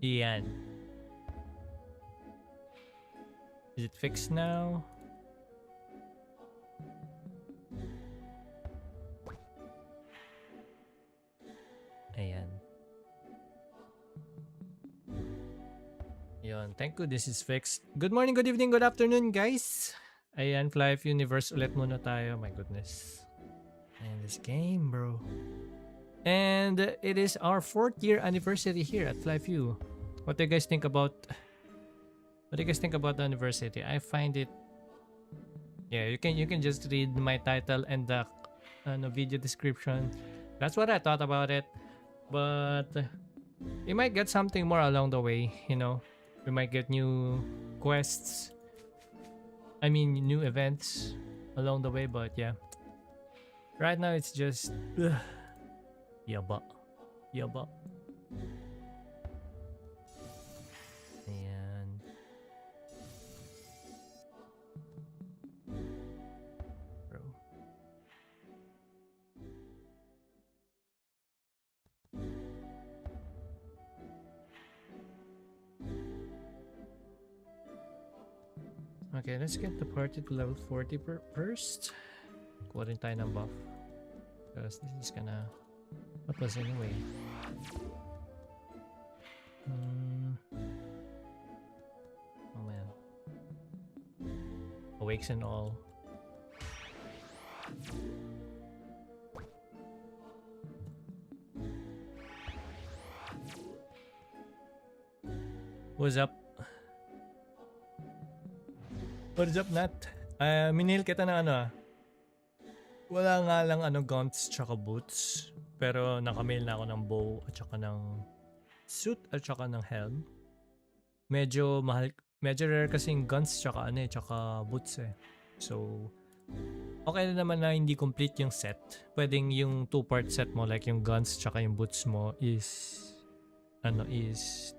Ian. Is it fixed now? Ayan. Yun. Thank you. This is fixed. Good morning, good evening, good afternoon, guys. Ayan, FLYFF Universe ulit muna tayo. My goodness. And this game, bro. And it is our 4th year anniversary here at FLYFF. What do you guys think about the anniversary? I find it, yeah, you can just read my title and the video description. That's what I thought about it. But you might get something more along the way, you know. We might get new quests. I mean, new events along the way, but yeah. Right now it's just yaba. And bro. Okay, let's get the party to level 40 first. Kuha rin tayo ng buff. Because this is gonna help us anyway. Oh man. Awakes and all. What's up? What's up, Nat? Minil kita na ano. Wala nga lang gaunts tsaka boots. Pero nakamail na ako ng bow at saka ng suit at saka ng helm. Medyo mahal, medyo rare kasing guns tsaka tsaka boots eh. So okay na naman na hindi complete yung set. Pwedeng yung 2-part set mo, like yung guns tsaka yung boots mo is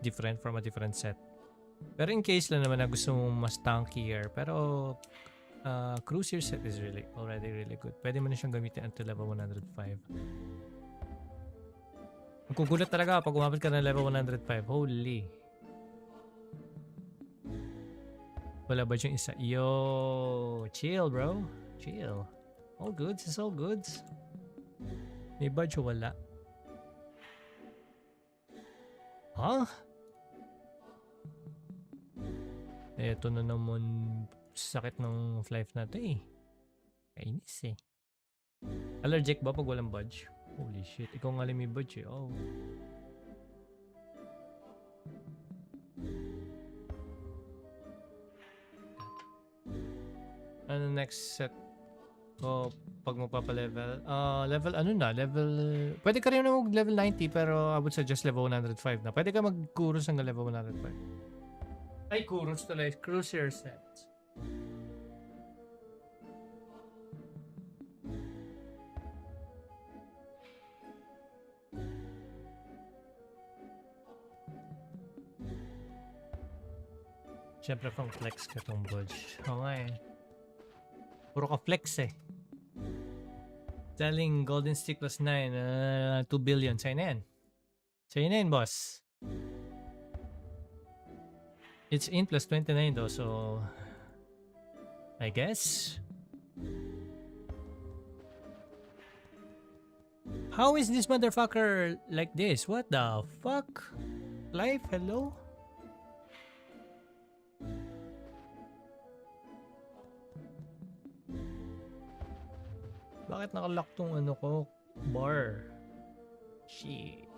different from a different set. Pero in case lang naman na gusto mo mas tankier, pero cruiser set is already really good. Pwede mo na siyang gamitin until level 105. Magkugulat talaga pag umabot ka ng level 105. Holy. Wala ba yung isa? Yo, chill bro. Chill. All goods is all goods. May badge o wala? Huh? Eto na naman sakit ng FLYFF natin eh. Kainis eh. Allergic ba pag walang badge? Holy shit. Ikaw nga lang may badge eh. Oh. Ano next set? O pag magpapalevel? Level ano na? Level... Pwede ka rin na mag-level 90 pero I would suggest level 105 na. Pwede ka mag-kuros hanggang level 105. Ay, kuros tuloy. Cruiser set. Siyempre pang flex ka tong budge. Oo nga eh. Puro ka flex eh. Selling golden stick plus 9. 2 billion. Sa'yo na yan. Sa'yo na yan, boss. It's in plus 29 though, so I guess. How is this motherfucker like this? What the fuck? Life, hello? Bakit nakalock tong ko? Bar. Shit.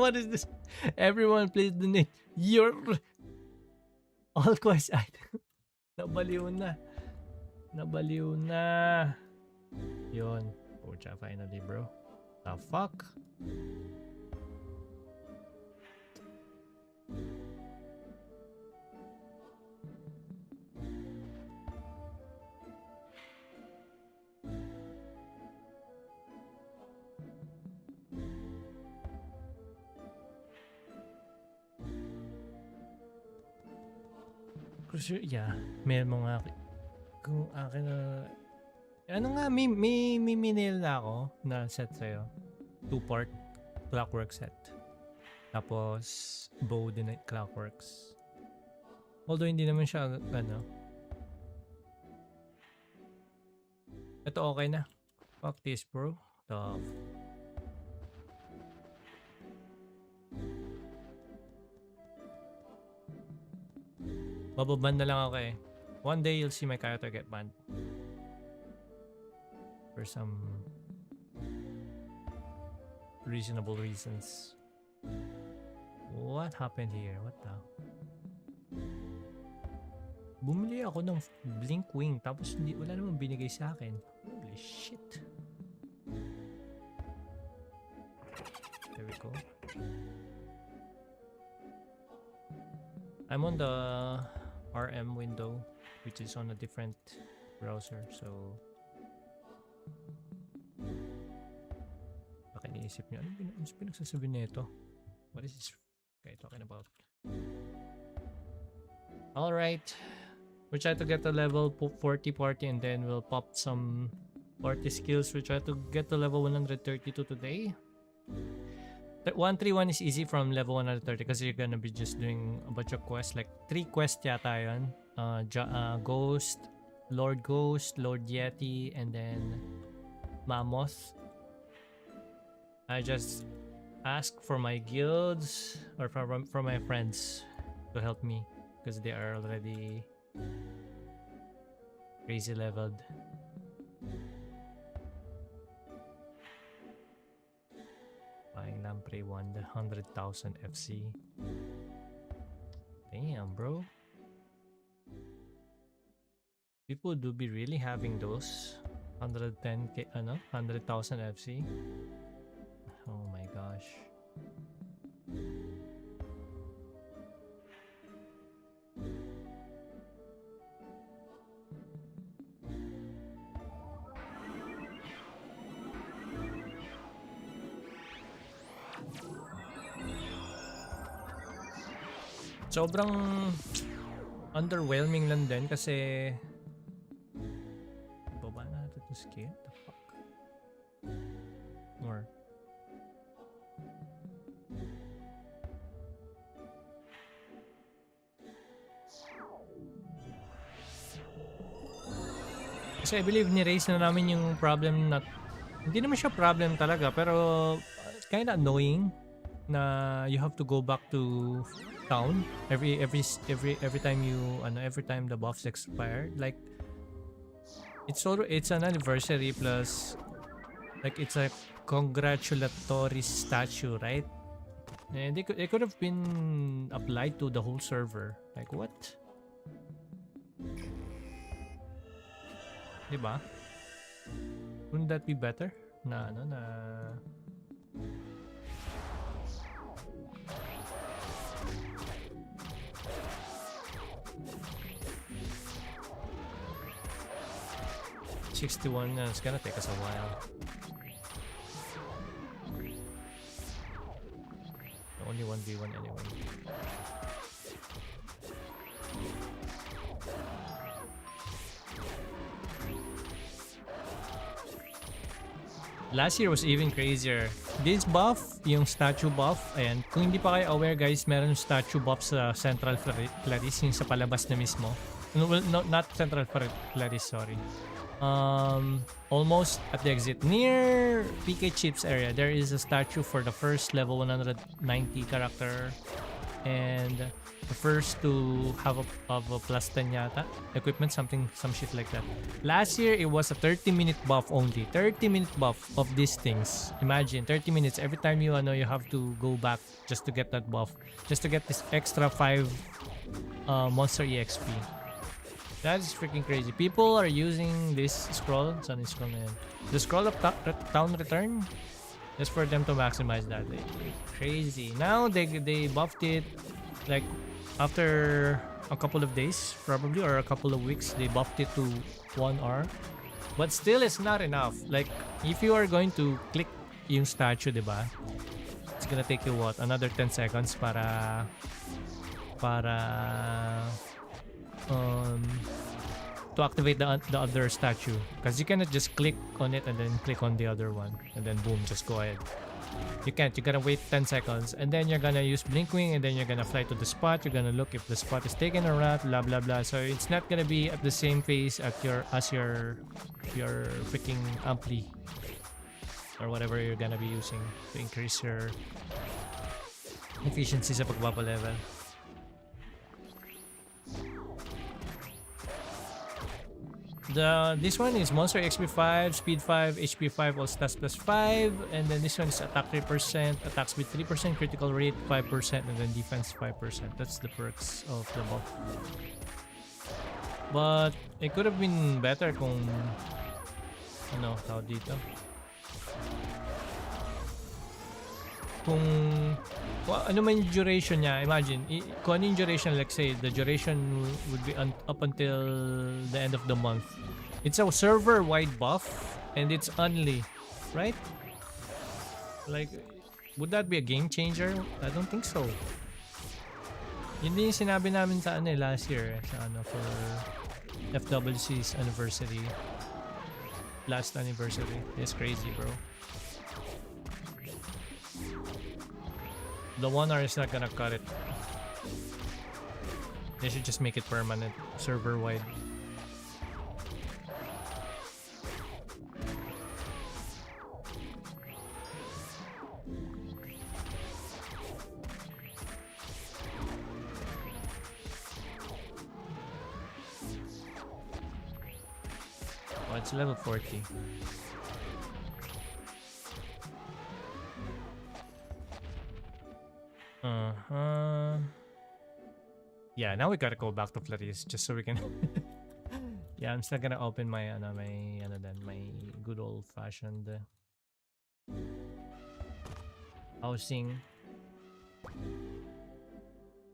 What is this? Everyone please donate your all quest item. Nabaliw na. Nabaliw na. Yun. Pucha, finally bro. The fuck? Cruiser, yeah. Mail mo nga. Kung akin na... Ano nga, may minail na ako na set sa'yo. 2-part clockwork set. Tapos, bow din at clockworks. Although, hindi naman siya, ano. Ito okay na. Fuck this, bro. Tough. Mababan na lang ako eh. One day, you'll see my character get banned. For some reasonable reasons. What happened here? What the? Bumili ako ng Blink Wing tapos wala namang binigay sa akin. Holy shit. There we go. I'm on the RM window, which is on a different browser, so baka iniisip niyo, ano pinagsasabi nito? What is this guy talking about? Alright, we try to get to level 40 party and then we'll pop some party skills. We try to get to level 132 today. The 131 is easy from level 130 because you're gonna be just doing a bunch of quests, like 3 quests yata yun. Ghost, Lord Yeti, and then Mammoth. I just ask for my guilds or for my friends to help me because they are already crazy leveled. Buying Lamprey 100,000 FC. Damn, bro. People do be really having those 110k, 100,000 FC. Oh my gosh. Sobrang underwhelming lang din kasi baba na natin to scale. The fuck? More. Kasi I believe ni-raise na namin yung problem na hindi naman siya problem talaga pero kinda annoying na you have to go back to town every time you every time the buffs expired. Like it's an anniversary plus like it's a congratulatory statue, right? And it could have been applied to the whole server. Like what? Diba? Wouldn't that be better? Na 61, it's gonna take us a while. Only 1v1 anyway. Last year was even crazier. This buff, yung statue buff, ayan. Kung hindi pa kayo aware guys, meron yung statue buff sa Central Claris, yung sa palabas na mismo. Well, no, not Central Claris, sorry. Almost at the exit near PK Chips area, there is a statue for the first level 190 character and the first to have a plus 10 yata equipment, some shit like that. Last year it was a 30-minute buff only. 30-minute buff of these things. Imagine 30 minutes every time you have to go back just to get that buff, just to get this extra 5 monster EXP. That is freaking crazy. People are using this scroll. Saan yung scroll na yan? The scroll of town return just for them to maximize that. Crazy. Now they buffed it like after a couple of days probably, or a couple of weeks. They buffed it to 1 hour. But still it's not enough. Like if you are going to click yung statue, diba? It's gonna take you what? Another 10 seconds para um, to activate the other statue, because you cannot just click on it and then click on the other one and then boom, just go ahead. You can't. You gotta wait 10 seconds and then you're gonna use blink wing and then you're gonna fly to the spot. You're gonna look if the spot is taken or not, blah blah blah. So it's not gonna be at the same pace at your freaking ampli or whatever you're gonna be using to increase your efficiency sa pagpapa-level. This one is monster XP 5, speed 5, HP 5, all stats plus 5, and then this one is attack 3%, attack speed 3%, critical rate 5%, and then defense 5%. That's the perks of the buff. But it could have been better kung ano tawag dito. Kung ano man yung duration niya, imagine, kung ano yung duration, let's say, the duration would be up until the end of the month. It's a server-wide buff, and it's only, right? Like, would that be a game changer? I don't think so. Yun din yung sinabi namin sa ano last year, sa ano, for FWC's anniversary. Last anniversary. It's crazy, bro. The 1 hour is not gonna cut it. They should just make it permanent, server-wide. Oh, it's level 40. Yeah, now we gotta go back to Flores just so we can. Yeah, I'm still gonna open my my good old-fashioned housing.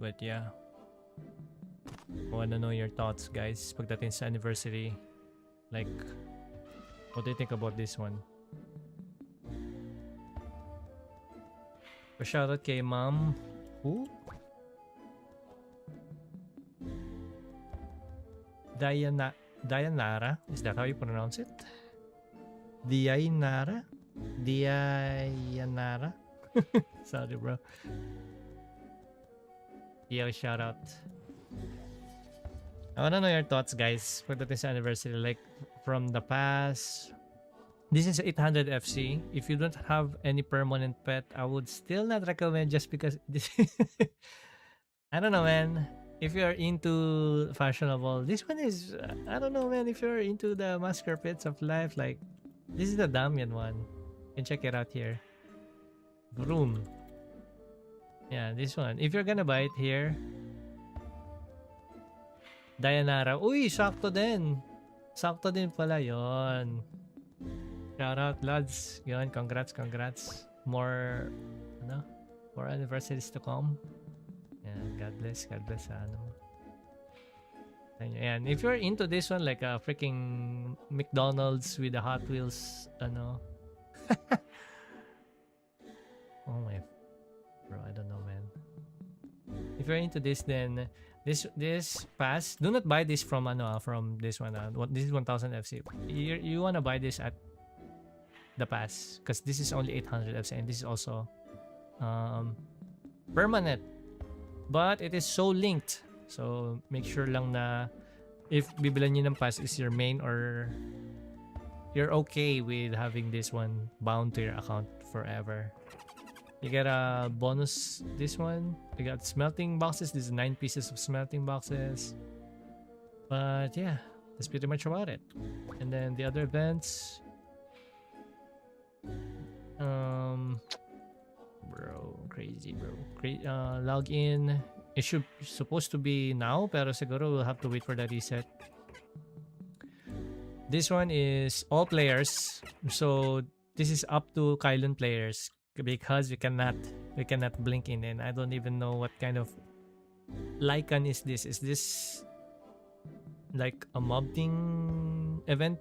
But yeah, I wanna know your thoughts, guys. Pagdating sa anniversary, like, what do you think about this one? Shoutout kay Ma'am. Who? Dayanara? Is that how you pronounce it? Dayanara? Sorry, bro. Yeah, shout out. I wanna know your thoughts, guys, for this anniversary. Like, from the past. This is 800 FC. If you don't have any permanent pet, I would still not recommend, just because this. I don't know, man. If you're into fashionable, this one is, I don't know, man. If you're into the masker pets of life, like, this is the Damian one. You can check it out here. Broom. Yeah, this one. If you're gonna buy it here, Dayanara. Uy, sakto din. Sakto din pala yon. Shout out, lads. Yun, congrats. More, more anniversaries to come. Yeah, God bless ano. And if you're into this one, like a freaking McDonald's with the Hot Wheels, ano. Oh my, bro, I don't know, man. If you're into this, then this pass, do not buy this from from this one. This is 1000 FC. You wanna buy this at the pass, because this is only 800 FC and this is also permanent, but it is so linked. So make sure lang na if bibilan nyo ng pass is your main, or you're okay with having this one bound to your account forever. You get a bonus, this one. You got smelting boxes. This is 9 pieces of smelting boxes. But yeah, that's pretty much about it. And then the other events, bro, crazy, bro. Log in. It should supposed to be now, pero siguro we'll have to wait for the reset. This one is all players, so this is up to Kylon players, because we cannot blink in, and I don't even know what kind of Lycan is this. Is this like a mob thing event,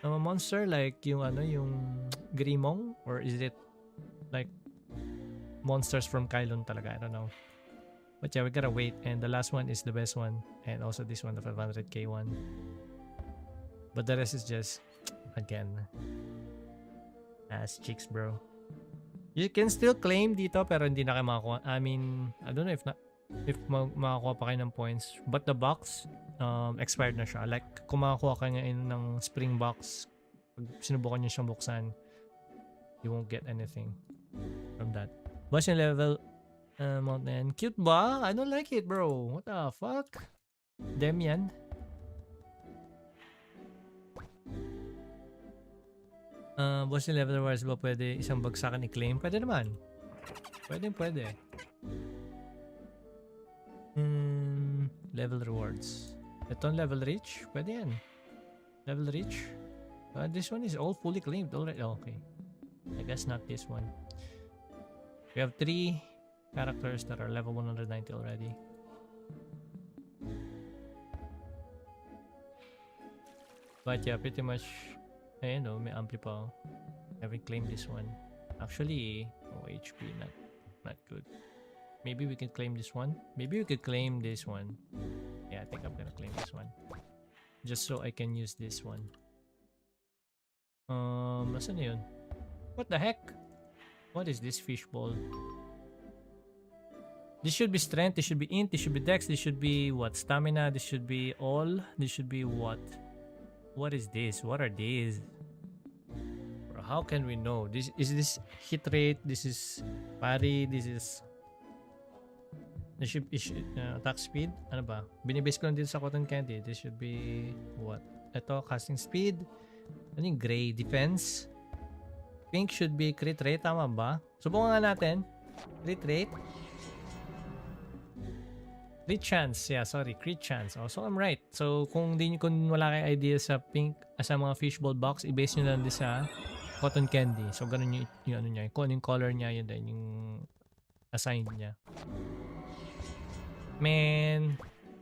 a monster like yung Grimong, or is it like monsters from Kylon talaga? I don't know. But yeah, we gotta wait. And the last one is the best one. And also this one, the 500k one. But the rest is just, again, ass chicks, bro. You can still claim dito pero hindi na kayo makakuha. I mean, I don't know if makakuha pa kayo ng points. But the box, expired na siya. Like, kung makakuha kayo ngayon ng spring box, pag sinubukan nyo siyang buksan, you won't get anything from that. Boss yung level, mountain. Cute ba? I don't like it, bro. What the fuck? Dem yan. Boss yung level rewards ba pwede isang bagsakan i-claim? Pwede naman. Pwede. Level rewards. Itong level reach? Pwede yan. Level reach? This one is all fully claimed already. Okay. I guess not this one. We have 3 characters that are level 190 already. But yeah, pretty much, ayun o, may ampli pa. Haven't claimed this one. Actually, HP, not good. Maybe we can claim this one. Maybe we could claim this one. Yeah, I think I'm gonna claim this one. Just so I can use this one. Nasaan na yun? What the heck? What is this fishbowl? This should be strength, this should be int, this should be dex, this should be what? Stamina, this should be all, this should be what? What is this? What are these? Bro, how can we know? This is hit rate, this is parry, this should attack speed. Ano ba? Binibase ko lang dito sa cotton candy. This should be what? Ito, casting speed. Ano yung gray? Defense. Pink should be crit rate. Tama ba? Subukan nga natin. Crit rate. Crit chance. Yeah, sorry. Crit chance. Oh, so I'm right. So kung wala kayong idea sa pink, sa mga fishbowl box, i-base nyo lang din sa cotton candy. So ganun yung ano niya. Kung ano yung color niya, yun din yung assign niya. Man,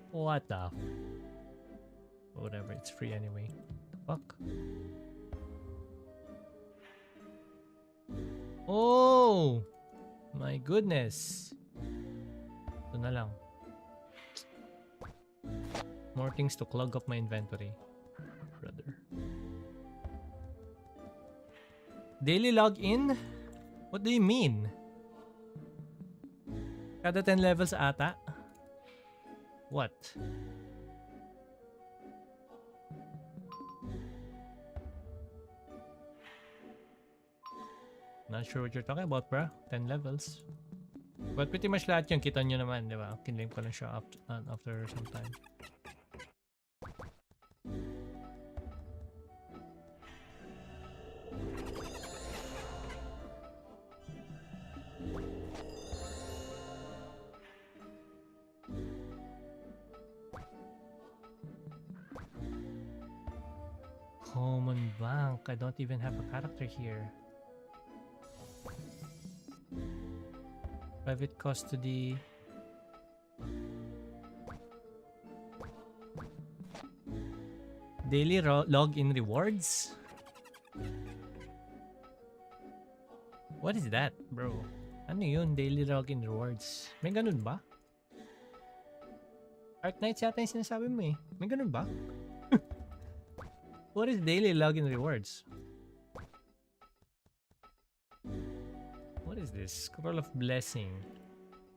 what the whatever, it's free anyway. Fuck. Oh my goodness. Ito na lang. More things to clog up my inventory, brother. Daily login? What do you mean? Kada 10 levels ata? What? Not sure what you're talking about, bro. 10 levels. But pretty much lahat yung kita nyo naman, di ba? Kinlink ko lang siya after some time. Common bank. I don't even have a character here. Private custody. Daily login rewards? What is that, bro? Ano yun? Daily login rewards. May ganun ba? Art Nights yata yung sinasabi mo eh. May ganun ba? What is daily login rewards? What is this? Scroll of Blessing.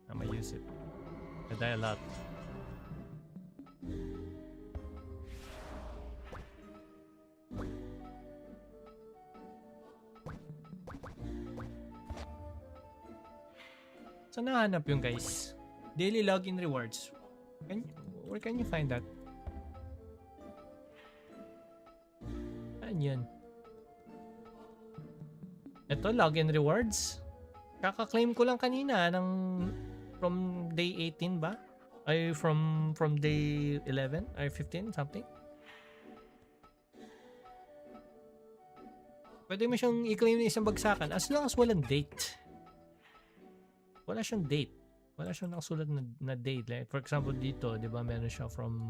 I'm gonna use it. I die a lot. So nahanap yung guys. Daily login rewards. Where can you find that? Saan yun? Ito, login rewards. Kaka-claim ko lang kanina ng from day 18 ba? Ay, from day 11? Ay, 15? Something? Pwede mo siyang i-claim ng isang bagsakan as long as walang date. Wala siyang date. Wala siyang nakasulat na date. Like, for example, dito, di ba, meron siya from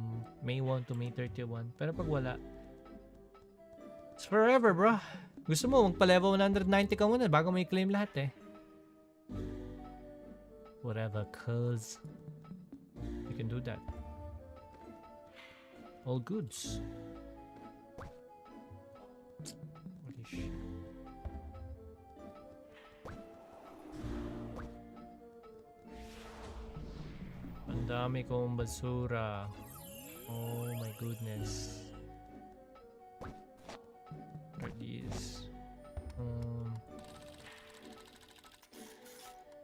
May 1 to May 31. Pero pag wala, it's forever, bro. Gusto mo, magpa-level 190 ka muna bago may claim lahat eh. Whatever, cuz. You can do that. All goods. Holy shit. Ang dami kong basura. Oh my goodness. What are these?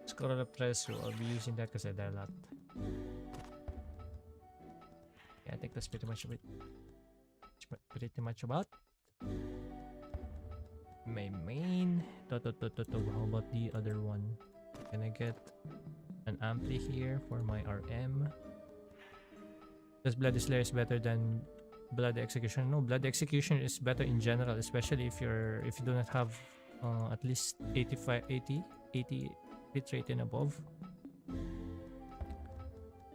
Score the preso. I'll be using that because I die a lot. Yeah, I think that's pretty much of it. Pretty much about my main. How about the other one? Can I get an ampli here for my RM? Does Bloody Slayer is better than Bloody Execution? No, Bloody Execution is better in general, especially if you do not have at least 80 hit rate and above,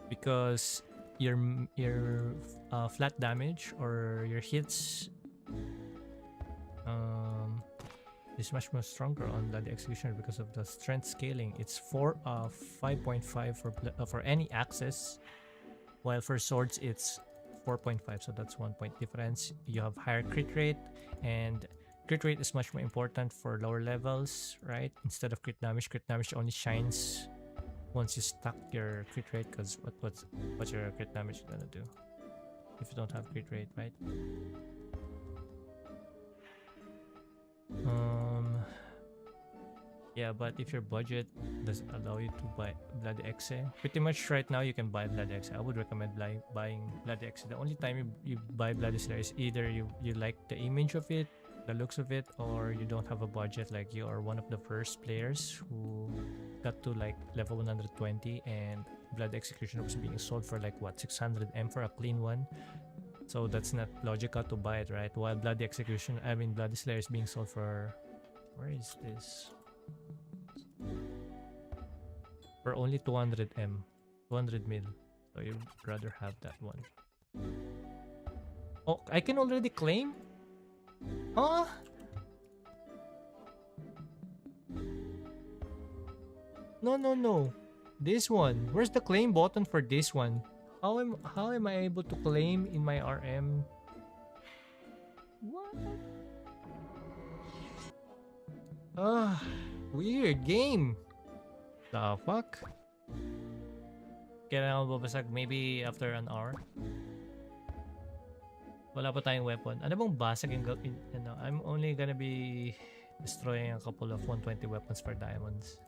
because your flat damage or your hits is much more stronger on Bloody Executioner because of the strength scaling. It's 5.5 for any axis, while for swords it's 4.5, so that's 1 point difference. You have higher crit rate, and crit rate is much more important for lower levels, right? Instead of crit damage only shines once you stack your crit rate, because what's your crit damage gonna do if you don't have crit rate, right? Yeah, but if your budget doesn't allow you to buy Bloody Exe, pretty much right now you can buy Bloody Exe. I would recommend buying Bloody Exe. The only time you buy Bloody Slayer is either you like the image of it, the looks of it, or you don't have a budget, like you are one of the first players who got to like level 120 and Bloody Executioner was being sold for like what, 600M for a clean one. So that's not logical to buy it, right? While Bloody Slayer is being sold for, where is this? For only 200M, 200 mil. So you'd rather have that one. Oh, I can already claim? Huh? No. This one. Where's the claim button for this one? How am I able to claim in my RM? What? Weird game. The fuck? Kailangan ko babasag maybe after an hour. Wala pa tayong weapon. Ano bang basag yung I'm only gonna be destroying a couple of 120 weapons for diamonds.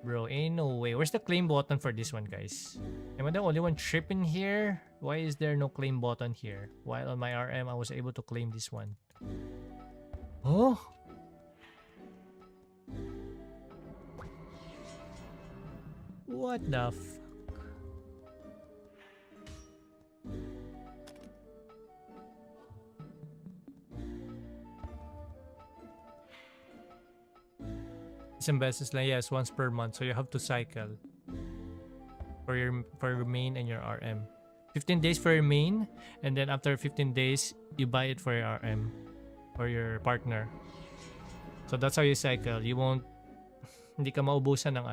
Bro, ain't no way. Where's the claim button for this one, guys? Am I the only one tripping here? Why is there no claim button here? While on my RM, I was able to claim this one. Oh? What the fuck? Isang beses lang, yes, once per month. So you have to cycle for your main and your RM. 15 days for your main, and then after 15 days, you buy it for your RM or your partner. So that's how you cycle. You won't, hindi ka maubusan ng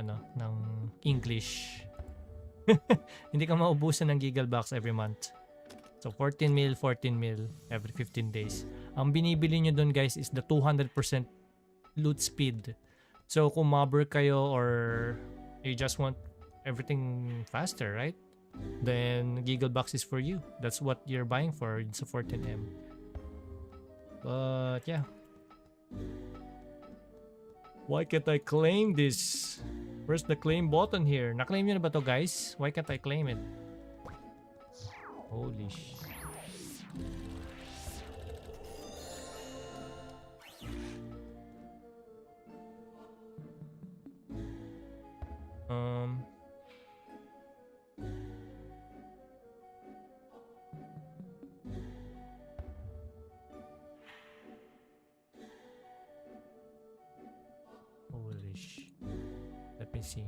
English. Hindi ka maubusan ng Giggle Box every month. So 14 mil every 15 days. Ang binibili nyo dun, guys, is the 200% loot speed. So kung mobber kayo or you just want everything faster, right? Then Giggle Box is for you. That's what you're buying for. It's a 14M. But yeah. Why can't I claim this? Where's the claim button here? Na-claim nyo na ba to, guys? Why can't I claim it? Holy shit. Holy shit. Let me see.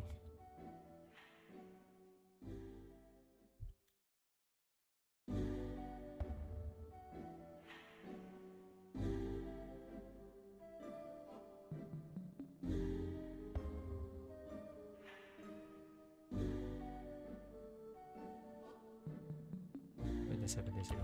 7 days ago.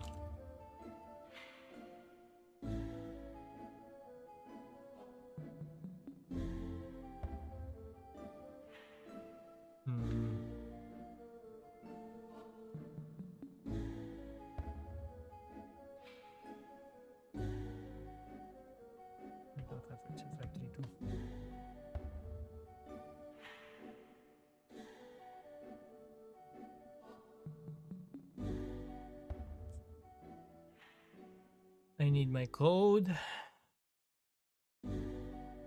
I need my code.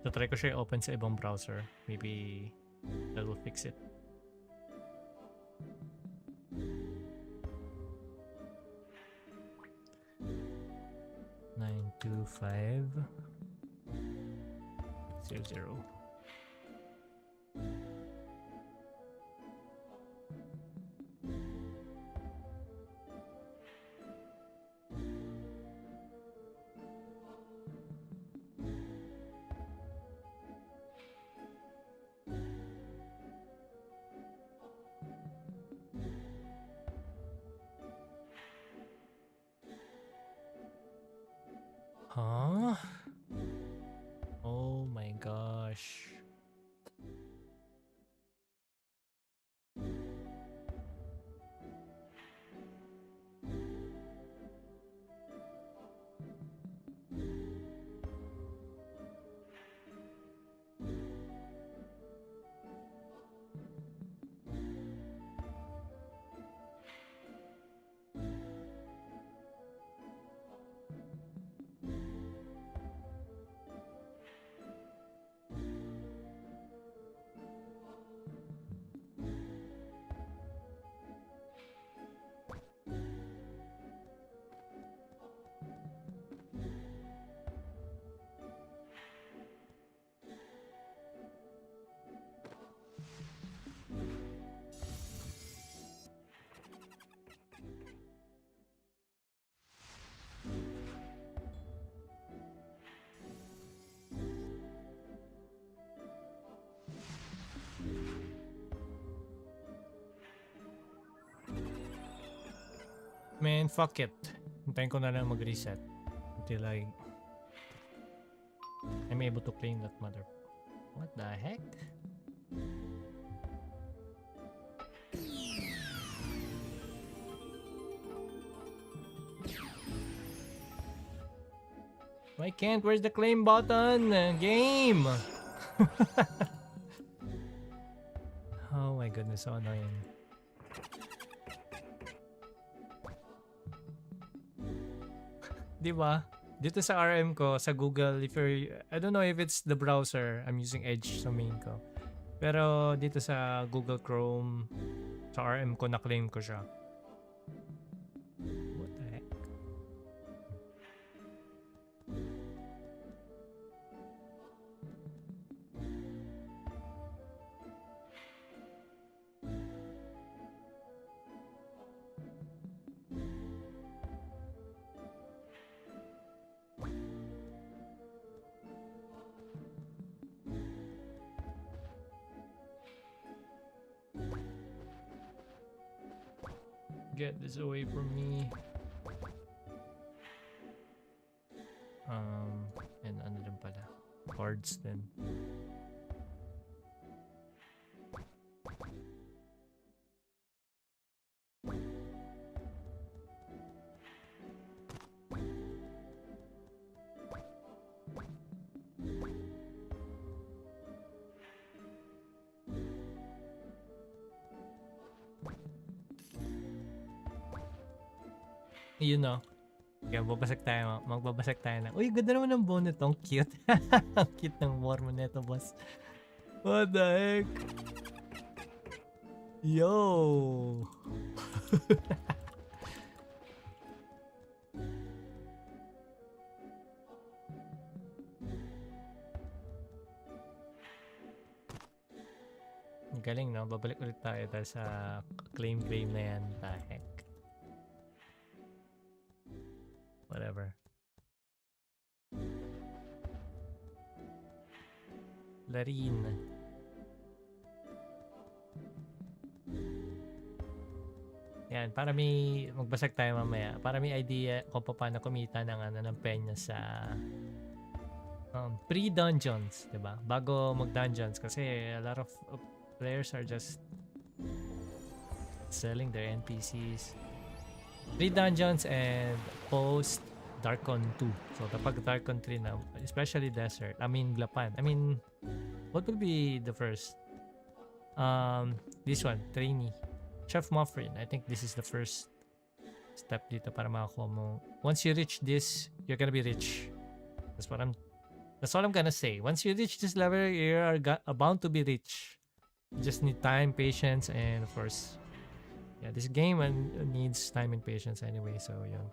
Try ko siya open sa ibang browser. Maybe that will fix it. Nine two five 00. Huh? Oh my gosh. Man, fuck it. Hintayin ko na lang mag-reset until I'm able to claim that mother. What the heck? Why can't? Where's the claim button? Game! Oh my goodness, so annoying. Diba? Dito sa RM ko, sa Google, I don't know if it's the browser, I'm using Edge sa main ko. Pero dito sa Google Chrome, sa RM ko, na-claim ko siya. What the heck? Get this away from me. And ano din pala? Cards din. Yun know. Kaya magbabasag tayo na. Uy, ganda naman ng bow nito. Ang cute. Ang cute ng Mormon nito, boss. What the heck? Yo! Galing, no? Babalik ulit tayo dahil sa claim na yan. The heck? Whatever. Larin. Yan, para may magbasag tayo mamaya. Para may idea kung paano kumita ng penya sa pre-dungeons, 'di ba? Bago mag-dungeons kasi a lot of players are just selling their NPCs. Pre-dungeons and post Darkon 2. So kapag Darkon 3 na, especially desert, Glapan. What would be the first? This one, trainee. Chef Muffin. I think this is the first step dito para makakuha mo. Once you reach this, you're gonna be rich. That's all I'm gonna say. Once you reach this level, you are bound to be rich. You just need time, patience, and of course, yeah, this game needs time and patience anyway. So yeah,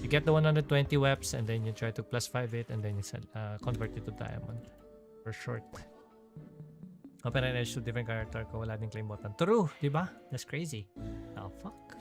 you get the 120 weps, and then you try to plus 5 it, and then you convert it to diamond for short. Open and edge to different character ko, wala din claim button. True, di ba? That's crazy. Oh, fuck.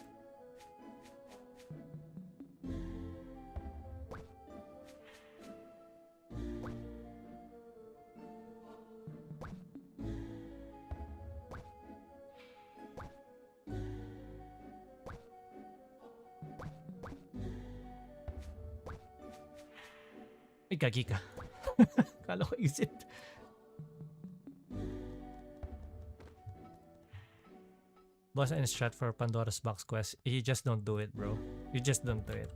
Ay, gagi ka. Kala ko exit. Boss and strat for Pandora's Box quest. You just don't do it, bro. You just don't do it.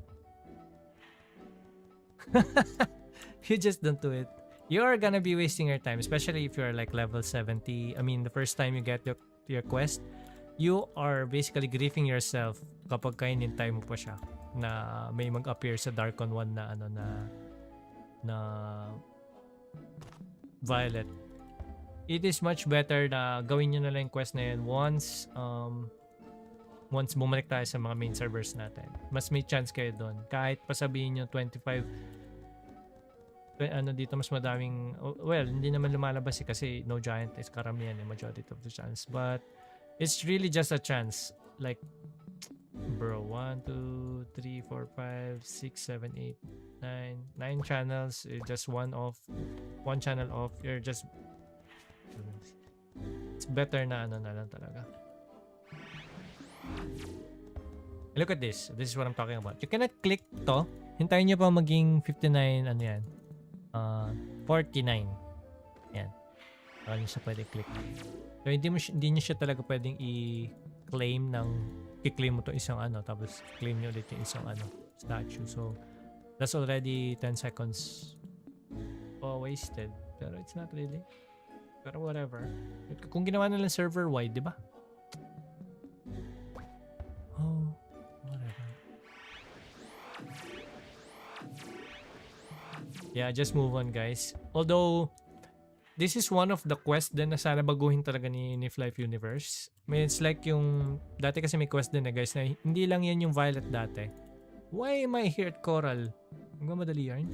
You just don't do it. You're gonna be wasting your time, especially if you're like level 70. The first time you get your quest, you are basically griefing yourself kapag hinintay mo pa siya na may mag-appear sa Darkon 1 na Violet. It is much better na gawin nyo na lang yung quest na yun once bumalik tayo sa mga main servers natin. Mas may chance kayo doon. Kahit pasabihin nyo 25 dito mas madaming hindi naman lumalabas kasi no giant is karamihan majority of the chance, but it's really just a chance. Like bro, 1 2 3 4 5 6 7 8 9 channels, just one channel off, you're just it's better na na lang talaga. Look at this. This is what I'm talking about. You cannot click to. Hintayin nyo pa maging 59 49. Yan. Baka nyo siya pwede click. So hindi nyo siya talaga pwedeng i-claim i-claim mo to isang tapos claim nyo ulit yung isang statue. So that's already 10 seconds wasted. Pero it's not really. Pero whatever. Kung ginawa na lang server-wide, di ba? Oh, whatever. Yeah, just move on, guys. Although, this is one of the quests din na sana baguhin talaga ni FLYFF Universe. It's like yung, dati kasi may quest din guys, na hindi lang yan yung Violet dati. Why am I here at Coral? Magmamadali yarn?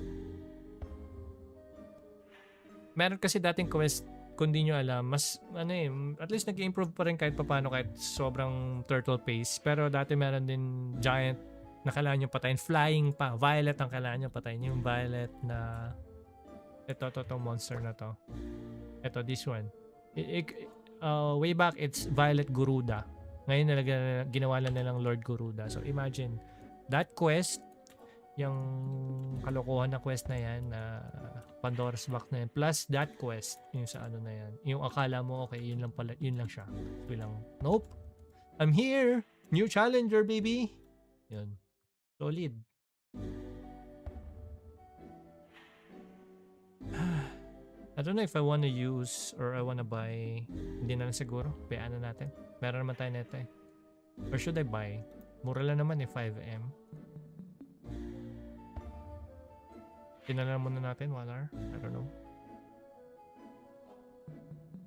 Meron kasi dating quest, kung di nyo alam, mas at least nag-improve pa rin kahit papano, kahit sobrang turtle pace. Pero dati meron din giant na kailangan nyo patayin, flying pa, Violet ang kailangan nyo patayin, yung Violet na ito monster na to, ito, this one. Way back it's Violet Garuda, ngayon ginawa na nilang Lord Garuda. So imagine that quest, yung kalokohan na quest na yan, na Pandora's Box na yan, plus that quest, yung sa na yan, yung akala mo okay, yun lang pala, yun lang siya. Bilang, nope, I'm here, new challenger baby. Yun, solid. I don't know if I wanna use or I wanna buy. Hindi na lang siguro, bayaan na natin, meron naman tayo nito or should I buy? Mura lang naman 5M. Tinala muna natin 1 hour. I don't know.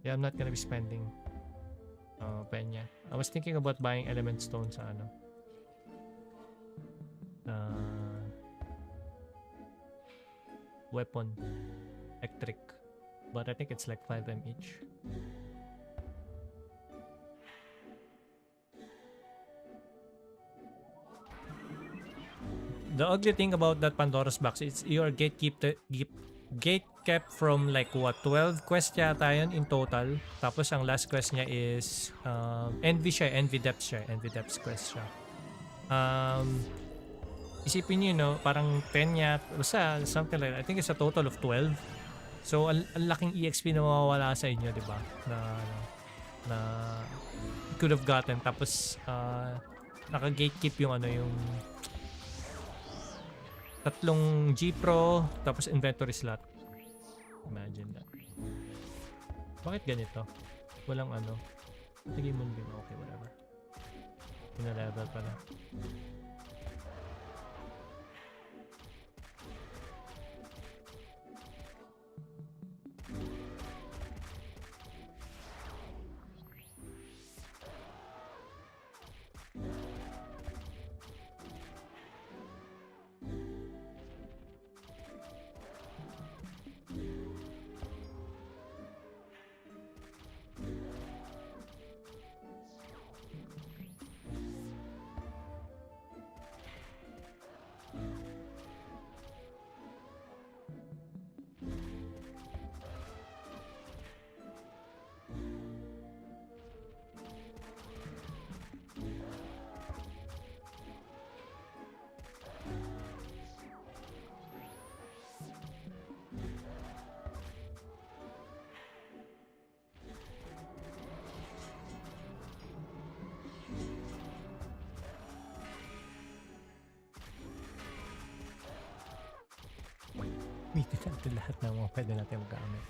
Yeah, I'm not gonna be spending penya. I was thinking about buying element stone sa weapon electric, but I think it's like 5M each. The ugly thing about that Pandora's Box is you are gatekeep gate kept from like what 12 quest yata yun in total. Tapos ang last quest niya is envy siya, envy depths quest siya. Isipin niyo, no, parang 10 yata, basta something like that. I think it's a total of 12. So ang laking EXP na mawawala sa inyo, di ba? Na you could have gotten. Tapos naka-gatekeep yung yung 3 G Pro, tapos inventory slot. Imagine that. Bakit ganito? Walang Sige mo din. Okay, whatever. Pina-level pala. Dito natin lahat ng mga pwede natin magamit.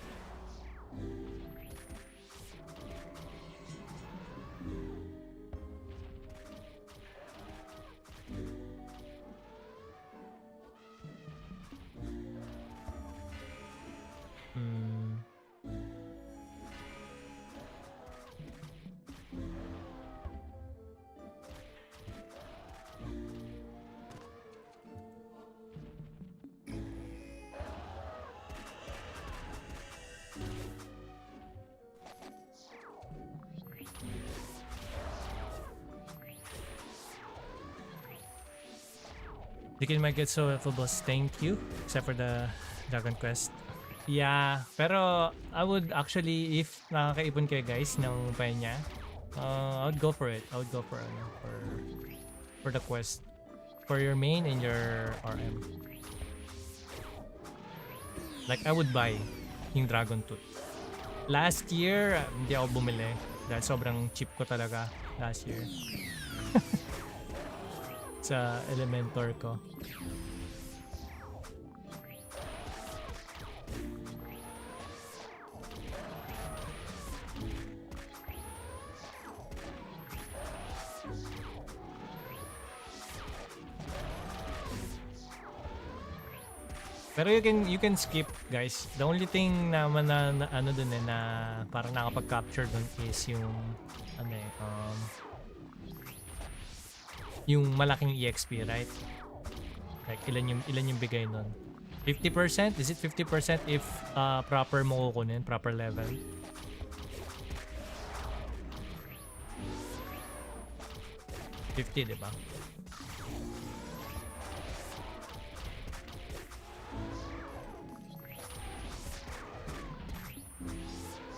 You can make it so boss. Thank you. Except for the Dragon Quest. Yeah, pero I would actually, if nakakaipon kayo guys ng penya, I would go for it. I would go for the quest. For your main and your RM. Like I would buy yung Dragon Tooth. Last year, hindi ako bumili. Dahil sobrang cheap ko talaga last year. Sa Elementor ko. Pero you can skip guys. The only thing naman na dun na parang nakapag-capture dun is yung yung malaking EXP, right? Like ilan yung bigay nun? 50%? Is it 50% if proper mo kukunin, proper level? $50, diba?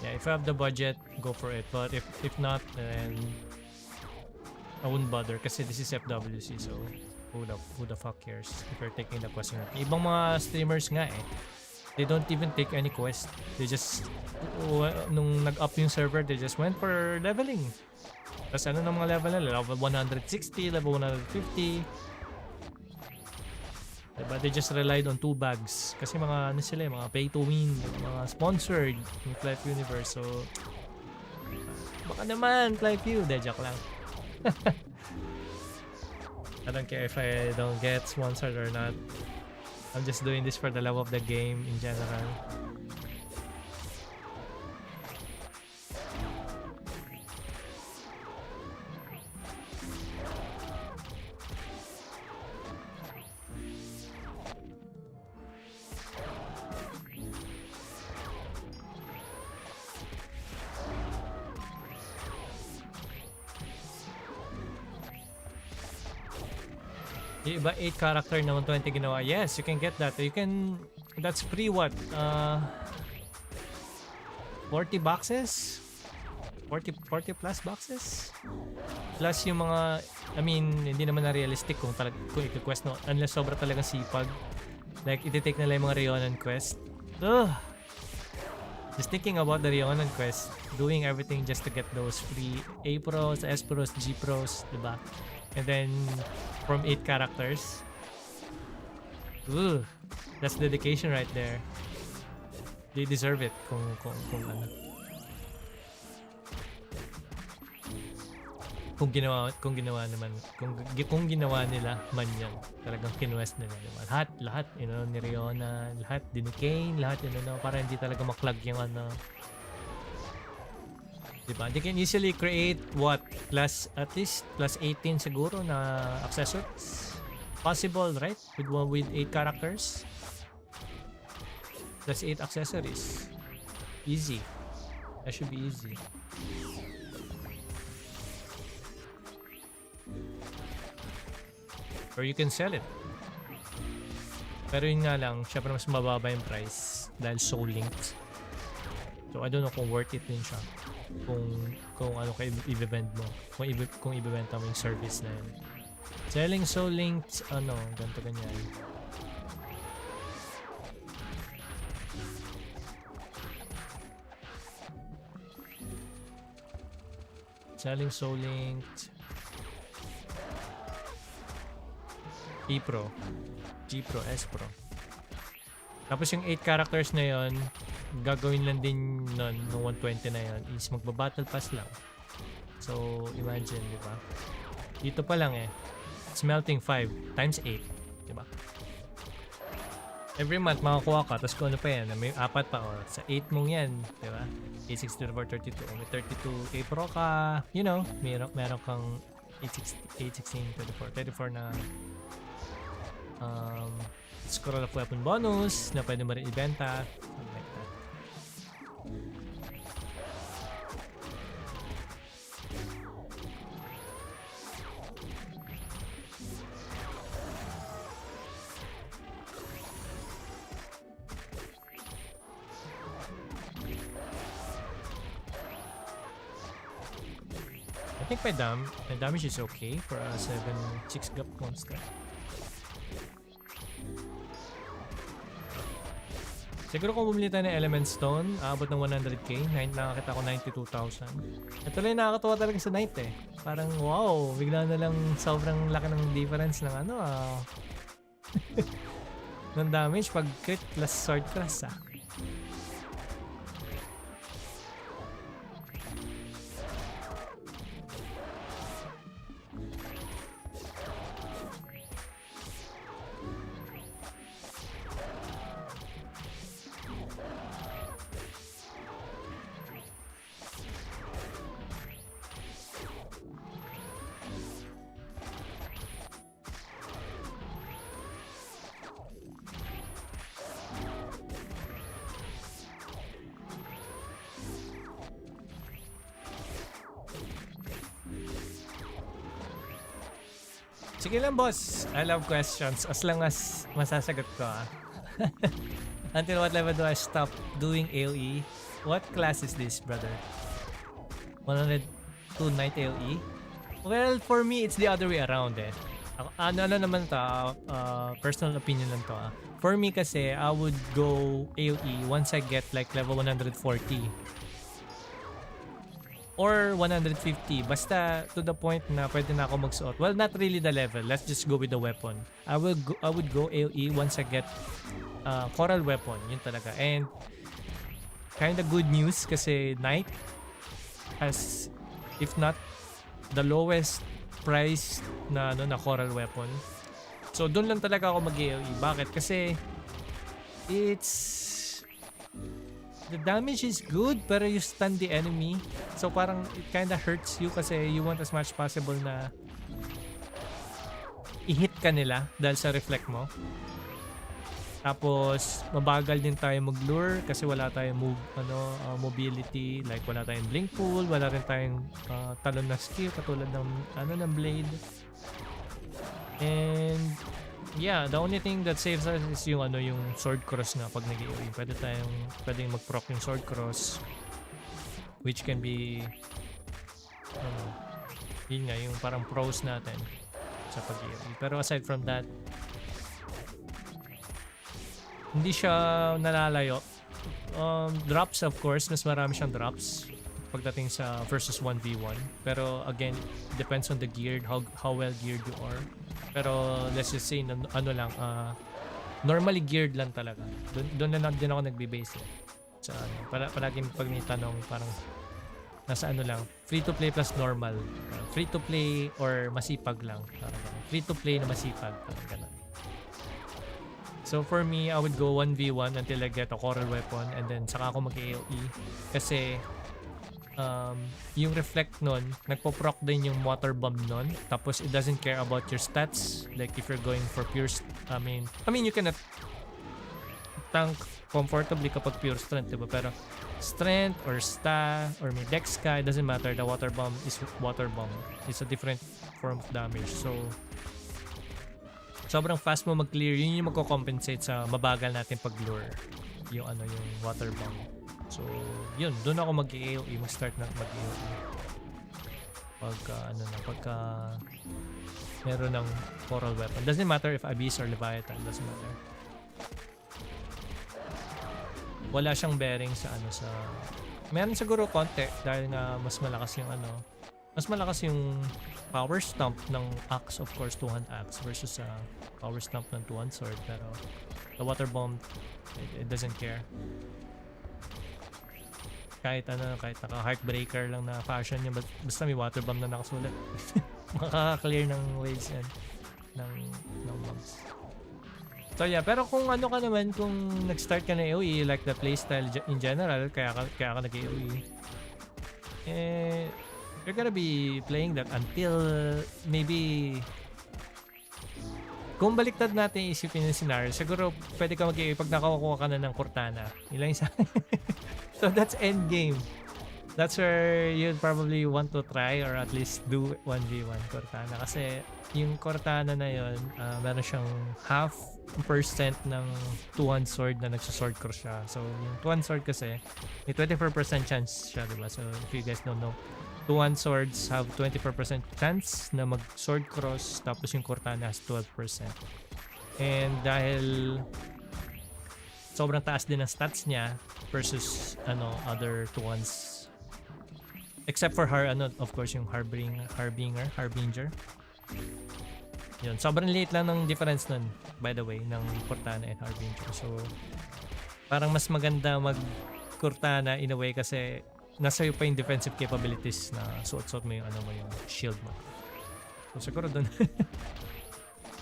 Yeah, if you have the budget, go for it. But if not, then I wouldn't bother kasi this is FWC, so who the fuck cares if you're taking the quest or not. Ibang mga streamers nga they don't even take any quest. They just, nung nag-up yung server, they just went for leveling. Tapos ng mga level nila? Level 160, level 150. Diba? They just relied on 2 bags. Kasi mga sila, mga pay to win, mga sponsored yung FLYFF Universe. So, baka naman, FLYFF, joke lang. I don't care if I don't get sponsored or not. I'm just doing this for the love of the game in general. Yung iba 8 character na 120 ginawa. Yes, you can get that. You can That's free what? 40 boxes? 40 plus boxes? Plus yung mga, I mean, hindi naman na realistic kung i-quest no, unless sobra talagang sipag. Like, iti-take nila yung mga Rionan quest. Ugh! Just thinking about the Rionan quest, doing everything just to get those free A pros, S pros, G pros, diba? And then, from 8 characters. Ugh! That's dedication right there. They deserve it kung ano. Kung ginawa nila man yan, talagang kinwest nila, diba? Lahat you know, ni Riona, lahat din ni Kane, lahat you know, para hindi talaga maklag yung ano, diba? They can easily create what, at least plus 18 siguro na accessories, possible, right? With 8 characters, plus 8 accessories, easy. That should be easy. Or you can sell it. Pero yun nga lang, syempre mas mababa yung price dahil soul linked. So I don't know kung worth it din siya. Kung ano ka i-event mo. Kung i-eventa mo yung service na yun. Selling soul linked, ano, ganito ganyan. Selling soul linked. E Pro, G Pro, S Pro. Tapos yung 8 characters na yon, gagawin lang din nun, ng 120 na yon is magba-battle pass lang. So, imagine, di ba? Dito pa lang smelting 5 times 8, di ba? Every month makakuha ka, tapos kung ano pa yan, may 4 pa, or sa 8 mong yan, di ba? 864, 32. May 32 A Pro ka, you know, meron kang 816, 34 na scroll of weapon bonus na pwede mo rin ibenta, something like that. I think my damage is okay for a 7-6 gap monster. Siguro kung bumili tayo ng Element Stone, aabot ng 100k. Nakakita ko 92,000. Ito lang nakakatawa talaga sa night Parang wow, bigla na lang sobrang laki ng difference ng ano ng damage pag crit plus sword class Sige lang boss, I love questions as long as masasagot ko Until what level do I stop doing AoE? What class is this, brother? 102 Knight AoE? Well, for me, it's the other way around Ano naman to, personal opinion lang to For me kasi, I would go AoE once I get like level 140. Or 150, basta to the point na pwede na ako magsuot. Well, not really the level. Let's just go with the weapon. I would go AoE once I get coral weapon. Yun talaga. And kinda good news kasi Knight has, if not the lowest price na coral weapon. So doon lang talaga ako mag-AoE. Bakit? Kasi the damage is good pero you stun the enemy. So parang it kinda hurts you kasi you want as much possible na i-hit ka nila dahil sa reflect mo. Tapos mabagal din tayo mag-lure kasi wala tayong mobility, like wala tayong blink pool, wala rin tayong talon na skill katulad ng ng blade. And yeah, the only thing that saves us is yung ano, yung sword cross nga pag nag-AOE. Pwedeng mag-proc yung sword cross, which can be yun nga, yung parang pros natin sa pag-AOE. Pero aside from that, hindi siya nalalayo. Drops, of course, mas marami siyang drops pagdating sa versus 1v1. Pero again, depends on the geared, how well geared you are. Pero let's just say, normally geared lang talaga. Doon na din ako nagbe-base sa ano. Palaging pag may tanong, parang nasa ano lang, free to play plus normal. Free to play or masipag lang. Free to play na masipag. Parang ganun. So for me, I would go 1v1 until I get a coral weapon and then saka ako mag-AOE. Kasi yung reflect nun, nagpo-proc din yung water bomb nun. Tapos it doesn't care about your stats. Like if you're going for pure, I mean you cannot tank comfortably kapag pure strength, diba? Pero strength or sta or may dex ka, it doesn't matter. The water bomb is water bomb. It's a different form of damage. So sobrang fast mo mag-clear, yun yung magko-compensate sa mabagal natin pag-lure yung ano, yung water bomb. So yun, doon ako mag-AOE, mag-start na mag-AOE pagka meron ng coral weapon. Doesn't matter if Abyss or Leviathan, doesn't matter. Wala siyang bearing sa ano, sa meron siguro konti dahil nga mas malakas yung power stomp ng axe, of course, two-hand axe versus power stomp ng two-hand sword. Pero the water bomb, it doesn't care. Kahit naka heartbreaker lang na fashion niya, basta may water bomb na nakasulat. Makaka-clear ng waves yan ng mobs. So yeah, pero kung ano ka naman, kung nag-start ka na AOE, like the playstyle in general, kaya ka nag-AOE, you're gonna be playing that until maybe, kung baliktad natin isipin yung scenario, siguro pwede ka mag-AOE pag nakakuha ka na ng Cortana. Ilang isa. So that's end game. That's where you'd probably want to try or at least do 1v1 Cortana. Kasi yung Cortana na yun, meron siyang 0.5% ng two-hand sword na nagsusword cross siya. So yung two-hand sword kasi, may 24% chance siya, diba? So if you guys don't know, two-hand swords have 24% chance na mag-sword cross, tapos yung Cortana has 12%. And dahil sobrang taas din ang stats niya versus other two-hands, except for of course yung Harbinger. Yun, sobrang liit lang ng difference nun, by the way, ng Cortana and Harbinger. So parang mas maganda mag-Cortana in a way kasi nasa iyo pa yung defensive capabilities na suot-suot mo yung yung shield mo. So siguro dun.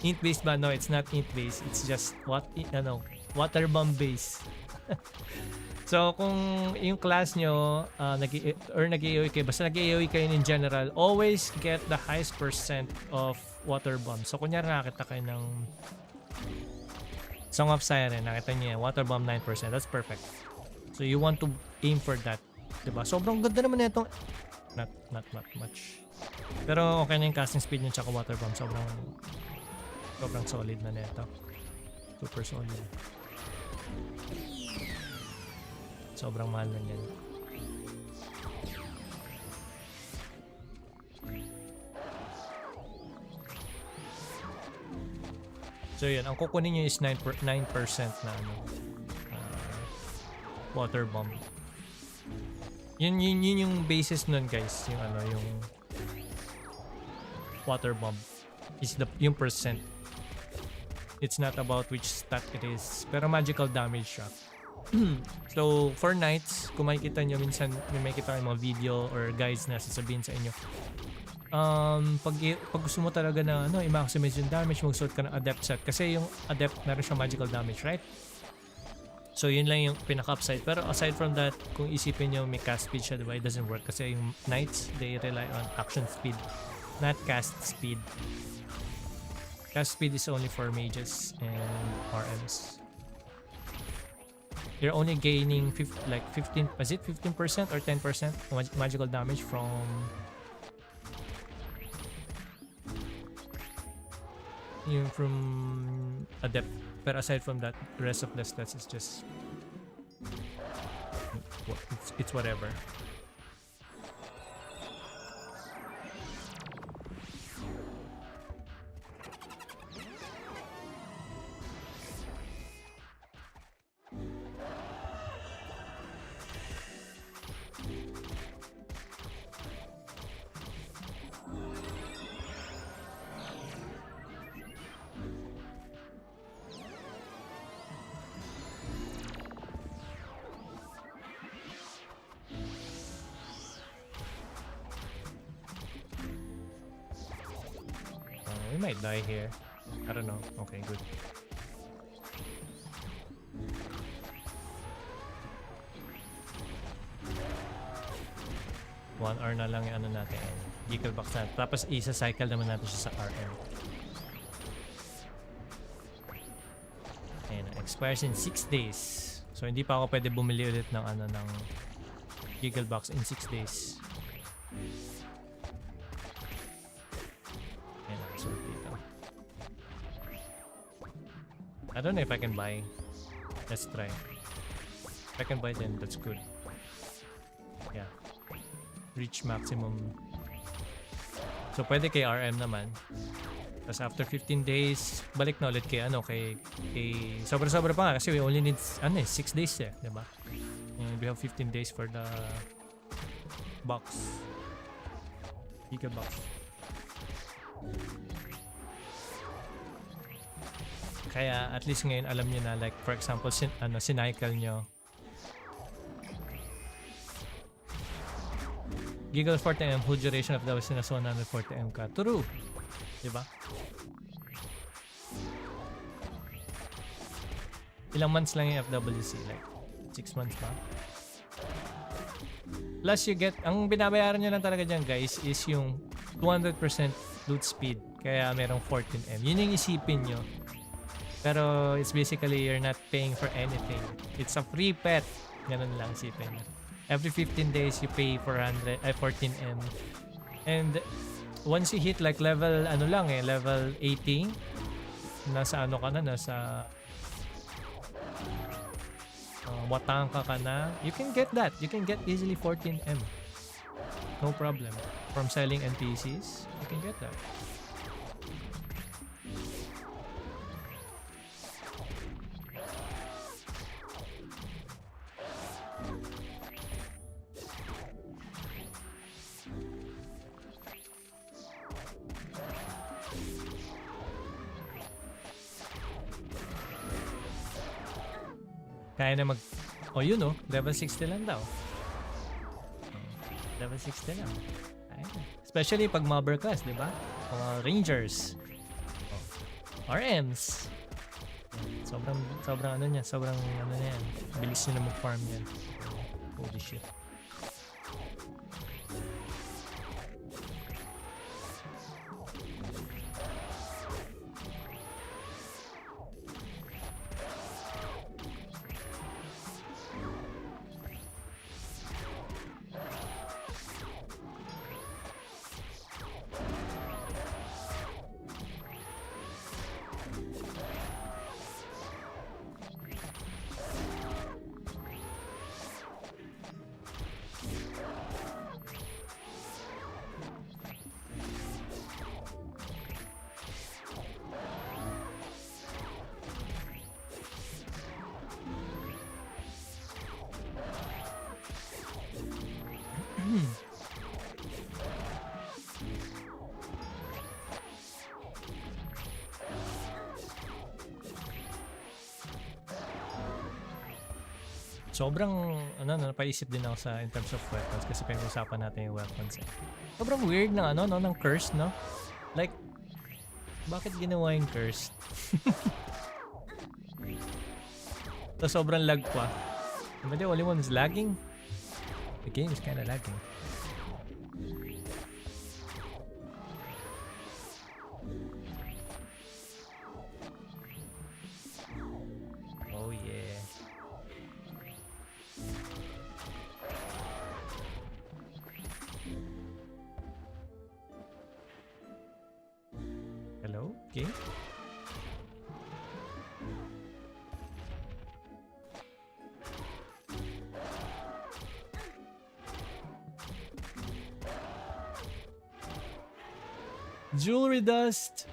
Int based ba? No, it's not int based. It's just water bomb based. So kung yung class nyo nag-AOE kayo, basta nag-AOE kayo in general, always get the highest percent of water bomb. So kunyari nakakita kayo ng Song of Siren, nakita niyo water bomb 9%, that's perfect. So you want to aim for that, diba? Sobrang ganda naman nitong not much, pero okay na yung casting speed niya tsaka water bomb. Sobrang solid na nito, super solid. Sobrang mahal na yan. So yun, ang kukunin nyo is 9% na water bomb. Yun yung basis nun, guys. Yung water bomb is yung percent. It's not about which stat it is, pero magical damage siya. So for knights, kung makikita nyo minsan, may makikita kayo mga video or guides na sasabihin sa inyo, pag gusto mo talaga na i-maximize yung damage, magsuot ka ng adept set kasi yung adept meron siyang magical damage, right? So yun lang yung pinaka-upside. Pero aside from that, kung isipin nyo may cast speed siya, diba? It doesn't work kasi yung knights, they rely on action speed, not cast speed. Cast speed is only for mages and RMs. You're only gaining 15%, is it 15% or 10% magical damage from Yung from adept. But aside from that, the rest of the stats is just it's whatever. We might die here. I don't know. Okay, good. One hour na lang yung ano natin. Giggle box natin. Tapos isa-cycle naman natin siya sa RM. Ayan, expires in 6 days. So hindi pa ako pwede bumili ulit ng ano ng giggle box in 6 days. I don't know if I can buy. Let's try. If I can buy, then that's good. Yeah. Reach maximum. So pwede kay RM naman. Tapos after 15 days, balik na ulit kay ano, kay sobra-sobra pa nga kasi we only need 6 days eh, di ba? And we have 15 days for the box. Giga box. Kaya at least ngayon alam niyo na, like for example sinycle nyo Giggle 40M, full duration of the was 140M ka. True, diba? Ilang months lang yung FWC, like 6 months pa. Plus you get, ang binabayaran nyo lang talaga dyan guys is yung 200% loot speed, kaya merong 14M. Yun yung isipin nyo. Pero it's basically you're not paying for anything. It's a free pet. Ganun lang isipin nyo. Every 15 days you pay 14M. And once you hit like level ano lang level 80, nasa ano ka na, nasa watangka ka na, you can get that. You can get easily 14M. No problem. From selling NPCs, you can get that. Kaya na yun level 60 lang daw. Level 60 lang. Especially pag mobber class, di ba? Mga rangers. RMs. Sobrang ano niya, sobrang ano niya yan. Bilis niya na mag-farm yan. Holy shit. Sobrang napaisip din ako sa in terms of weapons kasi pinag-usapan natin yung weapons. Sobrang weird ng ng curse, no? Like bakit ginawa yung curse? So sobrang lag pa. But the only one is lagging. The game is kind of lagging. Oh yeah. Hello? Okay. Jewelry dust.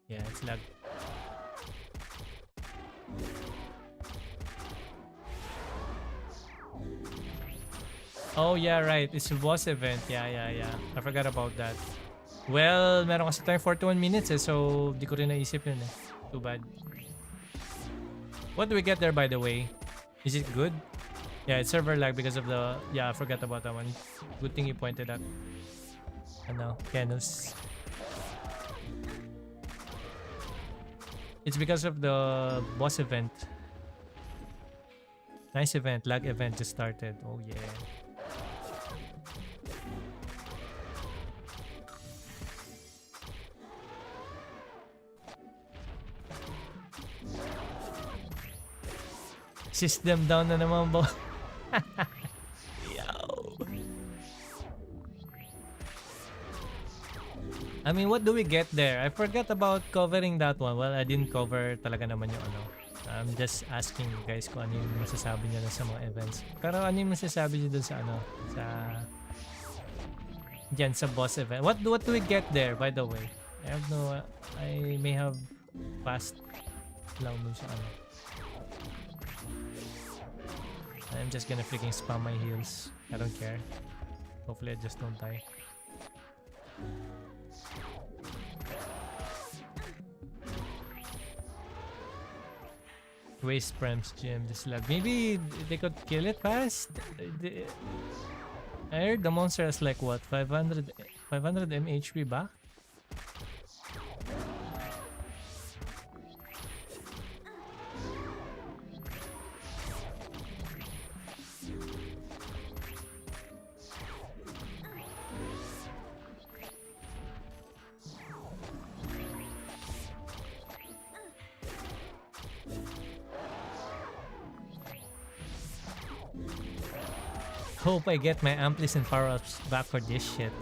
Yeah, it's lag. Oh yeah, right. It's a boss event. Yeah. I forgot about that. Well, meron kasi tayong 41 minutes so di ko rin naisip yun eh. Too bad. What do we get there, by the way? Is it good? Yeah, it's server lag because of the... Yeah, I forgot about that one. Good thing you pointed out. Ano, Kenus. It's because of the boss event. Nice event. Lag event just started. Oh yeah. System down na naman ba? Yo. I mean, what do we get there? I forgot about covering that one. Well, I didn't cover talaga naman yung ano. I'm just asking you guys kung ano yung masasabi nyo sa mga events. Pero ano yung masasabi nyo dun sa ano? Sa... Diyan, sa boss event. What do we get there, by the way? I have no... I may have passed lang dun sa ano. I'm just gonna freaking spam my heals. I don't care. Hopefully I just don't die. Waste Prem's gym this lag. Maybe they could kill it fast. I heard the monster has like what, 500 mHP back? Hope I get my amplis and power-ups back for this shit.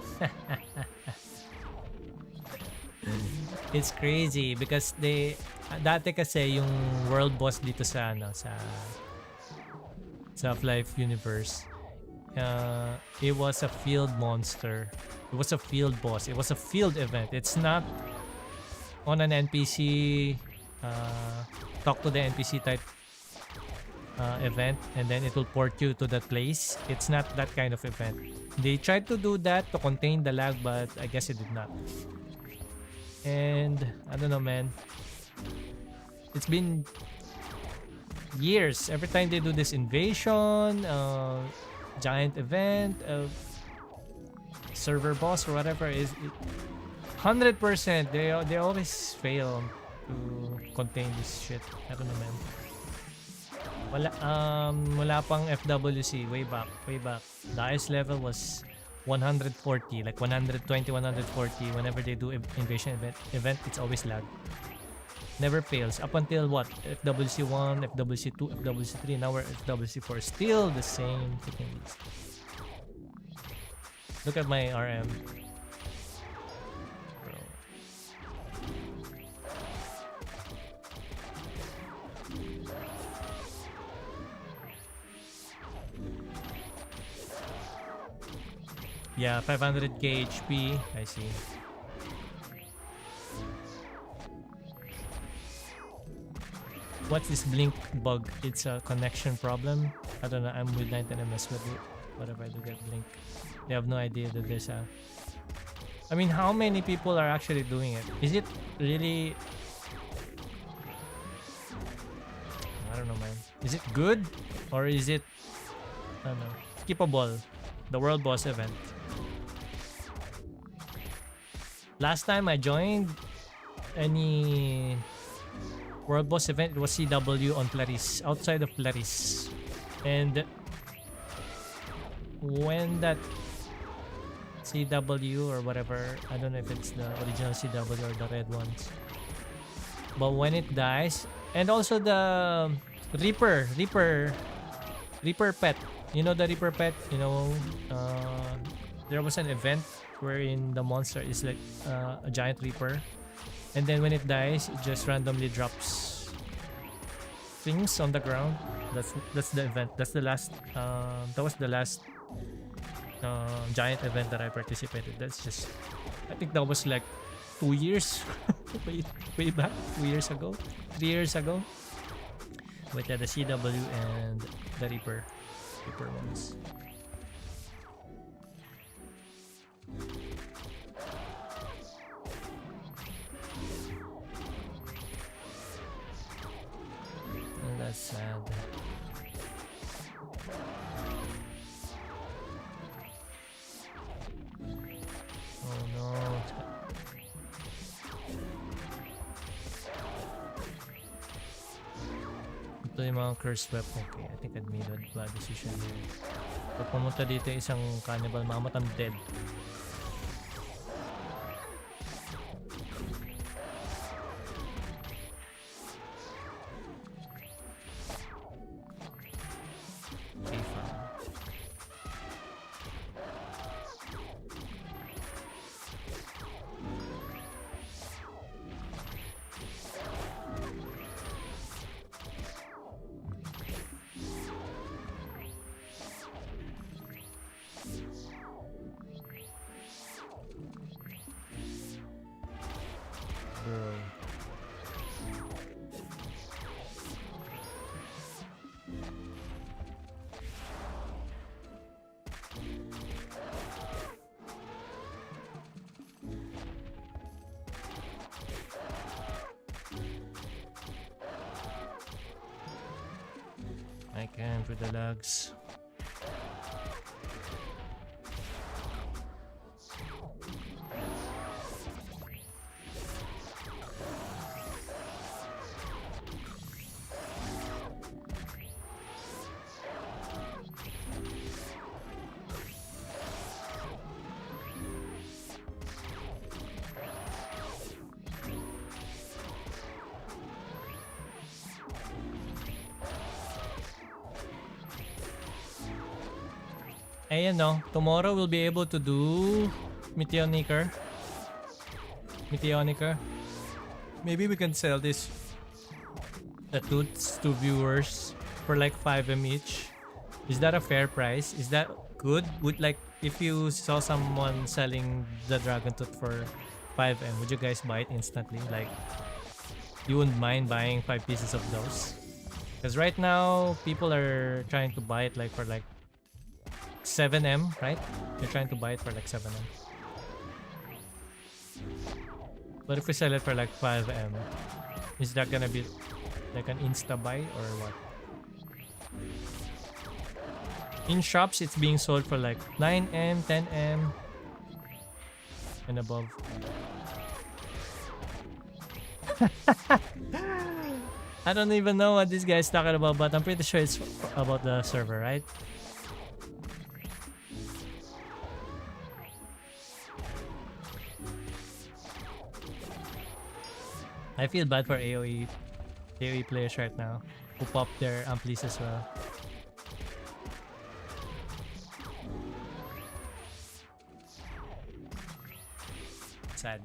It's crazy because they... Dati kasi yung world boss dito sa ano, sa FLYFF universe, it was a field monster. It was a field boss. It was a field event. It's not on an NPC, talk to the NPC type event and then it will port you to that place. It's not that kind of event. They tried to do that to contain the lag, but I guess it did not. And I don't know, man. It's been years. Every time they do this invasion, giant event, server boss or whatever, is 100%. They always fail to contain this shit. I don't know, man. Wala pang FWC, way back. The highest level was 140, like 120, 140. Whenever they do invasion event, it's always lag. Never fails. Up until what? FWC 1, FWC 2, FWC 3, now we're FWC 4. Still the same freaking list. Look at my RM. Yeah, 500k HP. I see. What's this blink bug? It's a connection problem. I don't know. I'm with 19 MS with it. Whatever I do get blink. They have no idea that there's a... I mean, how many people are actually doing it? Is it really... I don't know, man. Is it good? Or is it... I don't know. Skippable. The world boss event. Last time I joined any world boss event, it was CW on Clarice, outside of Clarice. And when that CW or whatever, I don't know if it's the original CW or the red ones, but when it dies, and also the Reaper pet, you know the Reaper pet, you know, there was an event wherein the monster is like a giant Reaper, and then when it dies, it just randomly drops things on the ground. That's the event. That's the last. That was the last giant event that I participated. That's just. I think that was like 2 years, way back. 2 years ago, 3 years ago. With the CW and the Reaper ones. And that's sad. Oh no. Ito yung mga cursed weapon. Okay, I think I made a bad decision here. Pag pumunta dito isang cannibal, makamatang dead. Okay, fine. Bro. I can't with the lags. Ayan no, tomorrow we'll be able to do Meteoniker. Maybe we can sell this the toots to viewers for like 5M each. Is that a fair price? Is that good? Would like if you saw someone selling the dragon tooth for 5M, would you guys buy it instantly? Like you wouldn't mind buying 5 pieces of those? Because right now people are trying to buy it like for like 7M, right? They're trying to buy it for like 7M. But if we sell it for like 5M, is that gonna be like an insta buy or what? In shops, it's being sold for like 9M, 10M, and above. I don't even know what this guy's talking about, but I'm pretty sure it's about the server, right? I feel bad for AoE players right now who pop their amplis as well. Sad.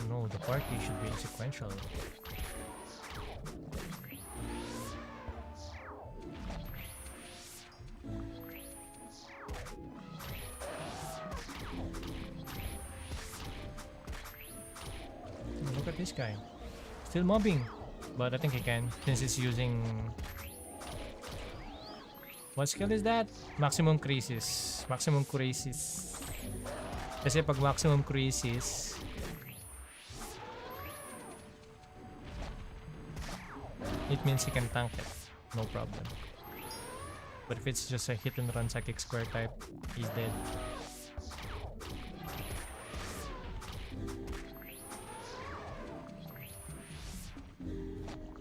No, the party should be sequential. Look at this guy. Still mobbing. But I think he can since he's using... What skill is that? Maximum Crisis. Maximum Crisis. Kasi pag maximum Crisis, it means he can tank it. No problem. But if it's just a hit and run psychic square type, he's dead.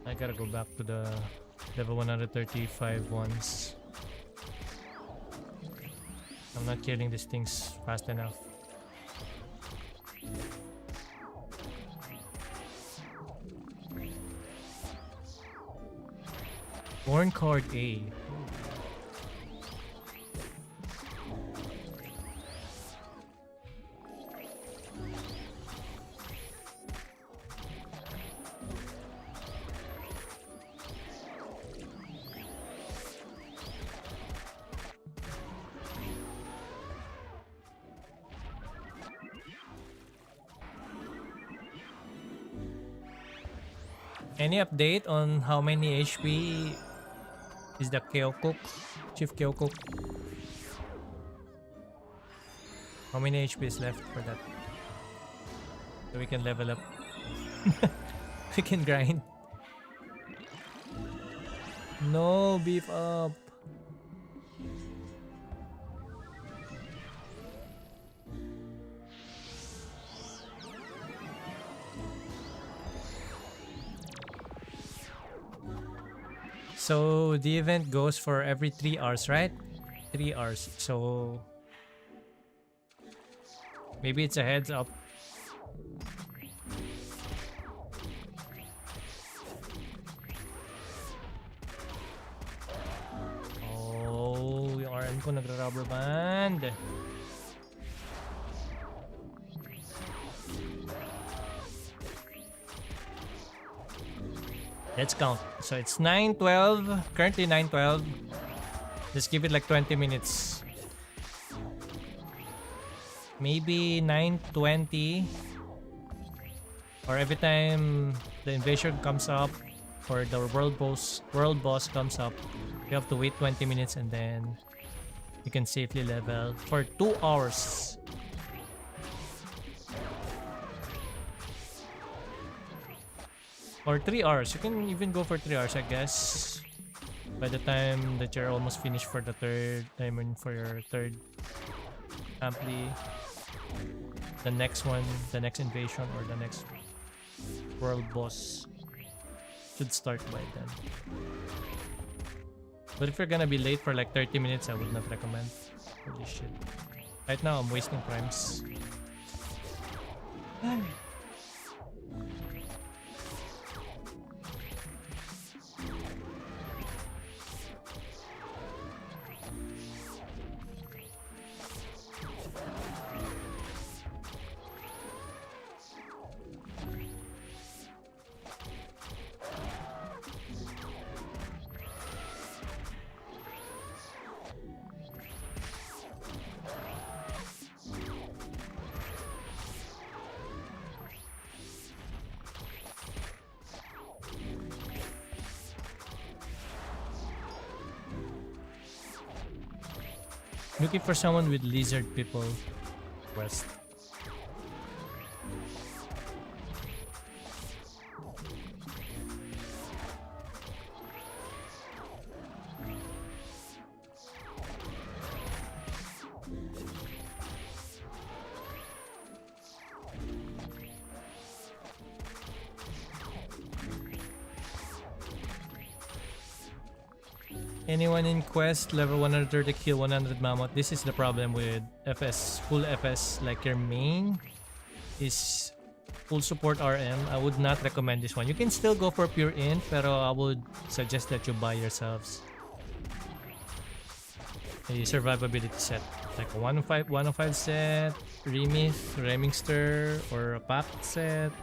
I gotta go back to the level 135 ones. I'm not killing these things fast enough. Born card A. Any update on how many HP is the Kyokook? Chief Kyokook? How many HP is left for that? So we can level up. We can grind. No, beef up. So the event goes for every 3 hours, right? 3 hours. So maybe it's a heads up. Oh, yung RM ko nagra-rubber band. Let's count. So it's 9:12. Currently 9:12. Just give it like 20 minutes. Maybe 9:20. Or every time the invasion comes up or the world boss comes up, you have to wait 20 minutes and then you can safely level for 2 hours. Or 3 hours. You can even go for 3 hours, I guess. By the time that you're almost finished for the third, I mean for your third ampli, the next one, the next invasion or the next world boss should start by then. But if you're gonna be late for like 30 minutes, I would not recommend. Holy shit. Right now, I'm wasting primes. Looking for someone with lizard people quest. Anyone in quest level 130 kill 100 mammoth. This is the problem with FS, full FS. Like your main is full support RM. I would not recommend this one. You can still go for pure int, pero I would suggest that you buy yourselves a survivability set, like a 105 set, Remith, Remingster, or a pact set.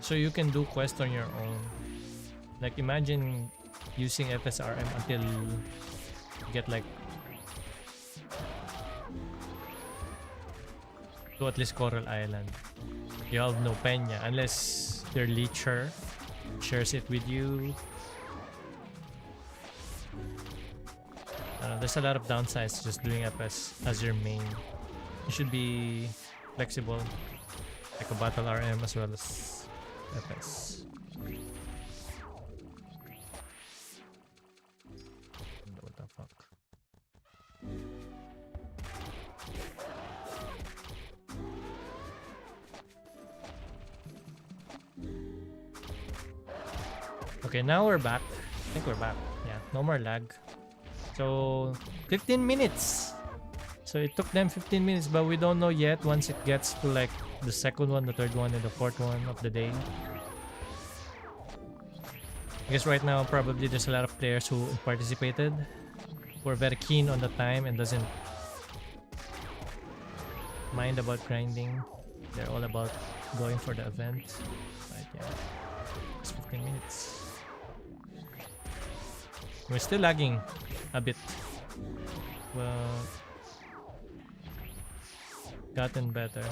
So you can do quest on your own. Like imagine using FSRM until you get like to at least Coral Island. You have no Peña unless your leecher shares it with you. There's a lot of downsides to just doing FS as your main. You should be flexible, like a battle RM as well as FS. What the fuck? Okay, now we're back. I think we're back. Yeah, no more lag. So 15 minutes. So it took them 15 minutes, but we don't know yet once it gets to like the second one, the third one, and the fourth one of the day. I guess right now probably there's a lot of players who participated, who are very keen on the time and doesn't mind about grinding. They're all about going for the event. But yeah, it's 15 minutes. We're still lagging a bit. Well, gotten better.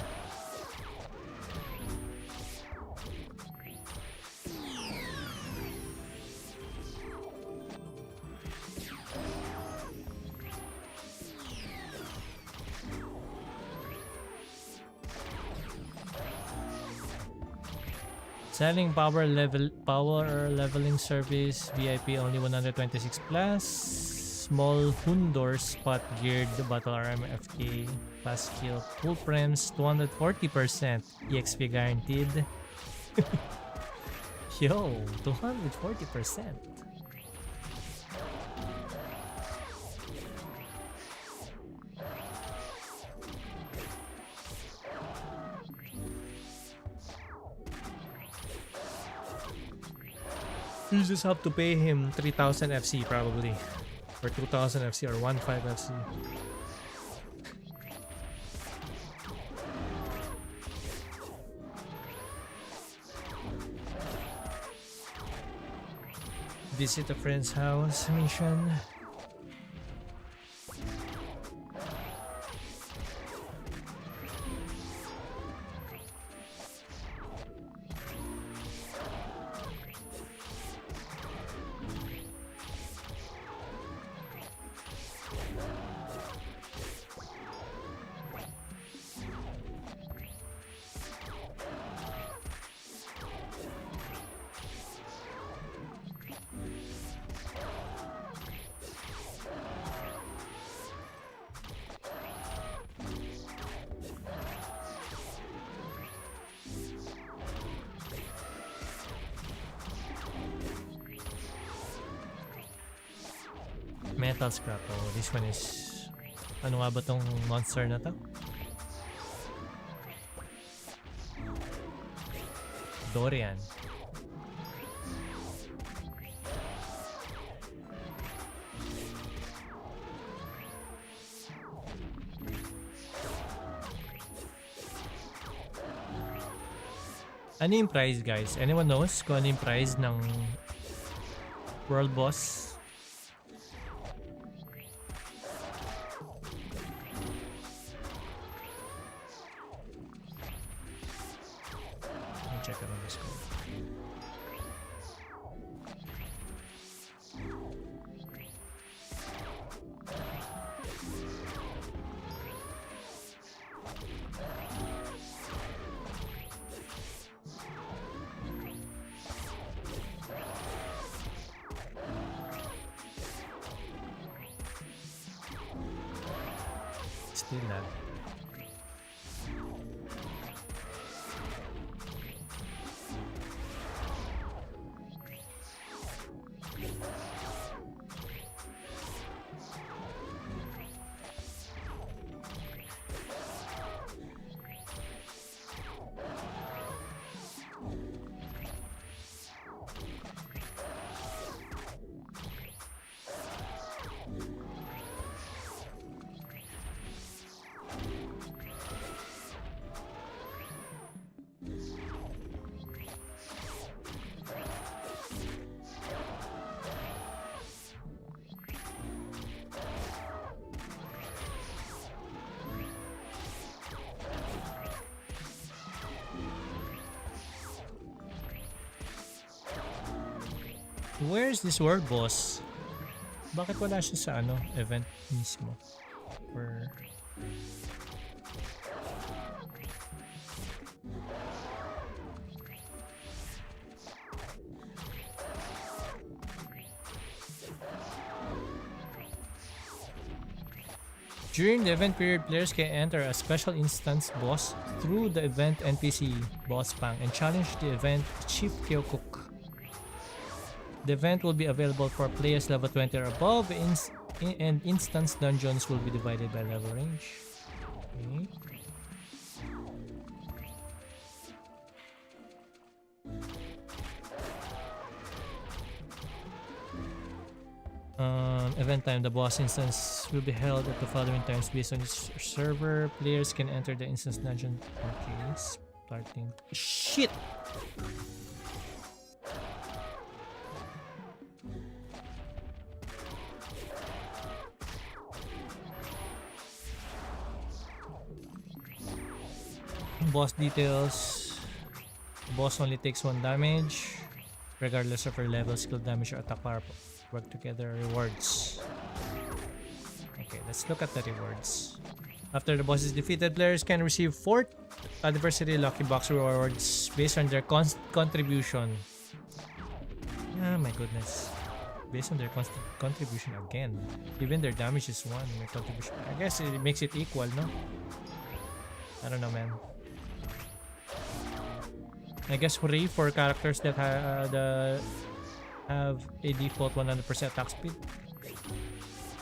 Selling power leveling service, VIP only 126 plus. Small Hundor spot geared battle RM FK plus skill full prems 240% EXP guaranteed. Yo, 240%. You just have to pay him 3,000 FC probably. Or 2,000 FC or 1,500 FC. Visit a friend's house mission. Metal scrap. Oh, this one is... Ano nga ba tong monster na to? Dorian. Ano yung price, guys? Anyone knows kung ano yung price ng World Boss? Check it on this code. Still not. Where's this world boss? Bakit wala siya sa ano, event mismo? Or... During the event period, players can enter a special instance boss through the event NPC boss bank and challenge the event Chief Kyokuk. The event will be available for players level 20 or above, and instance dungeons will be divided by level range. Okay. Event time. The boss instance will be held at the following times based on its server. Players can enter the instance dungeon. Okay, starting. Shit! Boss details. Boss only takes 1 damage, regardless of her level, skill damage, or attack power. Work together. Rewards. Okay, let's look at the rewards. After the boss is defeated, players can receive 4 Adversary Lucky Box rewards based on their contribution. Oh my goodness. Based on their contribution again. Even their damage is 1. Their contribution. I guess it makes it equal, no? I don't know, man. I guess hooray for characters that have a default 100% attack speed.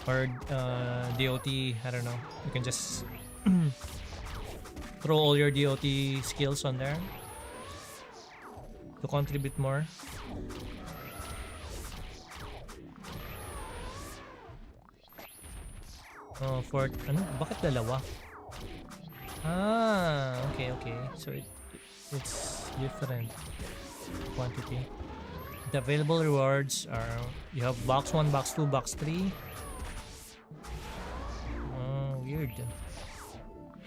Or DOT, I don't know. You can just throw all your DOT skills on there to contribute more. Oh, for ano? Bakit dalawa? Ah, okay. So it's different quantity. The available rewards are, you have box 1, box 2, box 3. Weird.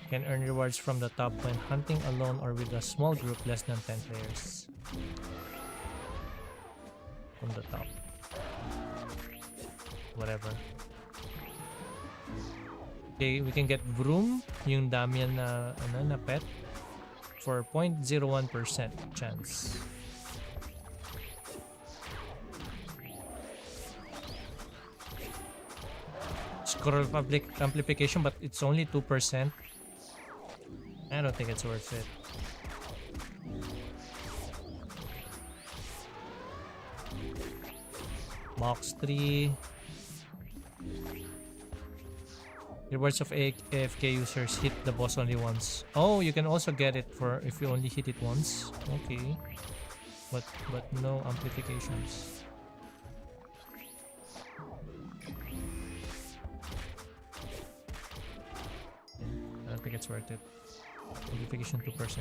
Can earn rewards from the top when hunting alone or with a small group less than 10 players. From the top. Whatever. Okay, we can get Vroom, yung Damian na, na pet, for 0.01% chance. Scroll amplification, but it's only 2%. I don't think it's worth it. Box 3. Rewards of AFK users hit the boss only once. Oh, you can also get it for if you only hit it once. Okay. But no amplifications. I don't think it's worth it. Amplification 2%.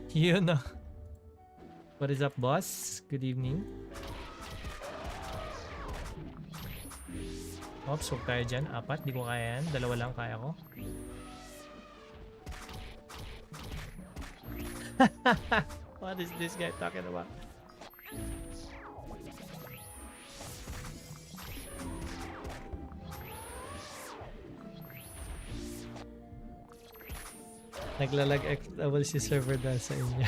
Yun na. What is up, boss? Good evening. Oops, huwag tayo dyan. 4, di ko kaya yan. 2 lang kaya ko. What is this guy talking about? Naglalag FWC server dahil sa inyo.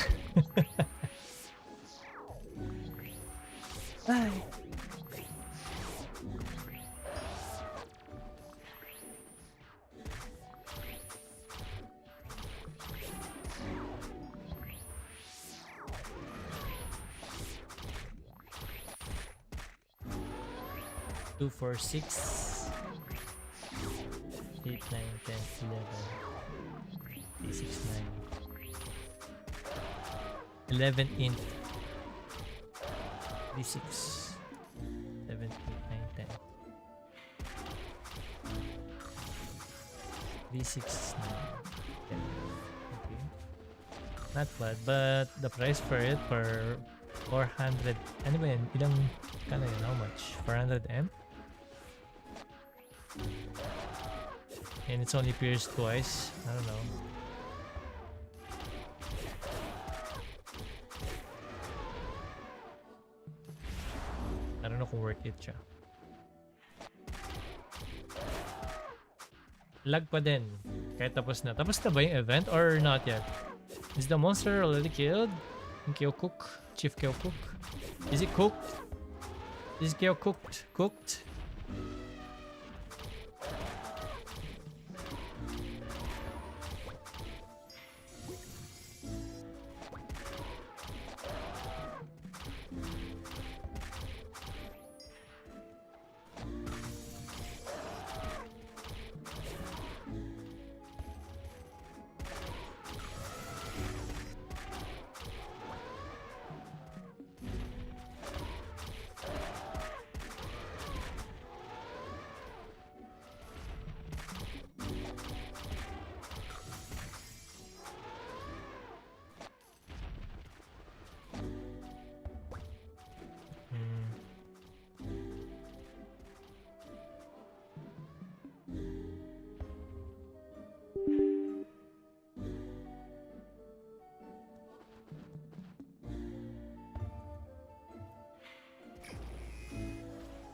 Ay. Two, 4, 6, 8, 9, 10, 11. 6, 9, 11 int D6 7, 8, 9, 10 D6 9, 10. Okay, not bad, but the price for it for 400, ano ba yan? Ilang kano yun? How much? 400M? And it's only pierced twice. I don't know. I don't know kung worth it siya. Lag pa din. Kahit tapos na. Tapos na ba yung event or not yet? Is the monster already killed? Kyo-cook? Chief Kyo-cook? Is it cooked? Is Kyo cooked? Cooked?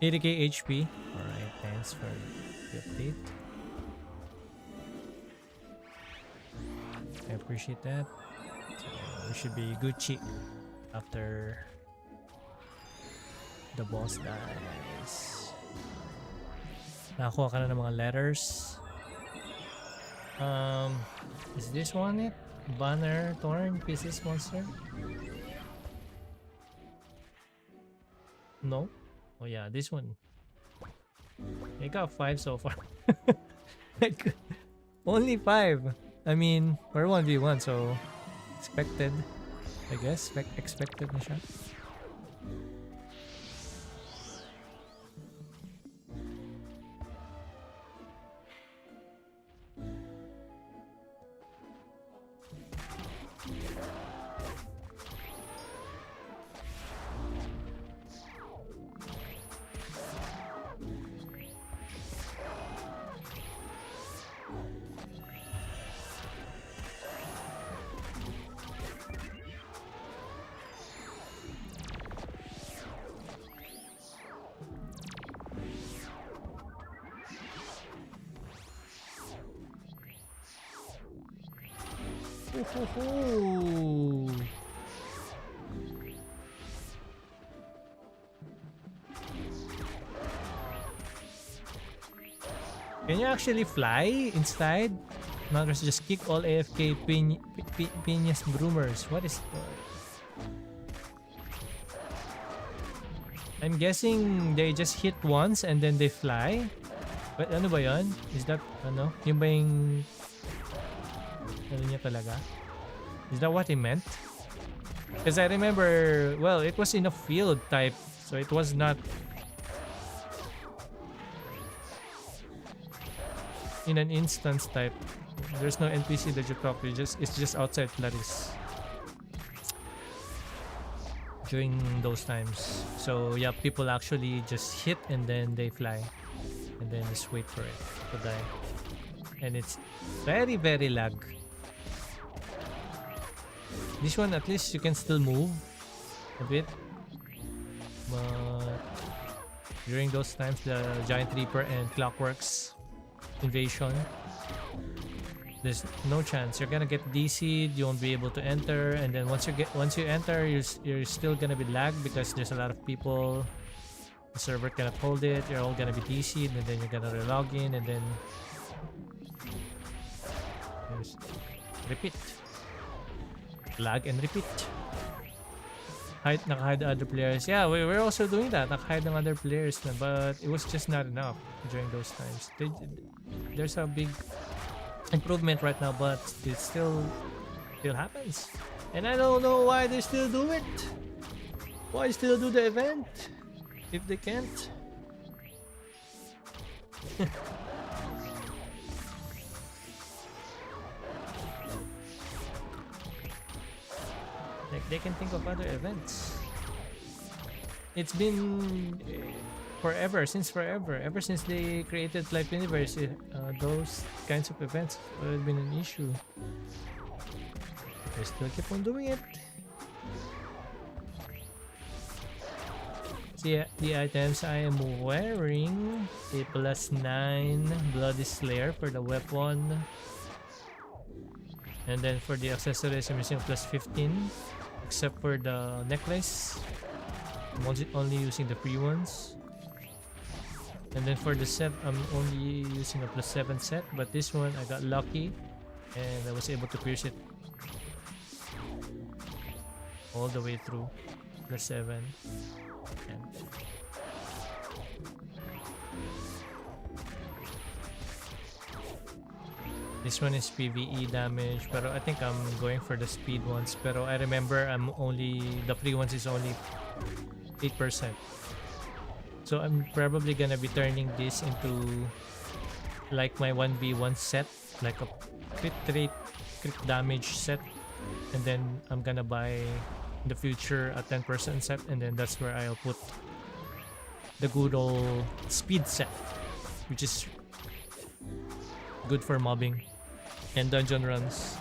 80k HP. Alright, thanks for the update. I appreciate that. So we should be Gucci after the boss dies. Nakakuha ka na ng mga letters. Is this one it? Banner, Thorn, Pieces, Monster? No? Oh yeah, this one. I got 5 so far. Like, only 5. I mean, we're 1v1, so expected. I guess, expected na siya. Ooh. Can you actually fly inside? Matters just kick all AFK Pinyas Broomers. What is... I'm guessing they just hit once and then they fly? But ano ba yun? Is that ano? Yung ba yung... Ano niya talaga? Is that what he meant? Because I remember, well, it was in a field type, so it was not in an instance type. There's no NPC that you talk to. It's just outside Clarice during those times. So yeah, people actually just hit and then they fly, and then just wait for it to die. And it's very, very lag. This one, at least you can still move a bit, but during those times, the Giant Reaper and Clockworks invasion, there's no chance. You're gonna get DC'd, you won't be able to enter, and then once you enter, you're still gonna be lagged because there's a lot of people. The server cannot hold it. You're all gonna be DC'd, and then you're gonna relog in, and then repeat. Lag and repeat. Naka-hide other players. Yeah, we're also doing that. Naka-hide ng other players na, but it was just not enough during those times. There's a big improvement right now, but it still happens. And I don't know why they still do it. Why still do the event if they can't? Like, they can think of other events. It's been forever, ever since they created FLYFF Universe. Those kinds of events have been an issue. They still keep on doing it. See the items I am wearing: a +9 Bloody Slayer for the weapon, and then for the accessories I'm using +15. Except for the necklace, I'm only using the free ones. And then for the set, I'm only using a +7 set. But this one, I got lucky and I was able to pierce it all the way through. +7. And this one is PvE damage, pero I think I'm going for the speed ones. Pero I remember the free ones is only 8%. So I'm probably gonna be turning this into like my 1v1 set, like a crit damage set, and then I'm gonna buy in the future a 10% set, and then that's where I'll put the good old speed set, which is good for mobbing and dungeon runs.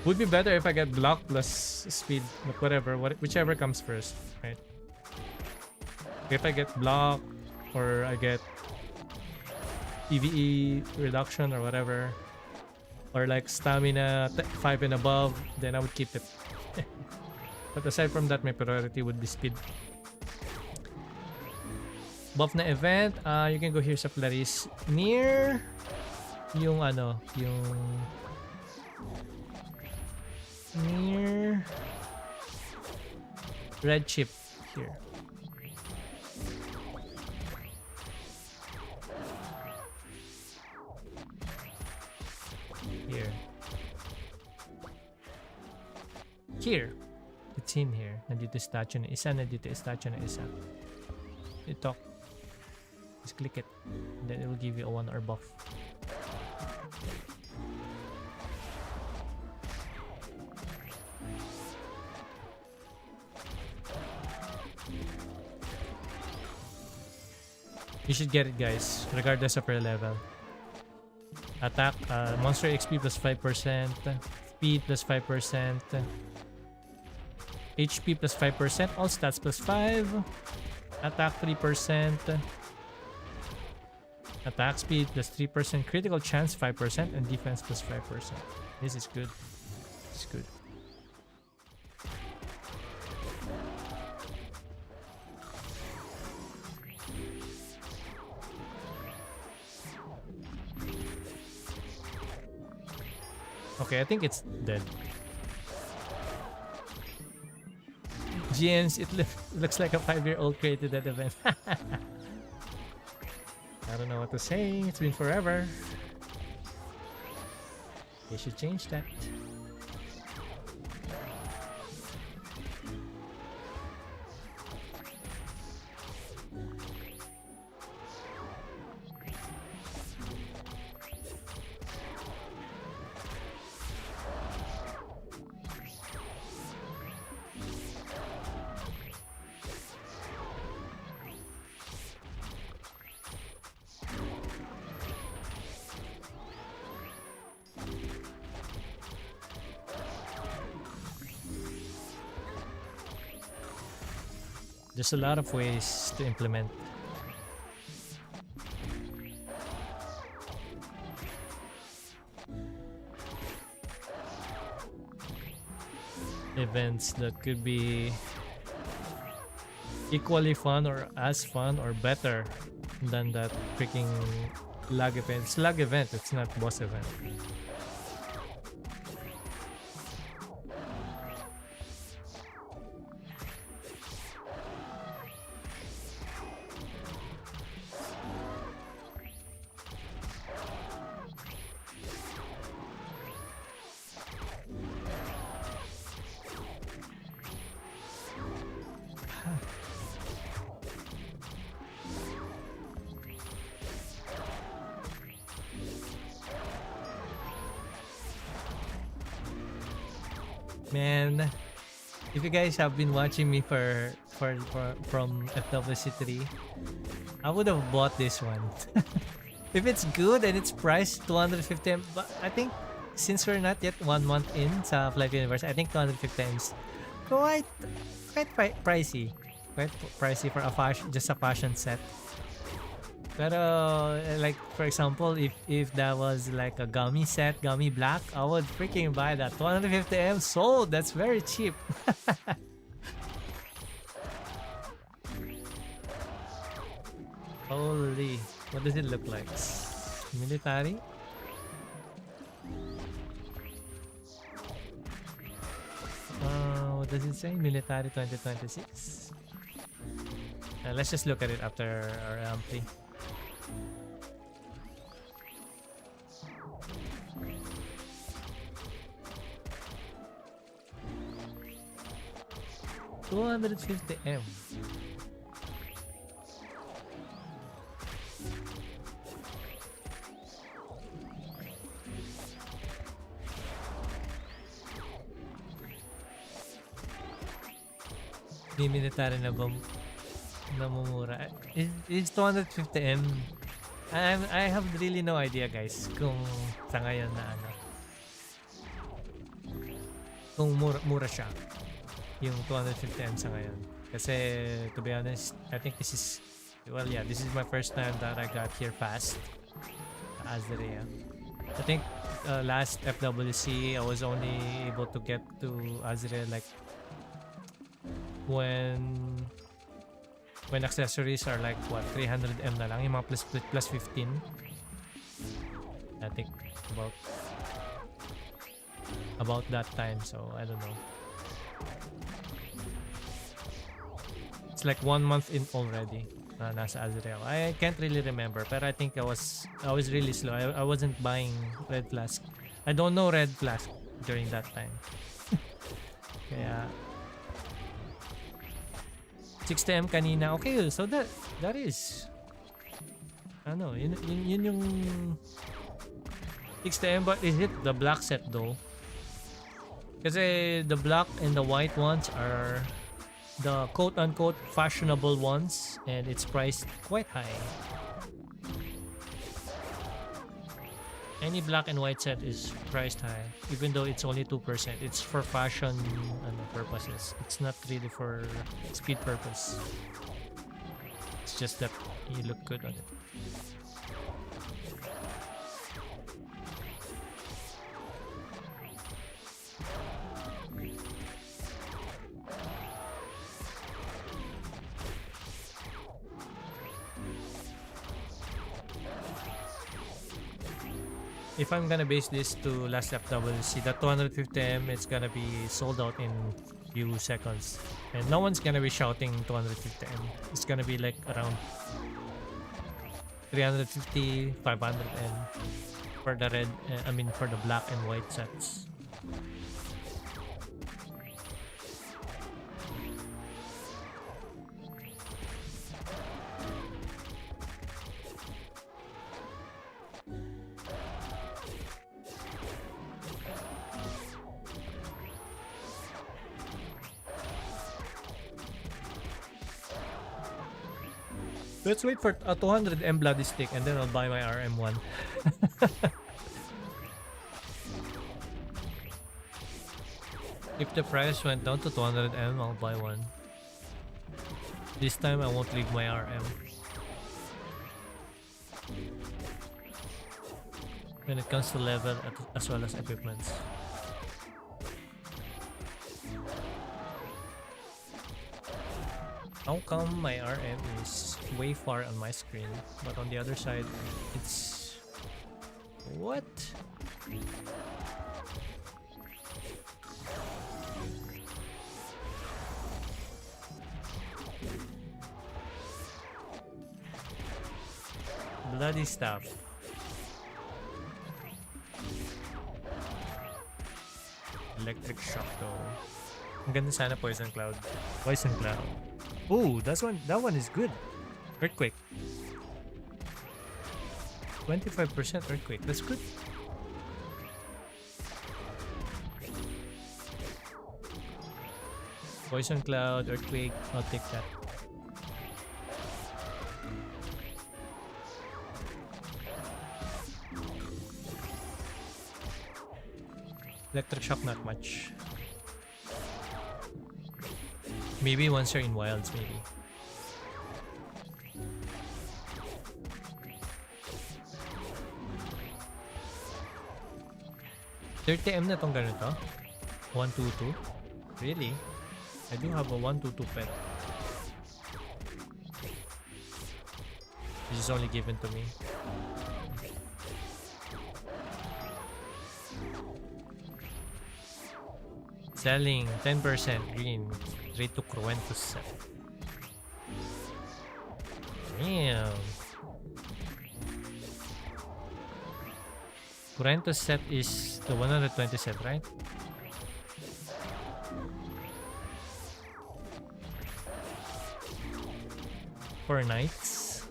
Would be better if I get block plus speed, but whichever comes first, right? If I get block or I get PvE reduction or whatever, or like stamina 5 and above, then I would keep it. But aside from that, my priority would be speed. Buff na event, you can go here sa Clarice near yung ano, yung near red chip here. Here. It's in here. Nandito statue na isa, nandito statue na isa. Ito. Just click it. And then it will give you a 1 hour buff. You should get it, guys, regardless of your level. Attack, monster XP plus 5%, speed plus 5%, HP plus 5%, all stats plus 5, attack 3%, attack speed plus 3%, critical chance 5%, and defense plus 5%. This is good. It's good. Okay, I think it's dead. GNs, it looks like a 5-year-old created that event. I don't know what to say. It's been forever. They should change that. There's a lot of ways to implement. Events that could be equally fun or as fun or better than that freaking lag event. It's lag event, it's not boss event. Man, if you guys have been watching me from FWC 3, I would have bought this one. If it's good and it's priced 250, but I think since we're not yet 1 month in sa FLYFF Universe, I think 250 is quite pricey. Quite pricey for a fashion, just a fashion set. Pero like for example, if that was like a gummy set, gummy black, I would freaking buy that. 250M sold. That's very cheap. Holy, what does it look like? Military? What does it say? Military 2026. Let's just look at it after our ampli. $250M. Di military na ba namumura? Is 250M? I have really no idea, guys, kung sa ngayon na ano, kung mura siya yung 250M sa ngayon. Kasi to be honest, I think this is Well, yeah, this is my first time that I got here fast. Azrea. I think last FWC I was only able to get to Azrea like when accessories are like what 300M na lang, yung mga plus 15. I think about that time, so I don't know. It's like 1 month in already. Nasa Azrael. I can't really remember, but I think I was really slow. I wasn't buying red flask. I don't know red flask during that time. Kaya 60M kanina. Okay, so that is ano, yun yung 60M, but is it the black set though? Kasi the black and the white ones are the quote-unquote fashionable ones, and it's priced quite high. Any black and white set is priced high, even though it's only 2%. It's for fashion purposes. It's not really for speed purpose. It's just that you look good on it. If I'm gonna base this to last FWC, that 250M, it's gonna be sold out in few seconds, and no one's gonna be shouting 250M. It's gonna be like around 350, 500M for the red. For the black and white sets. Let's wait for a 200M bloody stick and then I'll buy my RM1. If the price went down to 200M, I'll buy one. This time I won't leave my RM. When it comes to level as well as equipments. How come my RM is way far on my screen, but on the other side, it's... What? Bloody stuff. Electric shock though. Ang ganda sana Poison Cloud. Poison Cloud. Oh, that one is good. Earthquake. 25% earthquake. That's good. Poison Cloud, earthquake. I'll take that. Electric shock, not much. Maybe once you're in wilds, maybe. $30M na tong ganito? 122? Really? I do have a 122 pet. This is only given to me. Selling 10% green. Straight to Cruentus set. Damn. Cruentus set is the 120 set, right? For knights.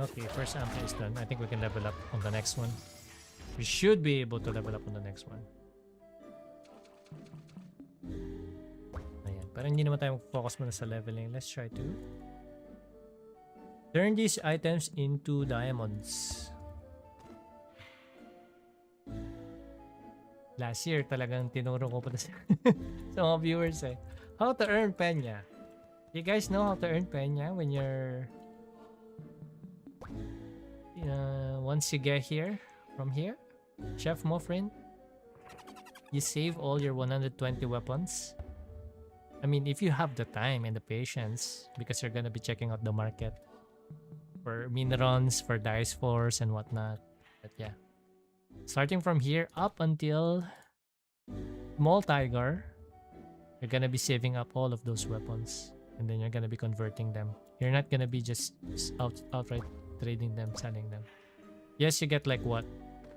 Okay, first amp is done. I think we can level up on the next one. We should be able to level up on the next one. Ayan. Pero hindi naman tayo focus muna sa leveling. Let's try to turn these items into diamonds. Last year talagang tinuro ko pa sa mga viewers eh. How to earn penya. You guys know how to earn penya when you're once you get here from here, Chef Mofrin, you save all your 120 weapons. I mean, if you have the time and the patience, because you're gonna be checking out the market for minerons, for dice force and whatnot. But yeah, starting from here up until Small Tiger, you're gonna be saving up all of those weapons, and then you're gonna be converting them. You're not gonna be just outright trading them, selling them. Yes, you get like what,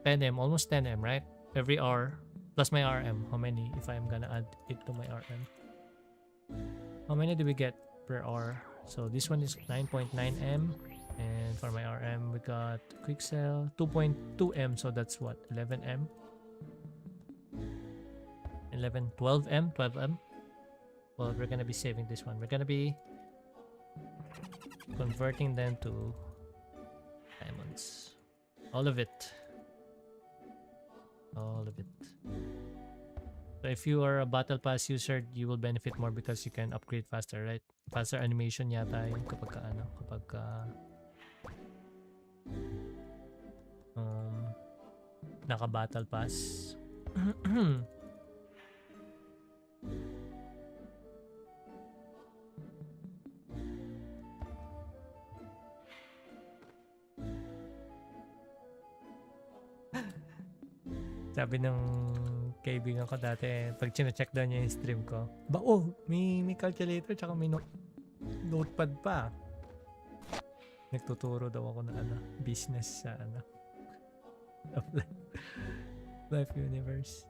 10M, almost 10M, right? Every hour plus my RM. How many if I'm gonna add it to my RM? How many do we get per hour? So this one is 9.9M, and for my RM we got quick sell 2.2M, so that's what, 11M, 12M. Well, we're gonna be saving this one. We're gonna be converting them to diamonds. All of it. So if you are a battle pass user, you will benefit more because you can upgrade faster, right? Faster animation yata yun kapag naka battle pass. Sabi ng kaibigan ko dati, pag chine-check daw niya yung stream ko, may calculator tsaka may notepad pa. Nagtuturo daw ako ng business sa Life Universe.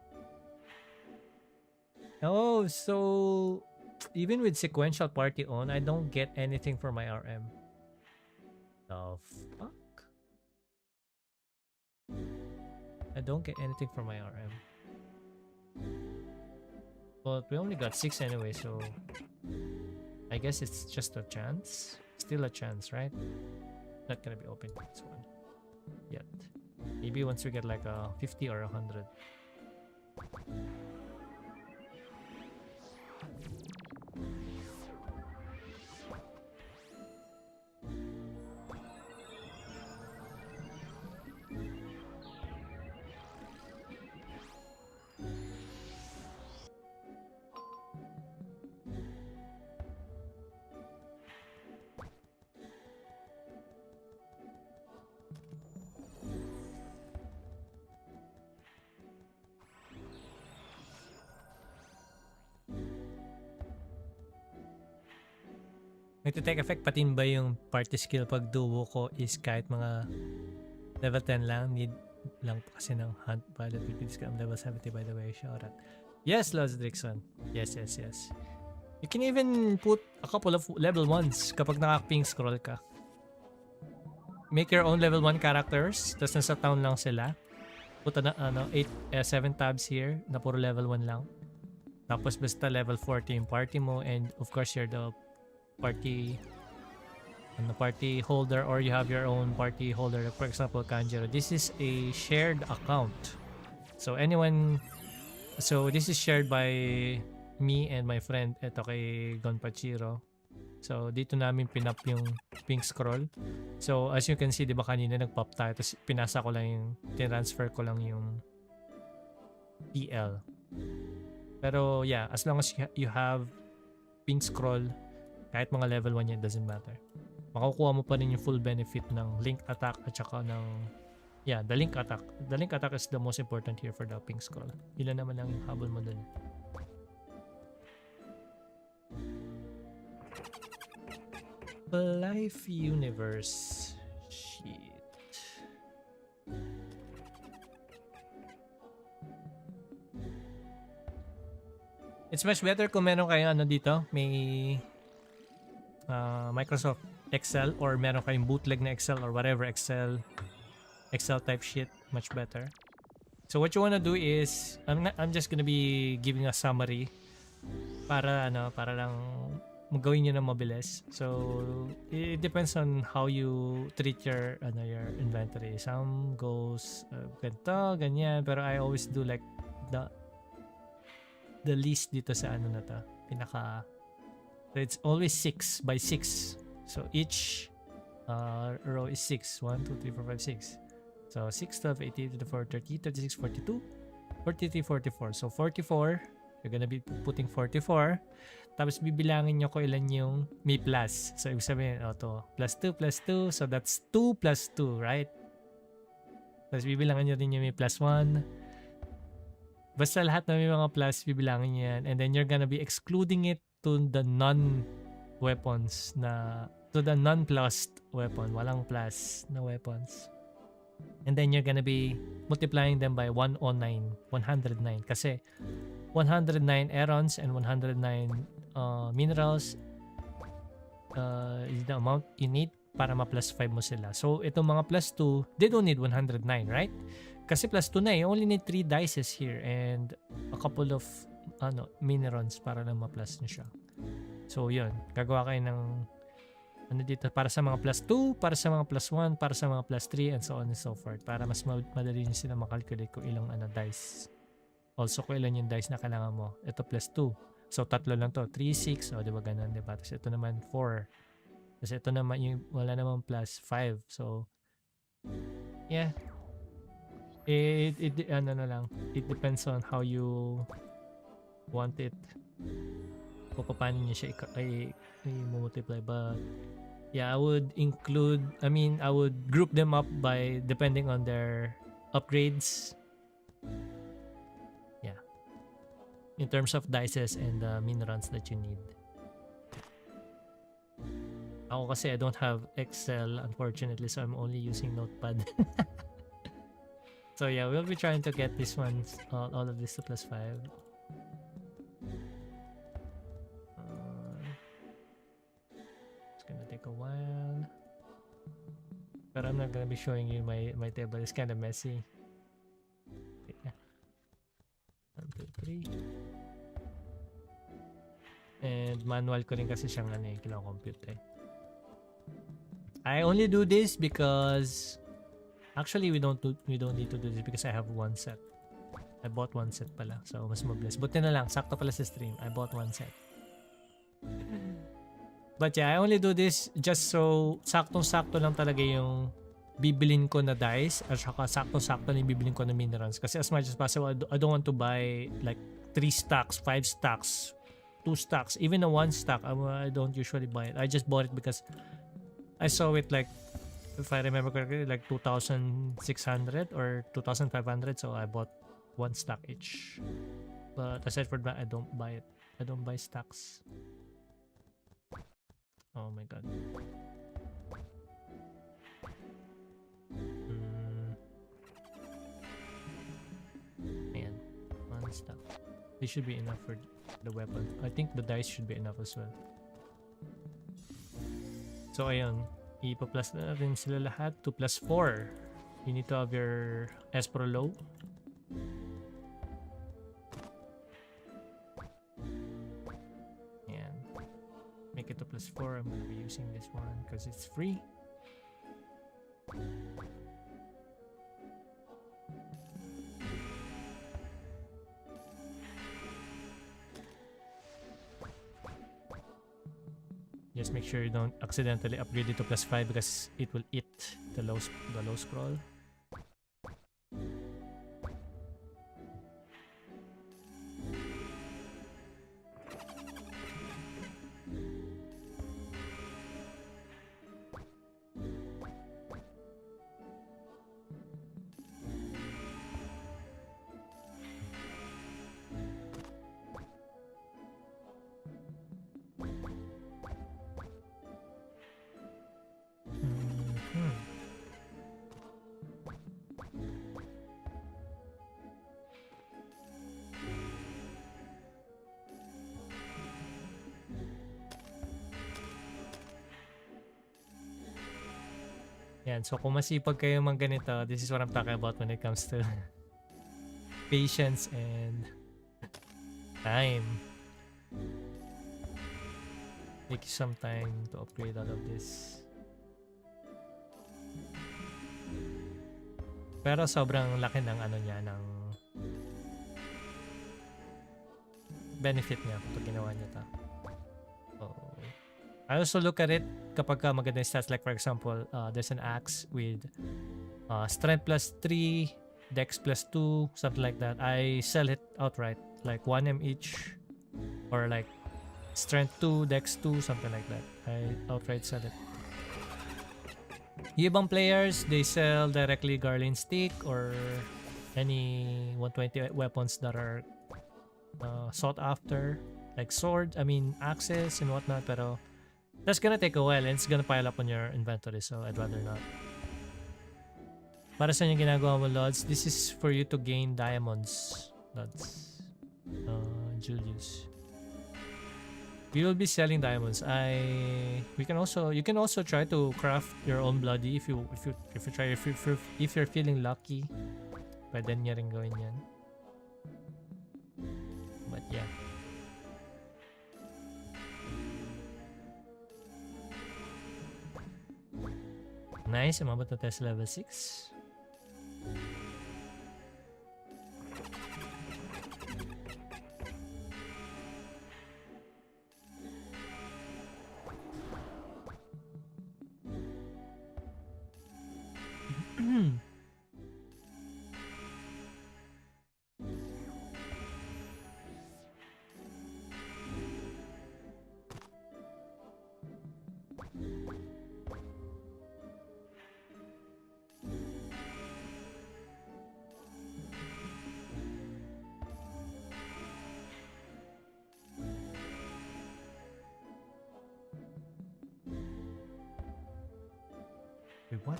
Oh, so even with sequential party on, I don't get anything for my RM. The fuck? I don't get anything for my RM. But we only got 6 anyway, so I guess it's just a chance. Still a chance, right? Not gonna be open this one yet. Maybe once we get like a 50 or 100. Nagtitake effect patin ba yung party skill pag duo ko is kahit mga level 10 lang, need lang po kasi ng hunt pilot with this level 70 by the way, shout out. Yes, Lods Drickson. Yes. You can even put a couple of level 1s kapag naka-pink scroll ka. Make your own level 1 characters, tapos nasa town lang sila. Put 7 tabs here na puro level 1 lang. Tapos basta level 40 yung party mo, and of course you're the party holder, or you have your own party holder. For example, Kanjiro, this is a shared account, so this is shared by me and my friend. Ito kay Gonpachiro. So dito namin pinap yung pink scroll. So as you can see, di ba kanina nagpop tayo, tapos pinasa ko lang yung transfer ko lang yung TL. Pero yeah, as long as you have pink scroll, kahit mga level 1 yan, doesn't matter. Makukuha mo pa rin yung full benefit ng link attack at saka ng the link attack. The link attack is the most important here for the pink scroll. Ilan naman lang yung habol mo dun. Life Universe. Shit. It's much better kung meron kayo dito, may Microsoft Excel or meron kayong bootleg na Excel or whatever Excel type shit, much better. So what you wanna do is I'm just gonna be giving a summary para lang magawin niyo na mabilis. So it depends on how you treat your inventory. Some goes ganito, ganyan, pero I always do like the least dito sa na to. So it's always 6 by 6. So each row is 6. 1, 2, 3, 4, 5, 6. So 6, 12, 18, 24, 30, 36, 42, 43, 44. So 44, you're gonna be putting 44. Tapos bibilangin nyo kung ilan yung may plus. So ibig sabihin, to plus 2, plus 2. So that's 2 plus 2, right? Tapos bibilangin nyo rin yung may plus 1. Basta lahat na may mga plus, bibilangin nyo yan. And then you're gonna be excluding it to the non-weapons to the non-plus weapon. Walang plus na weapons. And then you're gonna be multiplying them by 109. Kasi 109 erons and 109 minerals is the amount you need para ma-plus 5 mo sila. So itong mga plus 2, they don't need 109, right? Kasi plus 2 na, you only need 3 dices here and a couple of minerals para lang ma-plus nyo siya. So yun, gagawa kayo ng dito para sa mga plus 2, para sa mga plus 1, para sa mga plus 3, and so on and so forth. Para mas madali nyo sila makalculate kung ilang dice. Also kung ilan yung dice na kailangan mo. Ito plus 2. So tatlo lang to. 3, 6. O diba ganun, diba? Tapos ito naman 4. Tapos ito naman yung wala naman plus 5. So yeah. It depends on how you want it. Kung paano nyo siya i-multiply. But yeah, I would group them up by depending on their upgrades. Yeah. In terms of dices and the minerals that you need. Ako kasi I don't have Excel unfortunately, so I'm only using Notepad. So yeah, we'll be trying to get this one, all of this to plus 5. It's gonna take a while. But I'm not gonna be showing you my table. It's kind of messy. Yeah. 1, 2, 3. And manual ko rin kasi siyang kino-compute. I only do this because actually we don't need to do this because I have one set. I bought one set pala. So mas mabilis. Buti na lang, sakto pala sa stream. I bought one set. But yeah, I only do this just so saktong-sakto lang talaga yung bibilin ko na dice at saka saktong-sakto na yung bibilin ko na minerals. Kasi as much as possible, I don't want to buy like 3 stacks, 5 stacks, 2 stacks, even a 1 stack. I don't usually buy it. I just bought it because I saw it like, if I remember correctly, like 2,600 or 2,500. So I bought 1 stack each. But aside from that, I don't buy it. I don't buy stacks. Oh my god. Man, 1 stack. This should be enough for the weapon. I think the dice should be enough as well. So ayun, ipa-plus na rin sila lahat to plus 4. You need to have your Espro low. And make it to plus 4. I'm gonna be using this one because it's free. Just make sure you don't accidentally upgrade it to plus 5 because it will eat the low scroll. Yan, so kung masipag kayo mang ganito, this is what I'm talking about when it comes to patience and time. Take some time to upgrade all of this. Pero sobrang laki ng ano niya, ng benefit niya pag ginawa niya ta. So, I also look at it kapag maganda yung stats, like for example, there's an axe with strength plus 3, dex plus 2, something like that. I sell it outright, like 1M each, or like strength 2, dex 2, something like that. I outright sell it. Yung ibang players, they sell directly Garland stick or any 120 weapons that are sought after, like axes and whatnot, pero that's gonna take a while and it's gonna pile up on your inventory, so I'd rather not. Para sa yung ginagawa mo, Lods, this is for you to gain diamonds, Lods. Julius. We will be selling diamonds. You can also try to craft your own bloody if you're feeling lucky. Pwede niya rin gawin yan. But yeah. Nice, umabot na tayo sa level 6. Wait, what?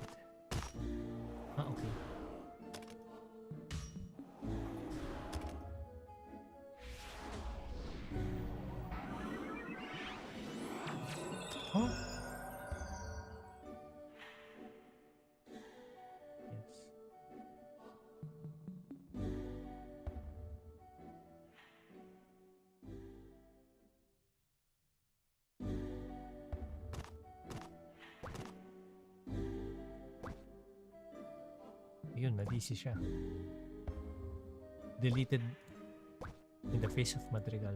Okay. Huh? Yes. Yun, na-DC siya. Deleted in the face of Madrigal.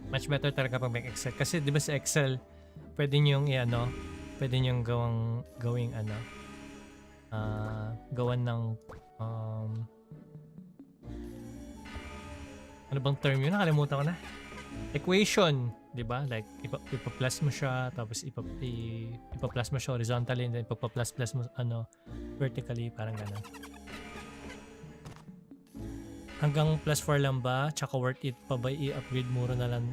Much better talaga pag may Excel. Kasi di ba sa Excel, pwede nyo yung gawan ng ano bang term yun? Nakalimutan ko na. Equation, di ba? Like, ipa-plus mo siya, tapos ipa-plus mo siya horizontally, and then ipa-plus mo vertically, parang gano'n. Hanggang plus 4 lang ba? Tsaka worth it pa ba i-upgrade mura na lang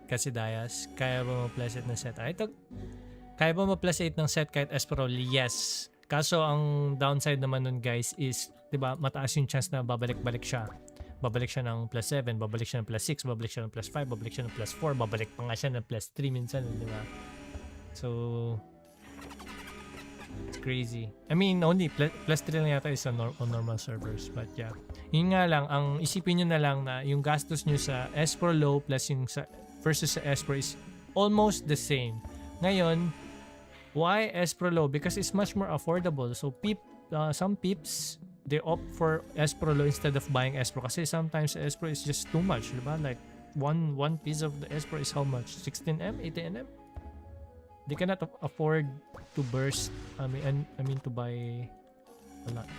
kasi Dayas? Kaya ba ma-plus it ng set? Kaya ba ma-plus 8 ng set kahit Esperol? Yes. Kaso ang downside naman nun guys is, di ba, mataas yung chance na babalik-balik siya. Babalik siya ng plus 7, babalik siya ng plus 6, babalik siya ng plus 5, babalik siya ng plus 4, babalik pa nga siya ng plus 3 minsan, di ba? So, it's crazy. I mean, only plus 3 lang yata is on normal servers. But yeah. Yun nga lang, ang isipin nyo na lang na yung gastos nyo sa Espro Low plus yung versus sa Espro is almost the same. Ngayon, why Espro Low? Because it's much more affordable. So, some peeps, they opt for Espro Low instead of buying Espro. Kasi sometimes Espro is just too much, diba? Like, one piece of the Espro is how much? 16M? 18M? They cannot afford to burst. I mean to buy a lot.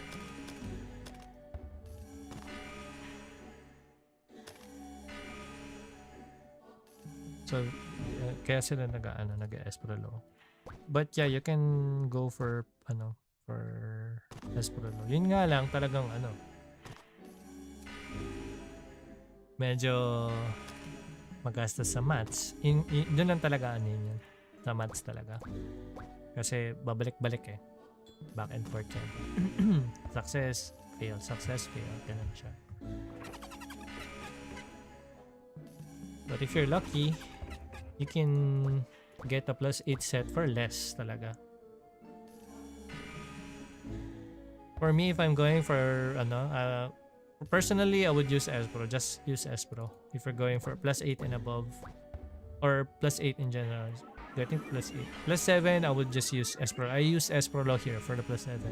So kaya sila nag-Espro low. But yeah, you can go for for Espro low. Yun nga lang talagang medyo magastos sa maths. Doon lang talaga yun. Sa maths talaga. Kasi babalik-balik eh. Back and forth yan. Success, fail, ganun siya. But if you're lucky, you can get a +8 set for less talaga. For me, if I'm going for personally, I would use Espro. Just use Espro if you're going for +8 and above, or +8 in general. Getting +8, +7, I would just use Espro. I use Espro low here for the +7,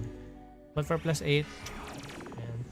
but for +8, and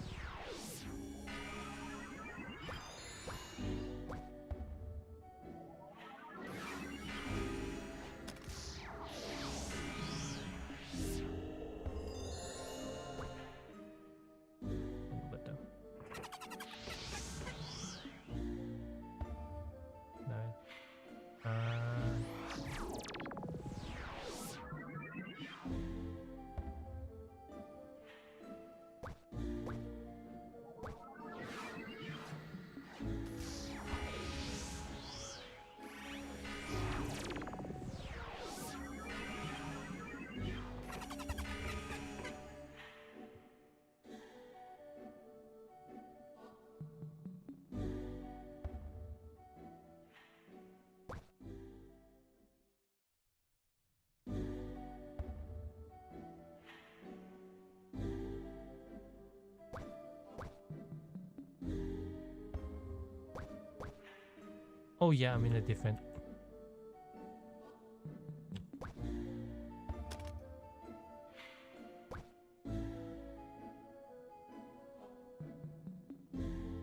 oh yeah, I'm in a different.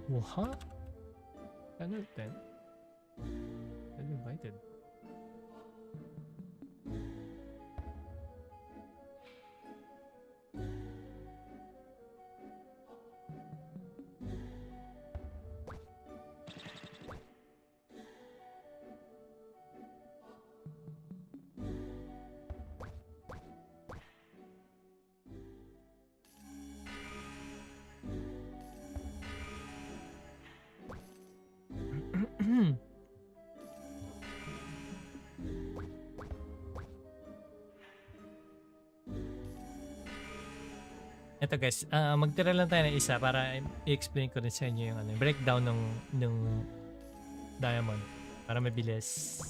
What? Channel 10? I'm invited. Ito guys, magtira lang tayo ng isa para i-explain ko rin sa inyo yung breakdown ng diamond para mabilis.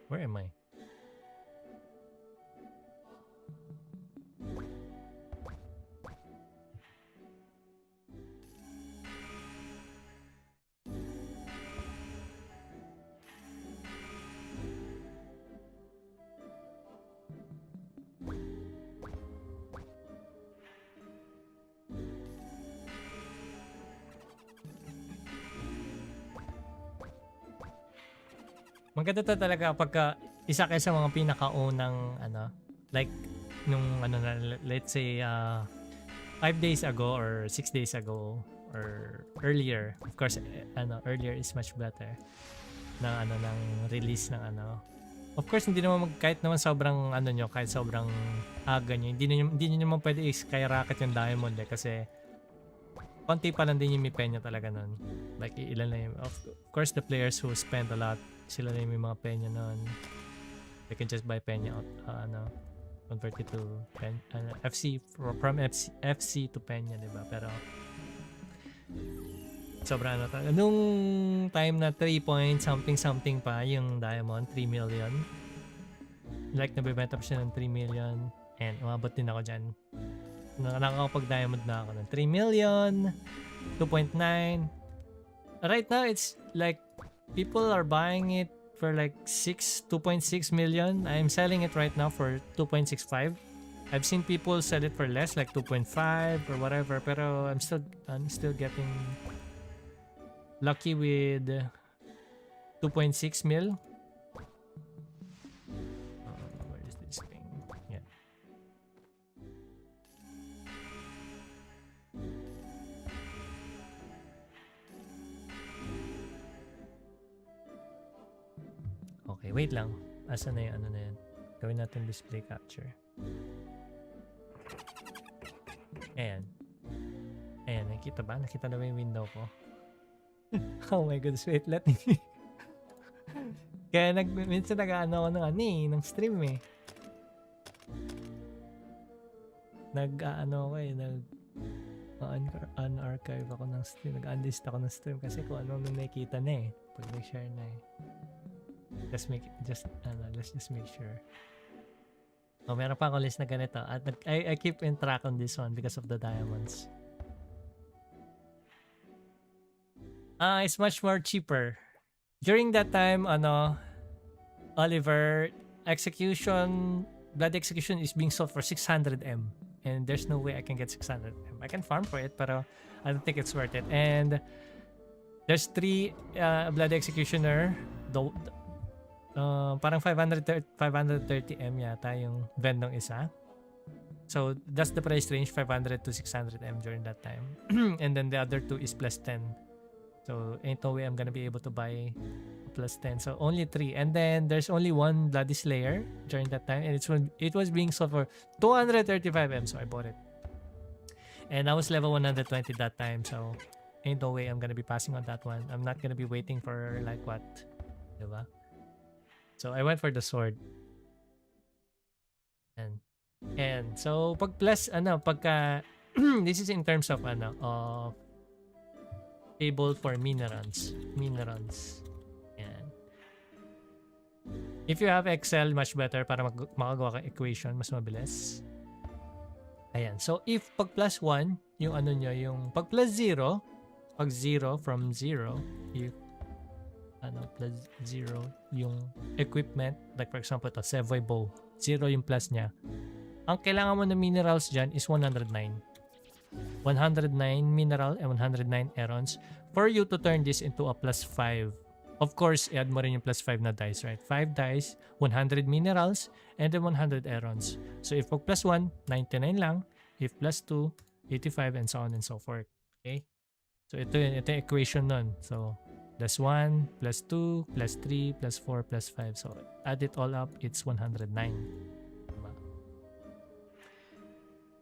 Where am I? Maganda to talaga pagka isa kayo sa mga pinakaunang like nung let's say 5 days ago or 6 days ago or earlier. Of course earlier is much better na ng release ng Of course hindi naman kahit naman sobrang nyo, kahit sobrang aga nyo, hindi nyo naman pwede skyrocket yung diamond kasi konti pa lang din yung may penya talaga nun. Like ilan lang yung, of course the players who spend a lot, sila na yung may mga penya nun. They can just buy penya convert it to FC, from FC to penya, diba? Pero sobrang talaga. Nung time na 3 point something pa yung diamond, 3 million. Like nabibenta pa siya ng 3 million and umabot din ako dyan. Nakakapag-diamond na ako ng 3 million, 2.9. Right now, it's like people are buying it for like 2.6 million. I'm selling it right now for 2.65. I've seen people sell it for less, like 2.5 or whatever. Pero I'm still getting Lucky with 2.6 mil. Where is this thing? Yeah. Okay, wait lang. Asa na yung ano na yan? Gawin natin display capture. Ayan. Ayan, nakita ba? Nakita na ba yung window ko? Oh my goodness, wait, let me... Kaya minsan nag-ano ako ng stream eh. Nag-ano ako eh, un-archive ako ng stream. Nag-unlist ako ng stream kasi kung ano nakikita na eh. Pag nag-share na eh. Let's just make sure. Oh, meron pa akong list na ganito. At I keep in track on this one because of the diamonds. It's much more cheaper. During that time, Oliver, blood execution is being sold for 600M. And there's no way I can get 600M. I can farm for it, but I don't think it's worth it. And there's 3 blood executioner. Parang 530M yata yung vendong isa. So that's the price range, 500 to 600M during that time. And then the other 2 is plus 10. So ain't no way I'm gonna be able to buy plus 10. So only 3. And then there's only 1 Bloody Slayer during that time. And it was being sold for 235M. So I bought it. And I was level 120 that time. So ain't no way I'm gonna be passing on that one. I'm not gonna be waiting for like what? Diba? So I went for the sword. And so pag plus pagka this is in terms of table for minerals. Yan. If you have Excel, much better para makagawa ka equation, mas mabilis. Ayan. So if pag plus 1, yung yung pag plus 0, pag 0 from 0, if plus 0 yung equipment, like for example ito, Sevoy Bow, 0 yung plus niya. Ang kailangan mo na minerals dyan is 109. 109 mineral and 109 erons for you to turn this into a plus 5. Of course, i-add mo rin yung plus 5 na dice, right? 5 dice, 100 minerals, and then 100 erons. So if plus 1, 99 lang. If plus 2, 85, and so on and so forth. Okay? So ito yung equation nun. So plus 1, plus 2, plus 3, plus 4, plus 5. So add it all up, it's 109.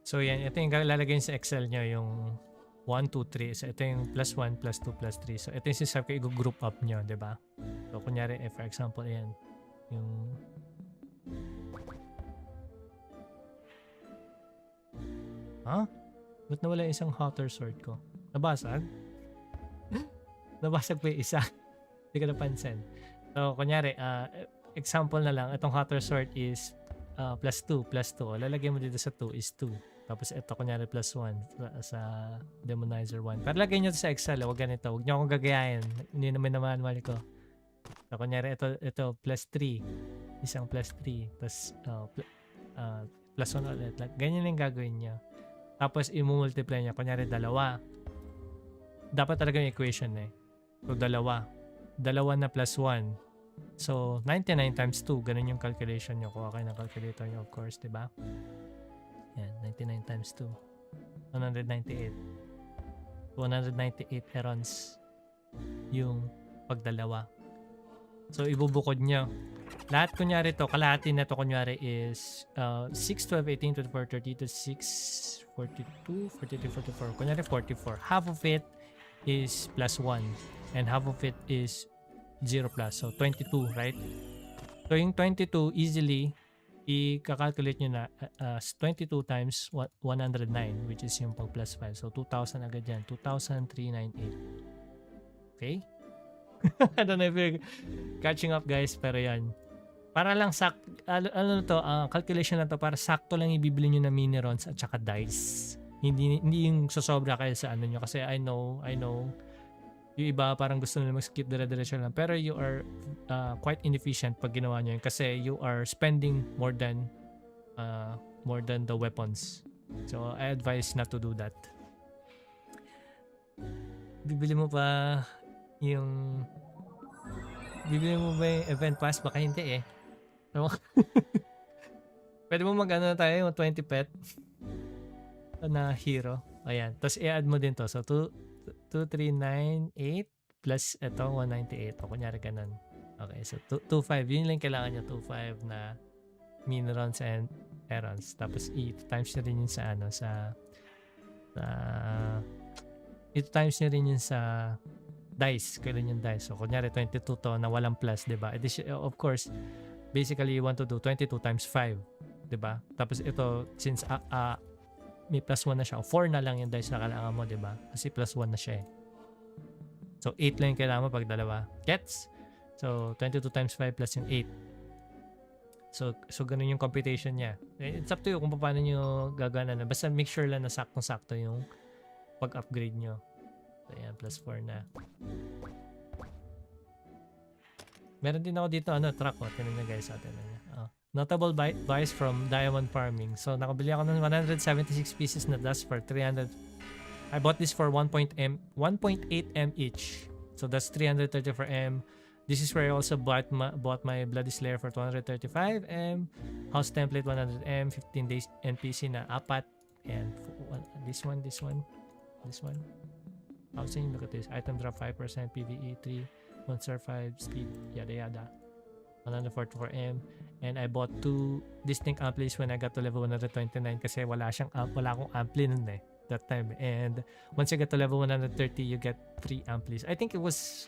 So yan, ito yung lalagay sa Excel nyo, yung 1, 2, 3. So ito yung plus 1, plus 2, plus 3. So ito yung sinasabi ko, i-group up nyo, di ba? So kunyari, for example, yan, yung... Huh? Ba't nawala yung isang hotter sword ko? Nabasag? Nabasag pa yung isa. Hindi ka napansin. So kunyari, example na lang, itong hotter sword is plus 2, plus 2. Lalagay mo dito sa 2 is 2. Tapos ito kunyari plus 1 sa demonizer 1. Pero lagay nyo ito sa Excel. Huwag ganito. Huwag nyo akong gagayahin. Hindi naman na manual ko. So kunyari ito plus 3. Isang plus 3. Plus plus 1 ulit. Ganyan yung gagawin nyo. Tapos i-multiply nyo. Kunyari dalawa. Dapat talaga yung equation eh. So dalawa. Dalawa na plus 1. So 99 times 2. Ganun yung calculation nyo. Kuha kayo ng calculator nyo of course. Diba? Yan, 99 times 2. 198. 198 erons yung pagdalawa. So, ibubukod nyo. Lahat kunyari to, kalahati na to kunyari is 6, 12, 18, 24, 32, 6, 42, 43, 44. Kunyari 44. Half of it is plus 1 and half of it is 0 plus. So, 22, right? So, yung 22 easily i-calculate nyo na 22 times 109 which is yung pag plus 5. So 2,000 agad yan. 2,398. Okay? I don't know if you're catching up guys, pero yan. Para lang calculation na to para sakto lang ibibili nyo na minerons at saka dice. Hindi yung sosobra kayo sa ano nyo kasi I know yung iba parang gusto nila mag-skip dire-diretso lang. Pero you are quite inefficient pag ginawa nyo yun kasi you are spending more than the weapons. So, I advise not to do that. Bibili mo pa Yung bibili mo ba yung event pass? Baka hindi eh. So, pwede mo mag-ano na tayo, yung 20 pet na hero. Ayan. Tapos i-add mo din to. So, 2398 plus ito, 198. O, kunyari ganun. Okay. So, 25. Yun lang kailangan nyo. 25 na minerals and errands. Tapos, i-times nyo rin yun sa ano, i-times nyo rin yun sa dice. Kailan yung dice. So, kunyari, 22 to na walang plus, diba? Of course, basically, you want to do 22 times 5. Diba? Tapos, ito, since may plus 1 na siya, 4 na lang yung dice na kailangan mo, diba? Kasi plus 1 na siya eh. So, 8 lang yung kailangan mo pag dalawa. Gets? So, 22 times 5 plus yung 8. So ganun yung computation niya. It's up to you kung paano nyo gagana na. Basta make sure lang na saktong-sakto yung pag-upgrade nyo. So, ayan, plus 4 na. Meron din ako dito, truck. Tinan nyo guys, tinan nyo. Notable buys from diamond farming. So, nakabili ako ng 176 pieces na dust for 300. I bought this for 1.8 M each. So, that's 334 M. This is where I also bought my Bloody Slayer for 235 M. House Template 100 M. 15 days NPC na 4. And this one. Housing, look at this. Item drop 5%, PvE 3, Monster 5, speed, yada yada. 144 M. And I bought 2 distinct amplis when I got to level 129 kasi wala akong ampli nun eh that time. And once you get to level 130, you get 3 amplis. I think it was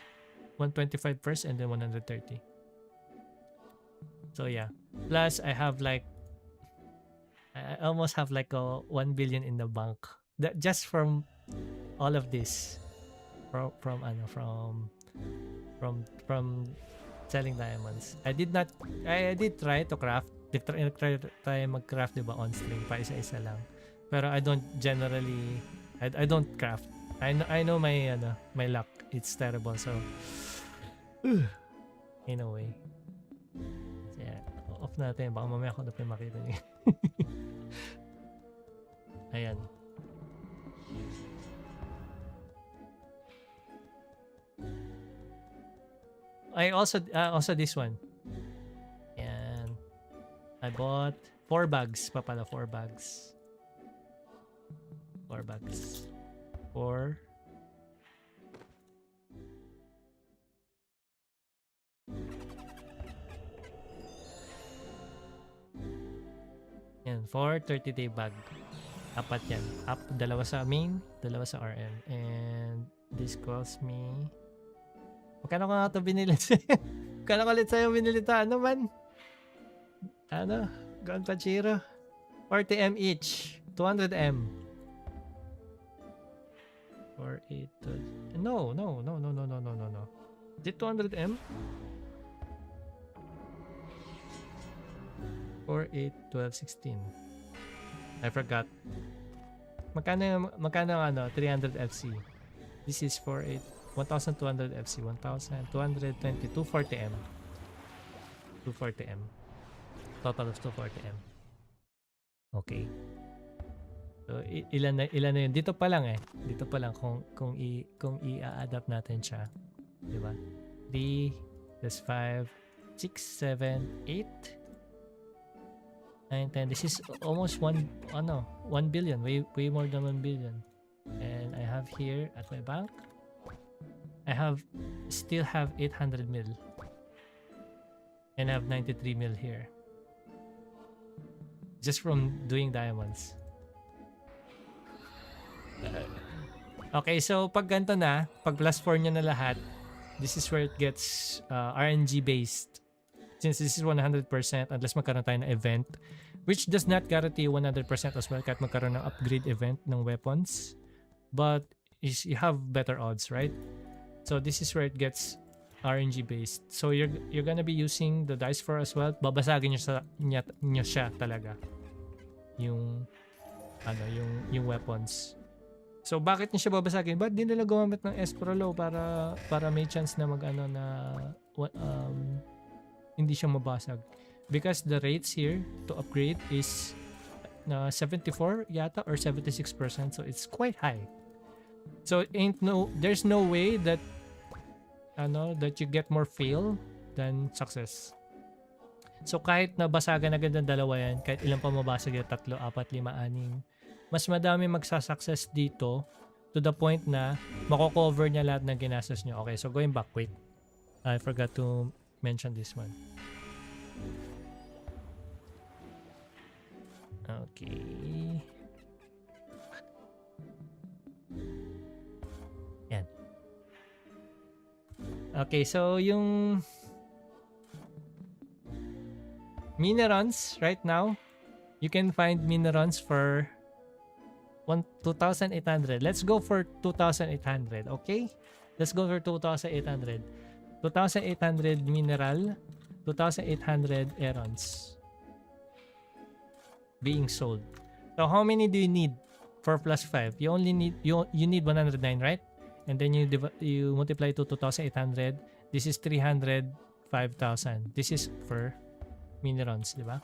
125 first and then 130. So yeah. Plus I have I almost have like a 1 billion in the bank. Just from all of this. From selling diamonds. I did try to craft. Try mag-craft, diba, on stream pa isa-isa lang. Pero I don't generally I don't craft. I know my luck. It's terrible. So in a way. So, yeah, off natin. Baka mamaya ako na pa makita niyo. Ayan. I also this one. And I bought 4 bags pa pala, 4 bags. 4 bags. 4. Yan, 4 30-day bag. 4 yan. Dalawa sa main, dalawa sa RM. And this cost me... Magkano ko nga ito binili sa'yo? Magkano ko ulit sa'yo binili ito? Ano man? Gon Pachiro? 40M each. 200M. 48. No. Is it 200M? 48, 12, 16. I forgot. Magkano 300 FC? This is 48. 1,200 FC, 1,220, 240M. 240M. Total of 240M. Okay. So, ilan na yun? Dito pa lang kung i-adapt natin siya. Diba? 3 plus 5, 6, 7, 8, 9, 10. This is almost 1 billion. Way more than 1 billion. And I have here at my bank, still have 800 mil. And I have 93 mil here. Just from doing diamonds. Okay, so pag ganito na, pag plus 4 nyo na lahat, this is where it gets RNG based. Since this is 100% unless magkaroon tayo ng event, which does not guarantee 100% as well kahit magkaroon ng upgrade event ng weapons. But you have better odds, right? So this is where it gets RNG based. So you're gonna be using the dice for as well. Babasagin nyo siya talaga. Yung weapons. So bakit niya siya babasagin? Ba't di nila gumamit ng Esprolo para may chance na hindi siya mabasag? Because the rates here to upgrade is 74 yata or 76%, so it's quite high. So there's no way that that you get more fail than success. So kahit nabasagan agad ng dalawa yan, kahit ilang pa mabasag yan, 3, 4, 5, 6, mas madami magsasuccess dito to the point na mako-cover niya lahat ng ginastos niyo. Okay, so going back, wait. I forgot to mention this one. Okay. Yan. Okay, so yung Miniruns right now, you can find Miniruns for 2,800. Let's go for 2,800, okay? Let's go for 2,800. 2,800 mineral, 2,800 errands being sold. So how many do you need for +5? You only need you need 109, right? And then you multiply to 2,800. This is 305,000. This is for Miniruns, di ba?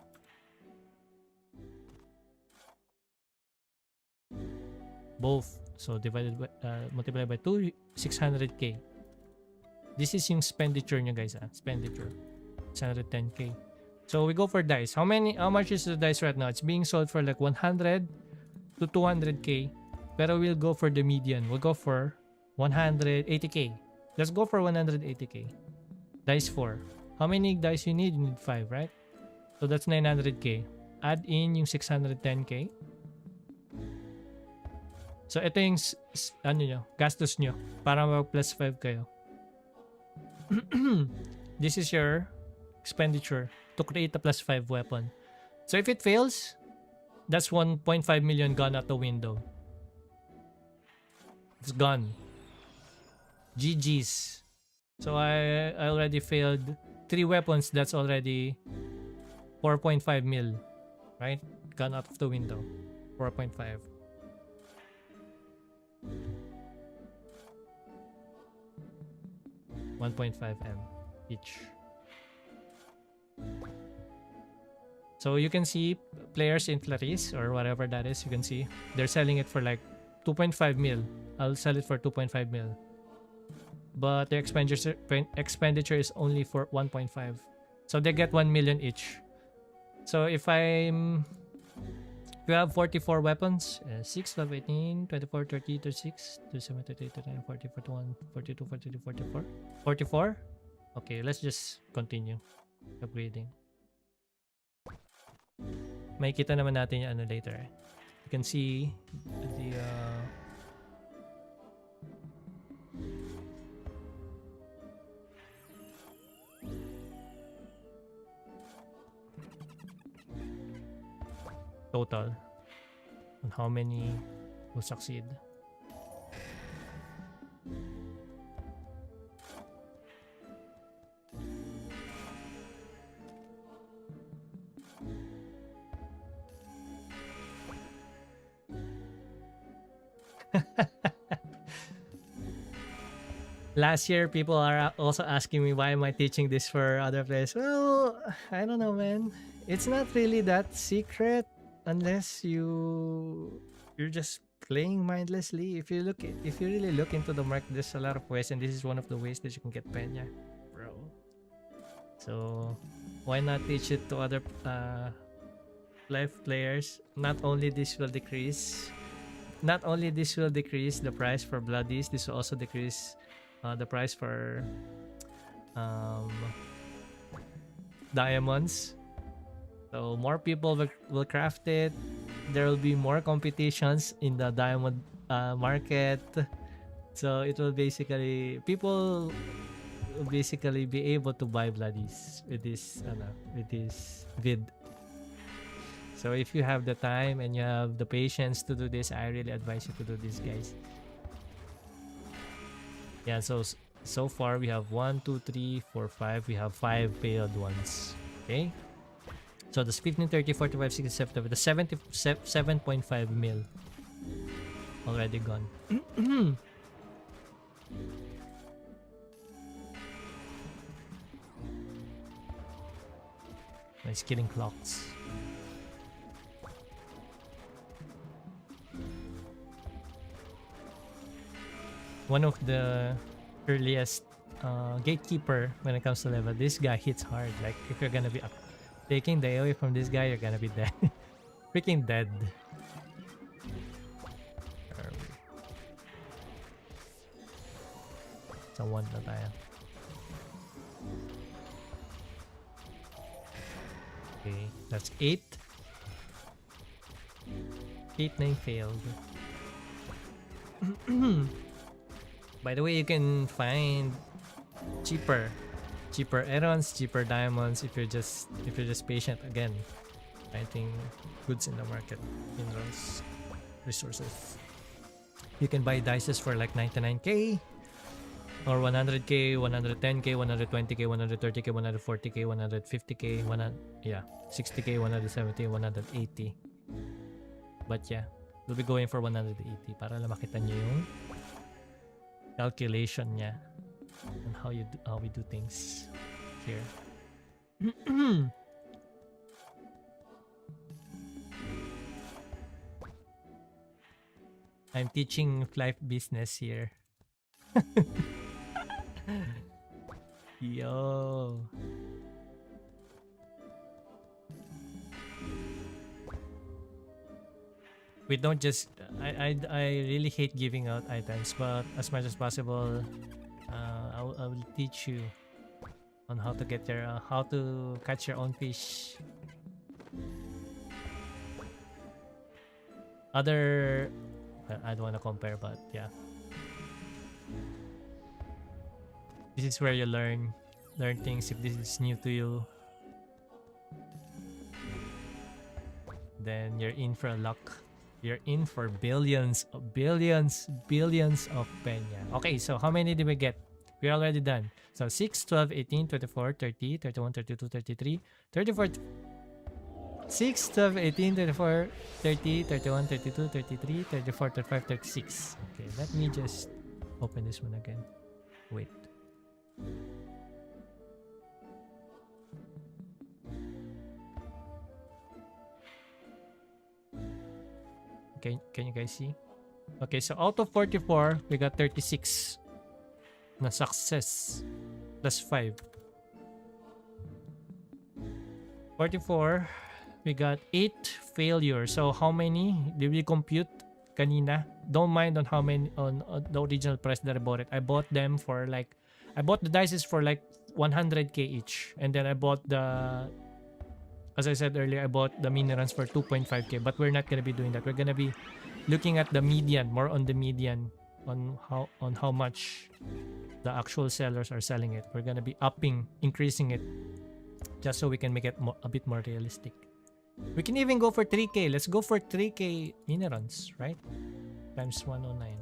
Both. So divided by multiplied by 2, 600k. This is yung expenditure nyo, guys. Expenditure 610k. So we go for dice. How much is the dice right now? It's being sold for like 100 to 200k. Pero we'll go for the median. We'll go for 180k. Let's go for 180k. Dice 4. How many dice you need? You need 5, right? So that's 900k. Add in yung 610k. So ito yung gastos nyo para mag +5 kayo. This is your expenditure to create a +5 weapon. So if it fails, that's 1.5 million gone out the window. It's gone. GG's. So I already failed 3 weapons. That's already 4.5 mil, right? Gone out of the window. 4.5. 1.5M each. So you can see players in Clarice or whatever that is. You can see they're selling it for like 2.5 mil. I'll sell it for 2.5 mil. But their expenditure is only for 1.5. So they get 1 million each. So if we have 44 weapons, 6, 12, 18, 24, 30, 36, 27, 38, 39, 40, 41, 42, 43, 44. 44? Okay, let's just continue upgrading. May kita naman natin yung later. You can see the total on how many will succeed. Last year, people are also asking me why am I teaching this for other players. Well, I don't know, man. It's not really that secret unless you're just playing mindlessly. If you really look into the market, there's a lot of ways, and this is one of the ways that you can get penya, bro. So why not teach it to other live players? Not only this will decrease the price for bloodies, this will also decrease the price for diamonds. So more people will craft it. There will be more competitions in the diamond market. So it will people will basically be able to buy bloodies with this vid. So if you have the time and you have the patience to do this, I really advise you to do this, guys. Yeah, so far we have 1, 2, 3, 4, 5. We have 5 failed ones. Okay. So the 15, 30, 45, 67, the 77.5 mil already gone. Nice killing clocks. One of the earliest gatekeeper when it comes to level. This guy hits hard. Like if you're gonna be taking the AoE from this guy, you're gonna be dead. Freaking dead. Sa 1 na tayo. Okay, that's 8. 8, 9 failed. By the way, you can find cheaper errands, cheaper diamonds if you're just patient. Again, finding goods in the market, minerals, resources. You can buy dices for like 99k or 100k, 110k, 120k, 130k, 140k, 150k, 60k, 170, 180. But yeah, we'll be going for 180 para lang makita nyo yung calculation niya on how we do things here. I'm teaching FLYFF business here. Yo. We don't just I really hate giving out items, but as much as possible I will teach you on how to get your how to catch your own fish. Other I don't want to compare, but yeah, this is where you learn things. If this is new to you, then you're in for luck. You're in for billions of penya. Okay, so how many did we get? We're already done. So 6, 12, 18, 24, 30, 31, 32, 33, 34. 6, 12, 18, 24, 30, 31, 32, 33, 34, 35, 36. Okay, let me just open this one again. Wait. Can you guys see? Okay, so out of 44, we got 36 na success plus 5. 44, we got 8 failures. So how many did we compute kanina? Don't mind on how many on the original price that I bought it. I bought them for like, I bought the dices for like 100k each, and then I bought the, as I said earlier, I bought the mini runs for 2.5k, but we're not gonna be doing that. We're gonna be looking at the median, more on the median, on how much the actual sellers are selling it. We're gonna be increasing it, just so we can make it a bit more realistic. We can even go for 3k. Let's go for 3k mini runs, right? Times 109.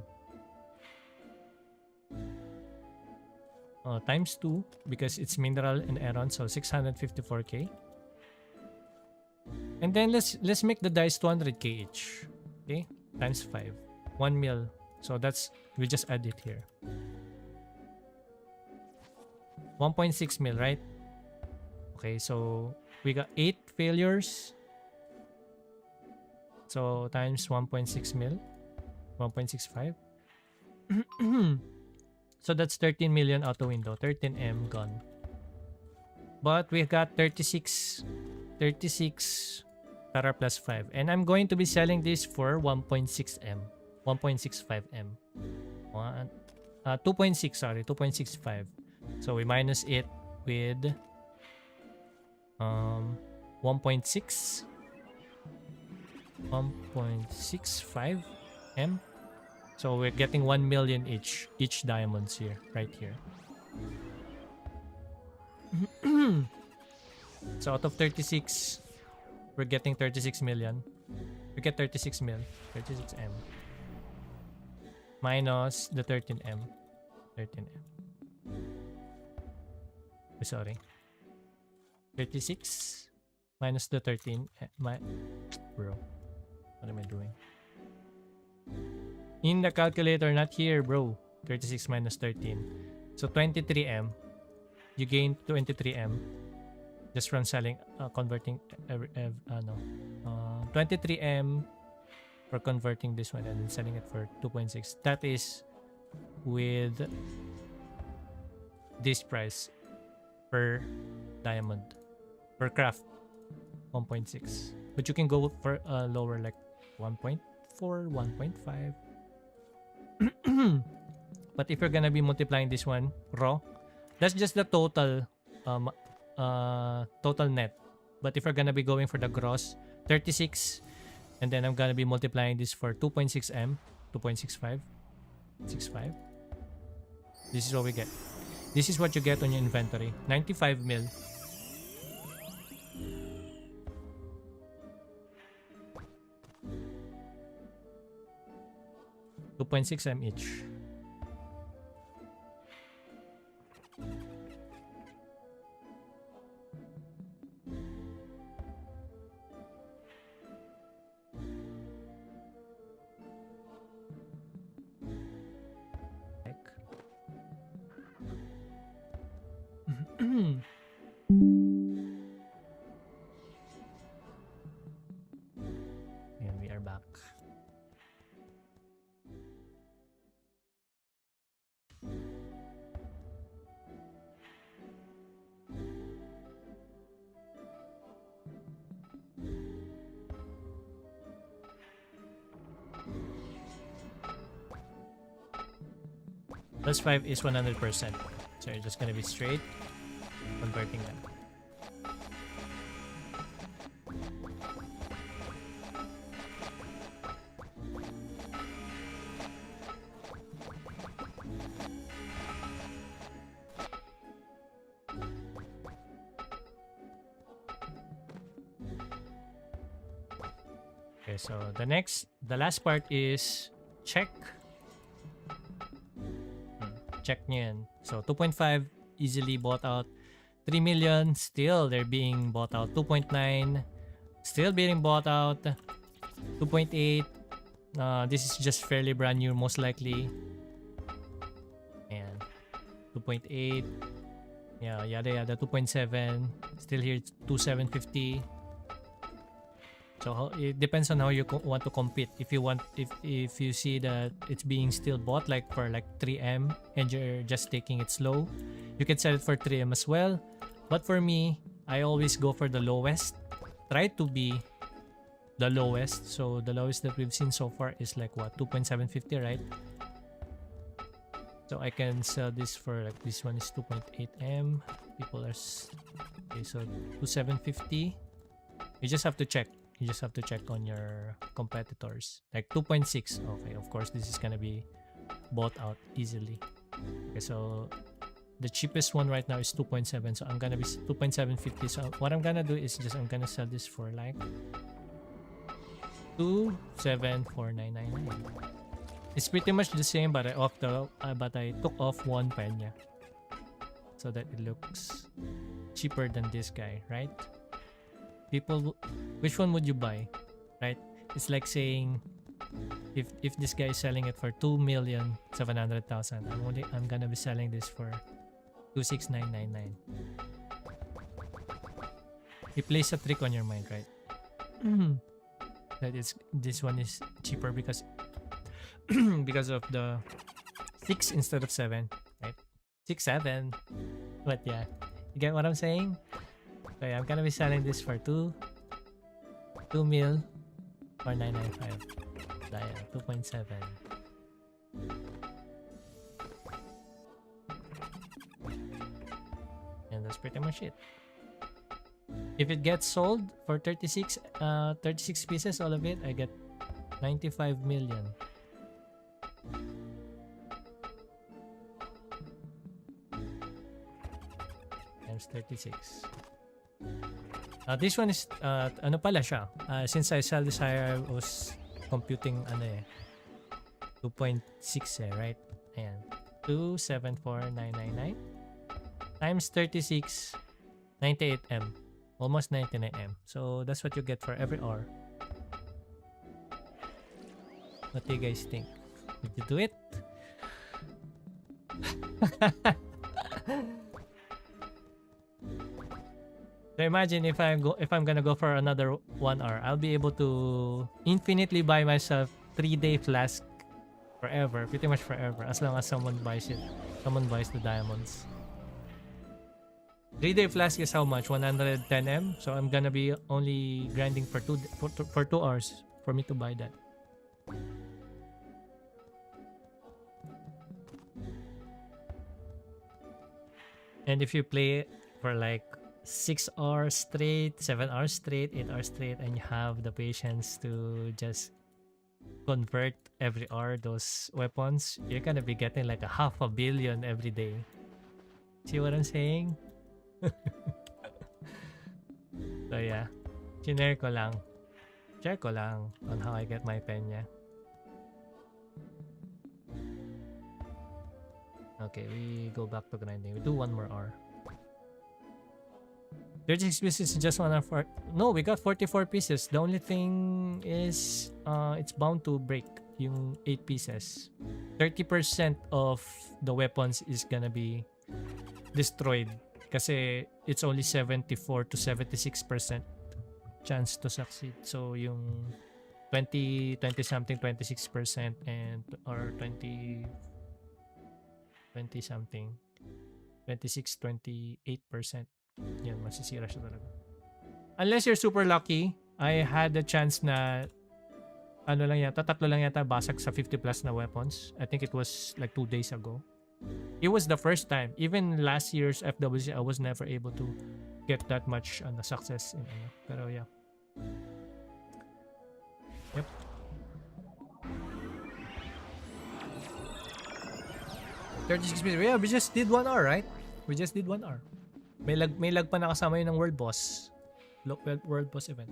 Times 2 because it's mineral and errand, so 654k. And then let's make the dice 200k each. Okay, times 5, 1 mil. So that's, we just add it here. 1.6 mil, right? Okay, so we got 8 failures. So times 1.6 mil, 1.65. So that's 13 million out the window. 13M gone. But we got 36 Tara plus 5, and I'm going to be selling this for 1.6M, 1.65M, 2.6, sorry, 2.65. So we minus it with 1.6, 1.65M. So we're getting 1 million each diamonds here, right here. So out of 36, we're getting 36 million. We get 36 mil, 36M. Minus the 13M. 13M. Sorry. 36 minus the 13. Bro, what am I doing? In the calculator, not here, bro. 36 minus 13. So 23M. You gain 23M. Just from selling, converting 23M for converting this one and then selling it for 2.6. That is with this price per diamond. Per craft, 1.6. But you can go for lower, like 1.4, 1.5. But if you're gonna be multiplying this one raw, that's just the total total net. But if you're gonna be going for the gross, 36, and then I'm gonna be multiplying this for 2.6 m, 2.65, 65. This is what we get. This is what you get on your inventory. 95 mil. $2.6M each. And we are back. Plus 5 is 100%. So you're just gonna be straight converting them. Okay, so the last part is check. Check nyo yan. So 2.5 easily bought out. 3 million still they're being bought out. 2.9 still being bought out. 2.8 this is just fairly brand new most likely. And 2.8 yeah, yada yada. 2.7 still here. 2.750. So it depends on how you want to compete. If you see that it's being still bought like for like 3M and you're just taking it slow, you can sell it for 3M as well. But for me, I always go for the lowest. Try to be the lowest. So the lowest that we've seen so far is like what, 2.750, right? So I can sell this for like, this one is 2.8M. People are okay, so 2.750. You just have to check. You just have to check on your competitors. Like 2.6. Okay, of course this is gonna be bought out easily. Okay, so the cheapest one right now is 2.7. So I'm gonna be 2.750. So what I'm gonna do is just I'm gonna sell this for like 2.74999. It's pretty much the same, but I took off one penya so that it looks cheaper than this guy, right? People, which one would you buy, right? It's like saying if this guy is selling it for 2,700,000, I'm gonna be selling this for 26999. It plays a trick on your mind, right? That is, this one is cheaper because because of the 6 instead of 7, right? 6, 7. But yeah, you get what I'm saying? So yeah, I'm gonna be selling this for 2,000,000 or 995. Yeah, 2.7. And that's pretty much it. If it gets sold for 36 pieces, all of it, I get 95 million. Times 36. This one is ano pala siya, since I sell this higher, I was computing ano 2.6 right? Ayan, 274,999 times 36, 98M, almost 99M. So that's what you get for every hour. What do you guys think? Did you do it? So imagine if I'm gonna go for another 1 hour, I'll be able to infinitely buy myself 3-day flask forever, pretty much forever, as long as someone buys it. Someone buys the diamonds. 3-day flask is how much? 110M. So I'm gonna be only grinding for 2 hours for me to buy that. And if you play for like 6 hours straight, 7 hours straight, 8 hours straight, and you have the patience to just convert every hour those weapons, you're gonna be getting like a 500 million every day. See what I'm saying? So yeah, share ko lang on how I get my penya. Okay, we go back to grinding. We do 1 more hour. 36 pieces is just 1 hour for... No, we got 44 pieces. The only thing is it's bound to break yung 8 pieces. 30% of the weapons is gonna be destroyed kasi it's only 74 to 76% chance to succeed. So yung 20 something 26% and or 20 something 26 28%, yan masisira siya talaga. Unless you're super lucky. I had the chance na ano lang yata, 3 lang yata basag sa 50 plus na weapons. I think it was like 2 days ago. It was the first time. Even last year's FWC, I was never able to get that much success in ano. Pero yeah. Yep. Yeah, we just did 1 hour, right? We just did 1 hour. May lag pa nakasama yun ng world boss. World boss event.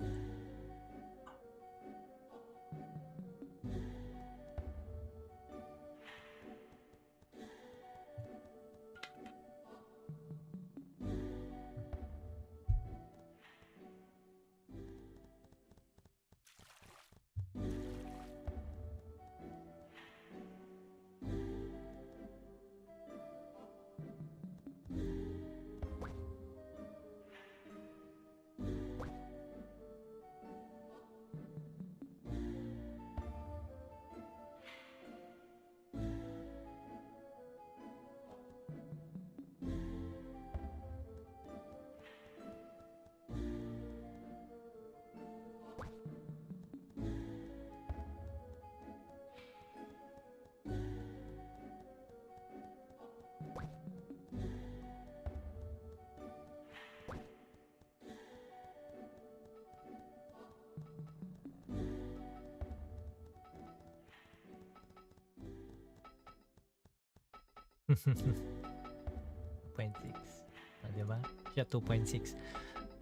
Diba? Siya 2.6.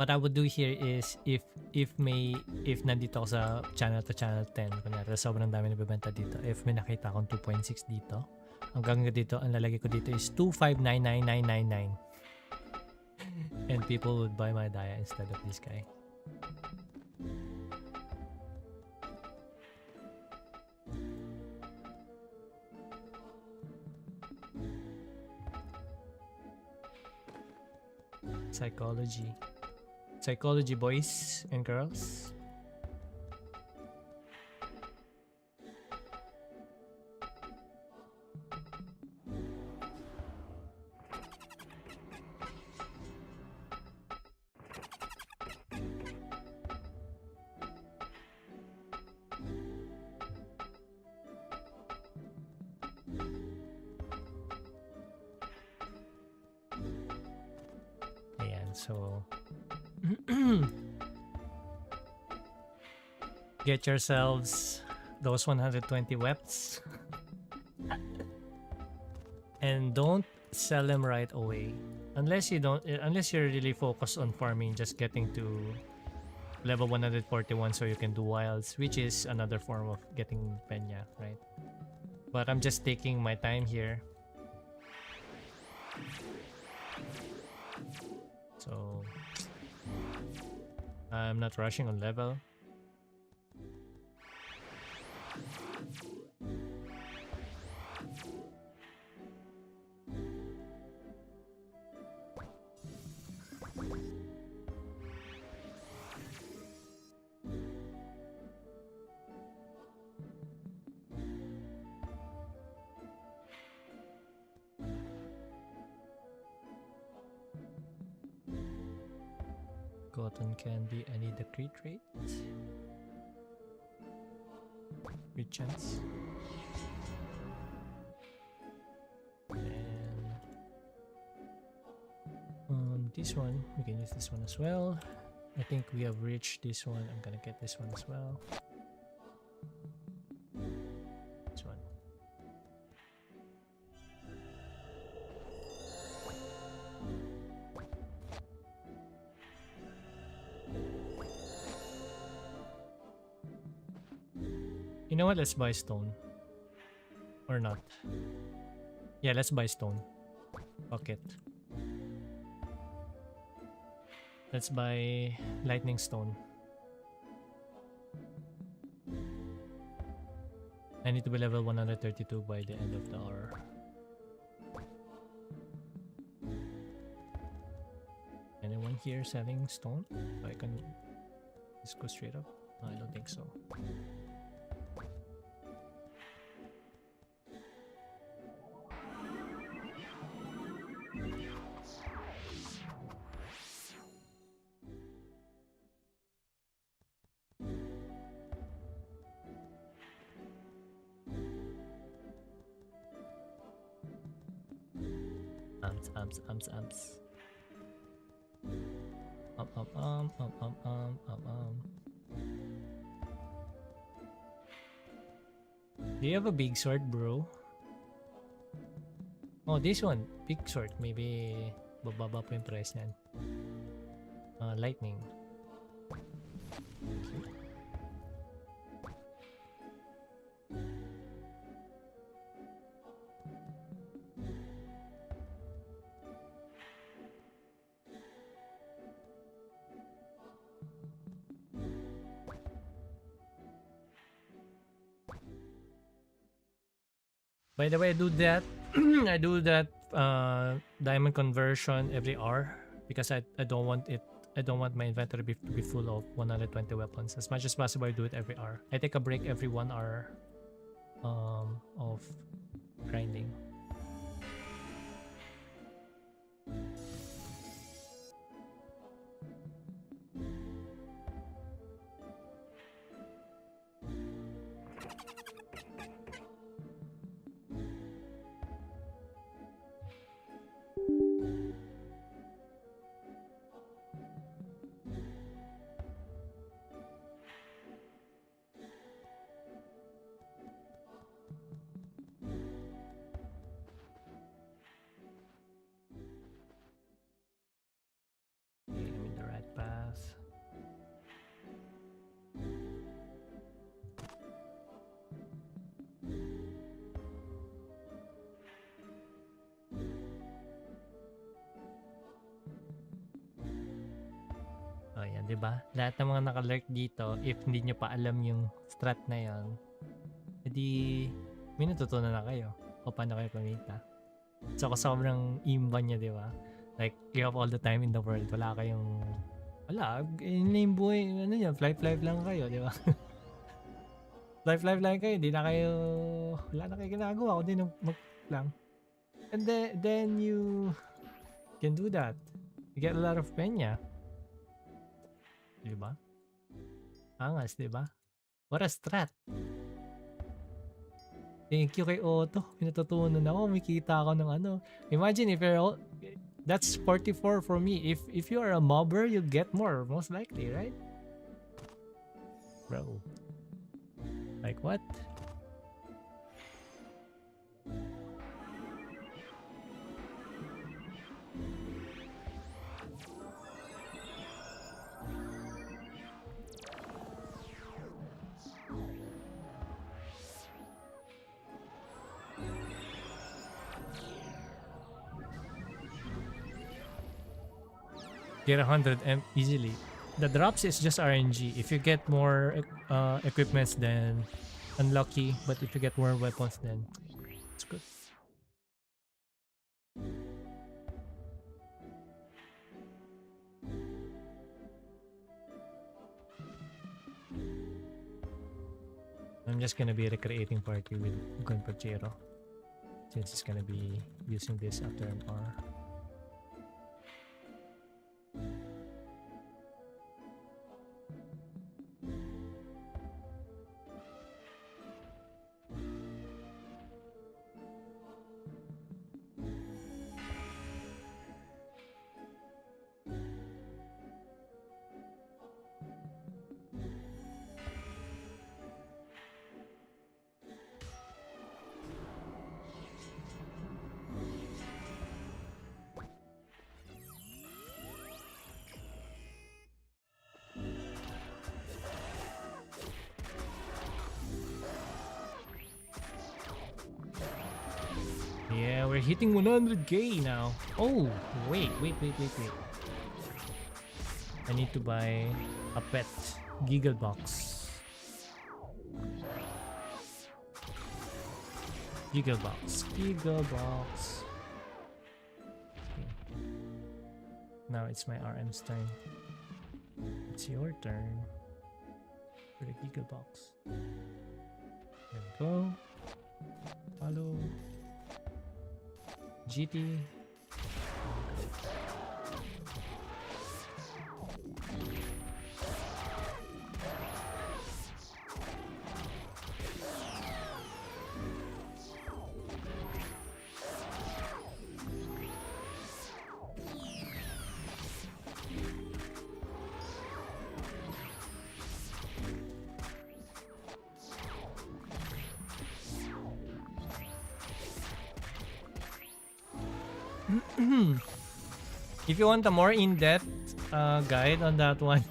What I would do here is if nandito ako sa channel to channel 10, kunyari sobrang dami nabibenta dito, if may nakita akong 2.6 dito, hanggang dito ang lalagay ko dito is 2599999 and people would buy my Daya instead of this guy. Psychology, boys and girls. So get yourselves those 120 weps and don't sell them right away unless you're really focused on farming, just getting to level 141 so you can do wilds, which is another form of getting penya, right? But I'm just taking my time here. So I'm not rushing on level. cotton candy. I need the crit rate. Good chance. And this one, we can use this one as well. I think we have reached this one. I'm gonna get this one as well. This one. You know what? Let's buy stone. Or not. Yeah, let's buy stone. Fuck it. Let's buy lightning stone. I need to be level 132 by the end of the hour. Anyone here selling stone? I can just go straight up? No, I don't think so. Amps. Do you have a big sword, bro? Oh, this one. Big sword. Maybe bababa po yung price niyan. Lightning. By the way, I do that I do that diamond conversion every hour because I don't want my inventory to be full of 120 weapons. As much as possible, I do it every hour. I take a break every 1 hour of grinding. Diba? Lahat ng mga naka-lurk dito, if hindi nyo pa alam yung strat na yan, edi may natutunan na kayo o paano kayo kumita. So, sobrang imba nyo, diba? Like, you have all the time in the world. Wala kayong yun na yung buhay, ano yan, fly lang kayo, diba? fly lang kayo, di na kayo, wala na kayo ginagawa, kundi lang. And then you can do that. You get a lot of penya. Diba? Angas, diba? What a strat. Thank you kay Otto. Pinatutunan ako. May kita ako ng ano. Imagine if you're that's 44 for me. If you are a mobber, you get more. Most likely, right? Bro. Like what? Get 100 M easily. The drops is just RNG. If you get more equipments, then unlucky. But if you get more weapons, then it's good. I'm just gonna be recreating party with Gunpachero since it's gonna be using this after an hour. we're hitting 100k now. Oh, wait. I need to buy a pet Giggle box. Giggle box. Okay. Now it's my RM's turn. It's your turn for the Giggle box. There we go. Follow. GT. If you want a more in-depth guide on that one,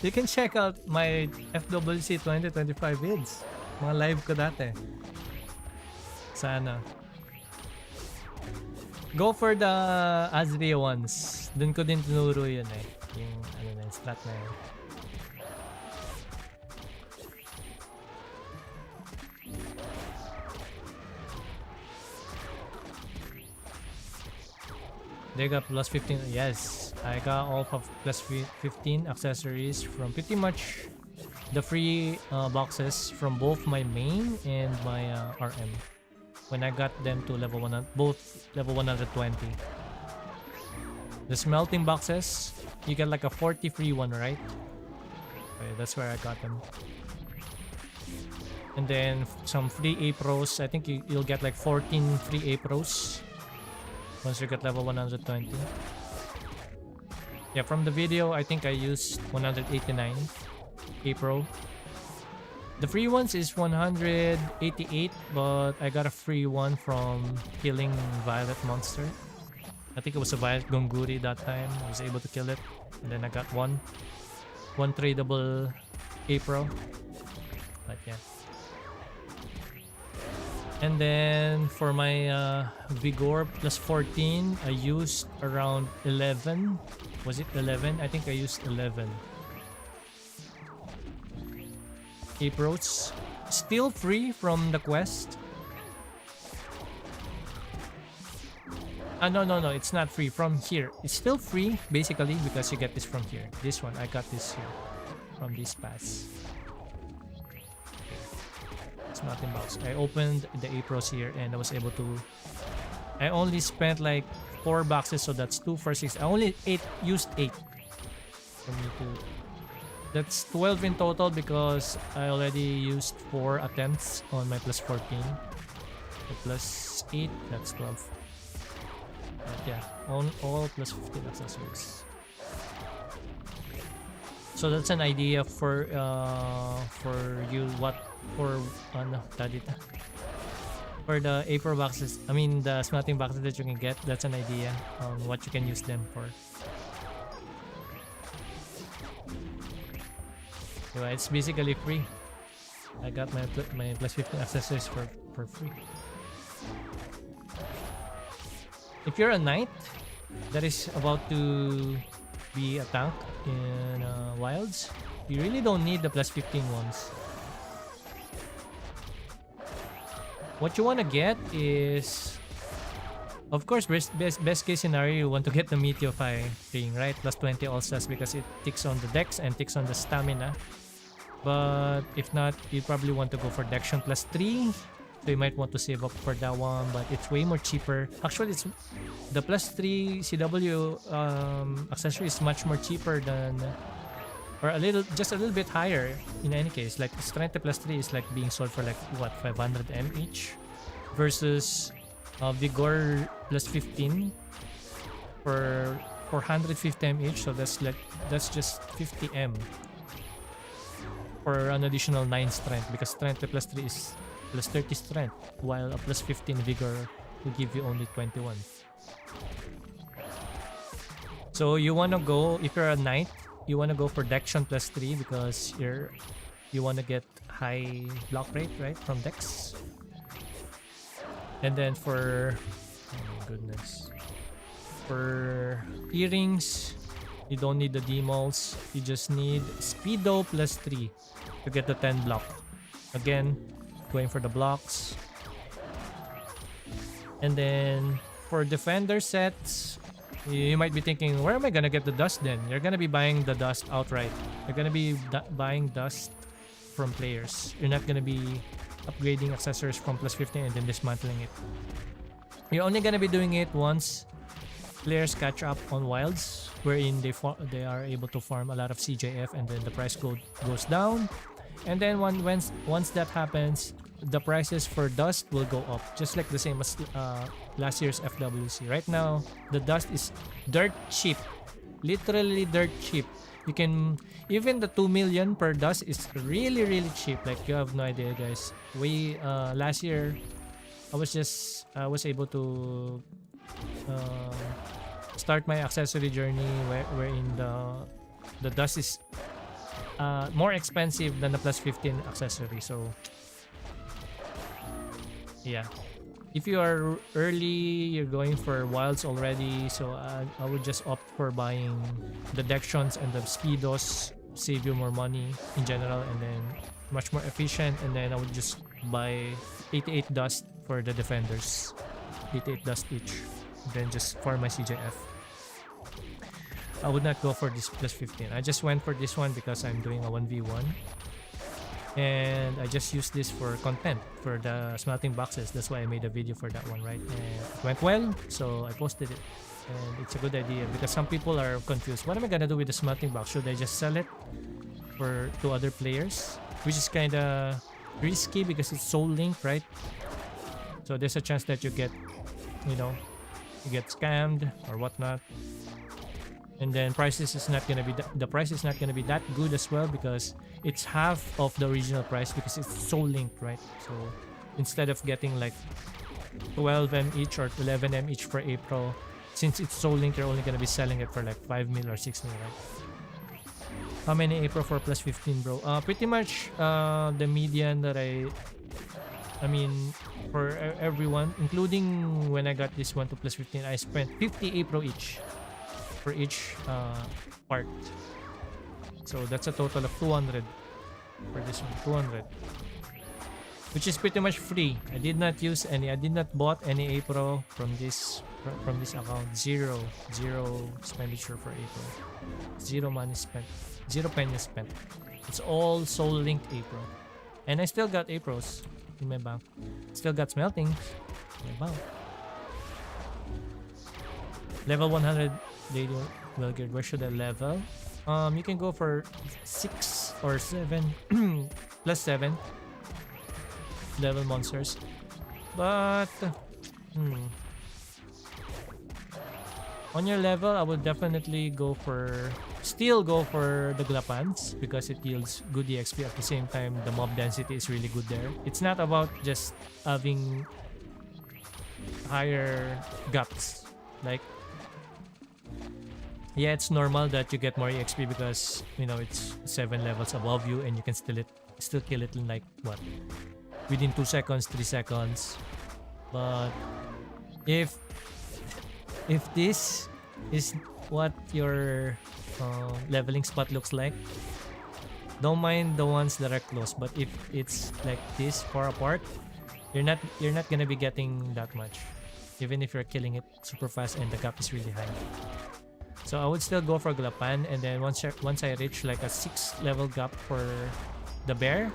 you can check out my FWC 2025 vids. Mga live ko dati. Sana. Go for the Azria ones. Dun ko din tinuro yun eh. Yung ano na, strat na yun. They got plus 15. Yes, I got all of plus 15 accessories from pretty much the free boxes from both my main and my RM. When I got them to level 100, both level 120. The smelting boxes, you get like a 40 free one, right? Okay, that's where I got them. And then some free A pros. I think you'll get like 14 free A pros. Once you get level 120. Yeah, from the video, I think I used 189 A-Pro. The free ones is 188, but I got a free one from killing Violet Monster. I think it was a Violet Gonguri that time. I was able to kill it. And then I got one tradable A-Pro. But yeah. And then for my Vigor plus 14, I used around 11. Was it 11? I think I used 11. A-Pros. Still free from the quest. No, it's not free from here. It's still free basically because you get this from here. This one, I got this here from this pass. Smelting box. I opened the A-Pros here and I was able to. I only spent like 4 boxes, so that's 2 for 6. I only used 8 for me to. That's 12 in total because I already used 4 attempts on my plus 14. So plus 8, that's 12. But yeah, on all plus 15 accessories. So that's an idea for you for the A4 boxes. I mean the smelting boxes that you can get. That's an idea on what you can use them for. Anyway, it's basically free. I got my plus 15 accessories for free. If you're a knight that is about to be a tank in wilds, you really don't need the plus 15 ones. What you want to get is, of course, best case scenario, you want to get the Meteorify thing, right? Plus 20 all stats because it ticks on the dex and ticks on the stamina. But if not, you probably want to go for Dexion plus 3. So you might want to save up for that one, but it's way more cheaper. Actually, it's the plus 3 CW accessory is much more cheaper than, or just a little bit higher in any case. Like Strength plus 3 is like being sold for like what, 500 M each, versus Vigor plus 15 for 450 M each. So that's just 50 M for an additional 9 strength, because Strength plus 3 is plus 30 strength, while a plus 15 vigor will give you only 21. So you wanna go, if you're a knight, you wanna go for Dexion plus 3 because you wanna get high block rate, right, from Dex. And then for Oh my goodness. For earrings, you don't need the demals. You just need Speedo plus 3 to get the 10 block. Again, going for the blocks. And then for defender sets, you might be thinking, where am I gonna get the dust then? You're gonna be buying the dust outright. You're gonna be buying dust from players. You're not gonna be upgrading accessories from plus 15 and then dismantling it. You're only gonna be doing it once players catch up on wilds, wherein they are able to farm a lot of CJF and then the price goes down. And then once that happens, the prices for dust will go up, just like the same as last year's FWC. Right now, the dust is dirt cheap, literally dirt cheap. You can even the 2 million per dust is really cheap. Like, you have no idea, guys. We last year, I was able to start my accessory journey wherein the dust is more expensive than the plus 15 accessory. So yeah, if you are early, you're going for wilds already, so I would just opt for buying the Dections and the Speedos. Save you more money in general, and then much more efficient. And then I would just buy 88 dust for the defenders, 88 dust each, then just for my CJF. I would not go for this plus 15. I just went for this one because I'm doing a 1v1, and I just used this for content for the smelting boxes. That's why I made a video for that one, right? And it went well, so I posted it. And it's a good idea because some people are confused. What am I gonna do with the smelting box? Should I just sell it to other players? Which is kind of risky because it's soul linked, right? So there's a chance that you get scammed or whatnot. And then the price is not gonna be that good as well, because it's half of the original price because it's soul linked, right? So instead of getting like 12M each or 11M each for April, since it's soul linked, you're only gonna be selling it for like 5 mil or 6 mil, right? How many April for plus 15, bro? Pretty much the median that I mean, for everyone, including when I got this one to plus 15, I spent 50 April each for each part. So that's a total of 200 for this one, 200, which is pretty much free. I did not bought any April from this account. Zero expenditure for April, zero money spent, zero penny spent. It's all soul linked April, and I still got Aprils in my bank. Still got smelting in my bank. Level 100 lady well geared. Where should I level? You can go for 6 or 7 plus 7 level monsters, but on your level, I would definitely still go for the Glapans because it yields good EXP. At the same time, the mob density is really good there. It's not about just having higher gaps. Like, yeah, it's normal that you get more EXP because it's 7 levels above you, and you can still kill it in like what, within 2 seconds, 3 seconds. But if this is what your leveling spot looks like, don't mind the ones that are close. But if it's like this far apart, you're not gonna be getting that much, even if you're killing it super fast and the gap is really high. So I would still go for Glapan, and then once I reach like a 6 level gap for the bear,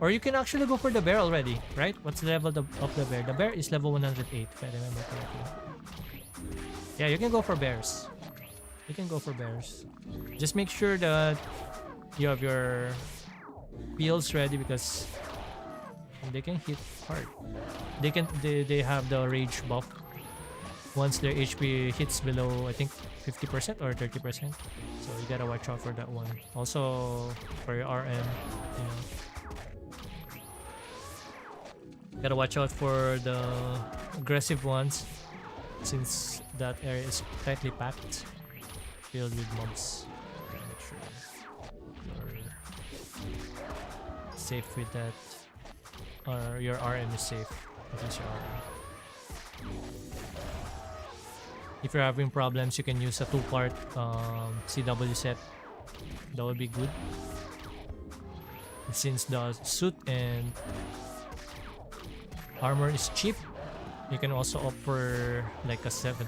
or you can actually go for the bear already, right? What's the level of the bear? The bear is level 108 if I remember correctly. Yeah, you can go for bears. Just make sure that you have your peels ready because they can hit hard. They have the rage buff once their HP hits below, I think, 50% or 30%. So you gotta watch out for that one. Also for your RM, gotta watch out for the aggressive ones, since that area is tightly packed, filled with mobs. Gotta make sure you're safe with that, or your RM is safe. Because your RM. If you're having problems, you can use a 2-part CW set. That would be good. Since the suit and armor is cheap, you can also opt for like a 7.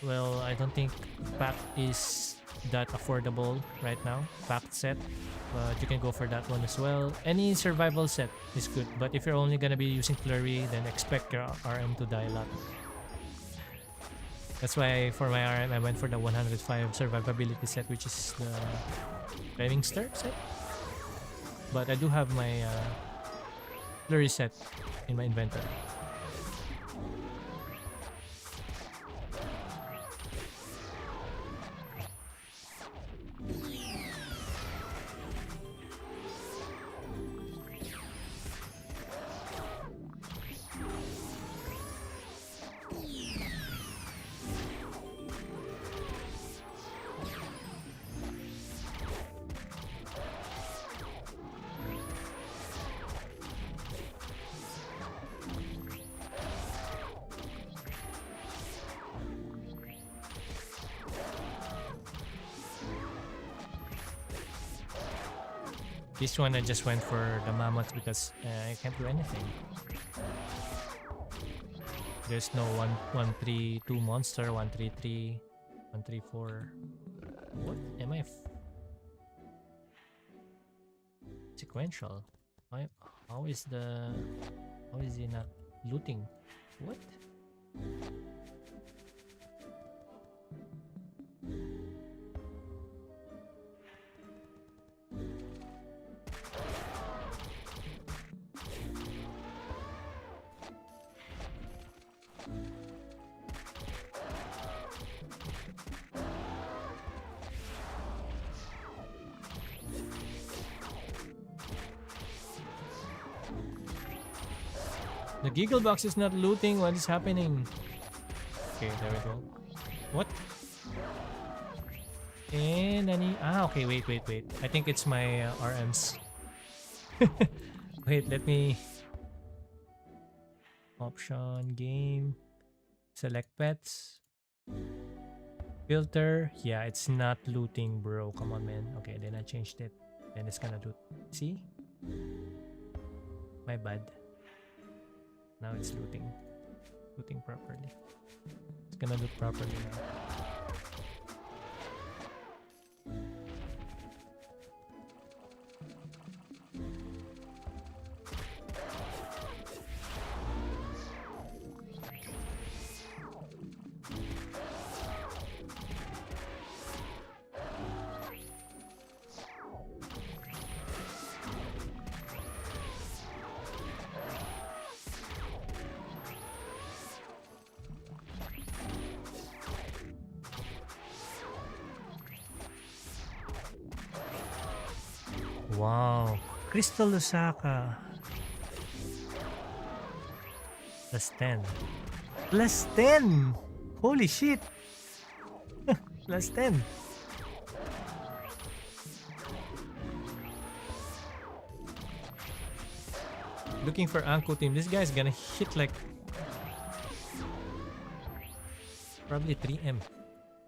Well, I don't think pack is that affordable right now, packed set, but you can go for that one as well. Any survival set is good, but if you're only gonna be using flurry, then expect your RM to die a lot. That's why for my RM I went for the 105 survivability set, which is the Flaming Star set. But I do have my flurry set in my inventory. This one I just went for the mammoth because I can't do anything. There's no 132 monster, 133, 134. What am I? Sequential. How is he not looting? What? The giggle box is not looting. What is happening? Okay, there we go. What? And I need... okay, wait. I think it's my RMs. Wait, let me... Option, game, select pets, filter. Yeah, it's not looting, bro. Come on, man. Okay, then I changed it. Then it's gonna loot. See? My bad. Now it's looting properly. It's gonna loot properly now. Wow, Crystal Lusaka. Plus 10. Plus 10! Holy shit! Plus 10. Looking for Anko team. This guy's gonna hit like probably 3M.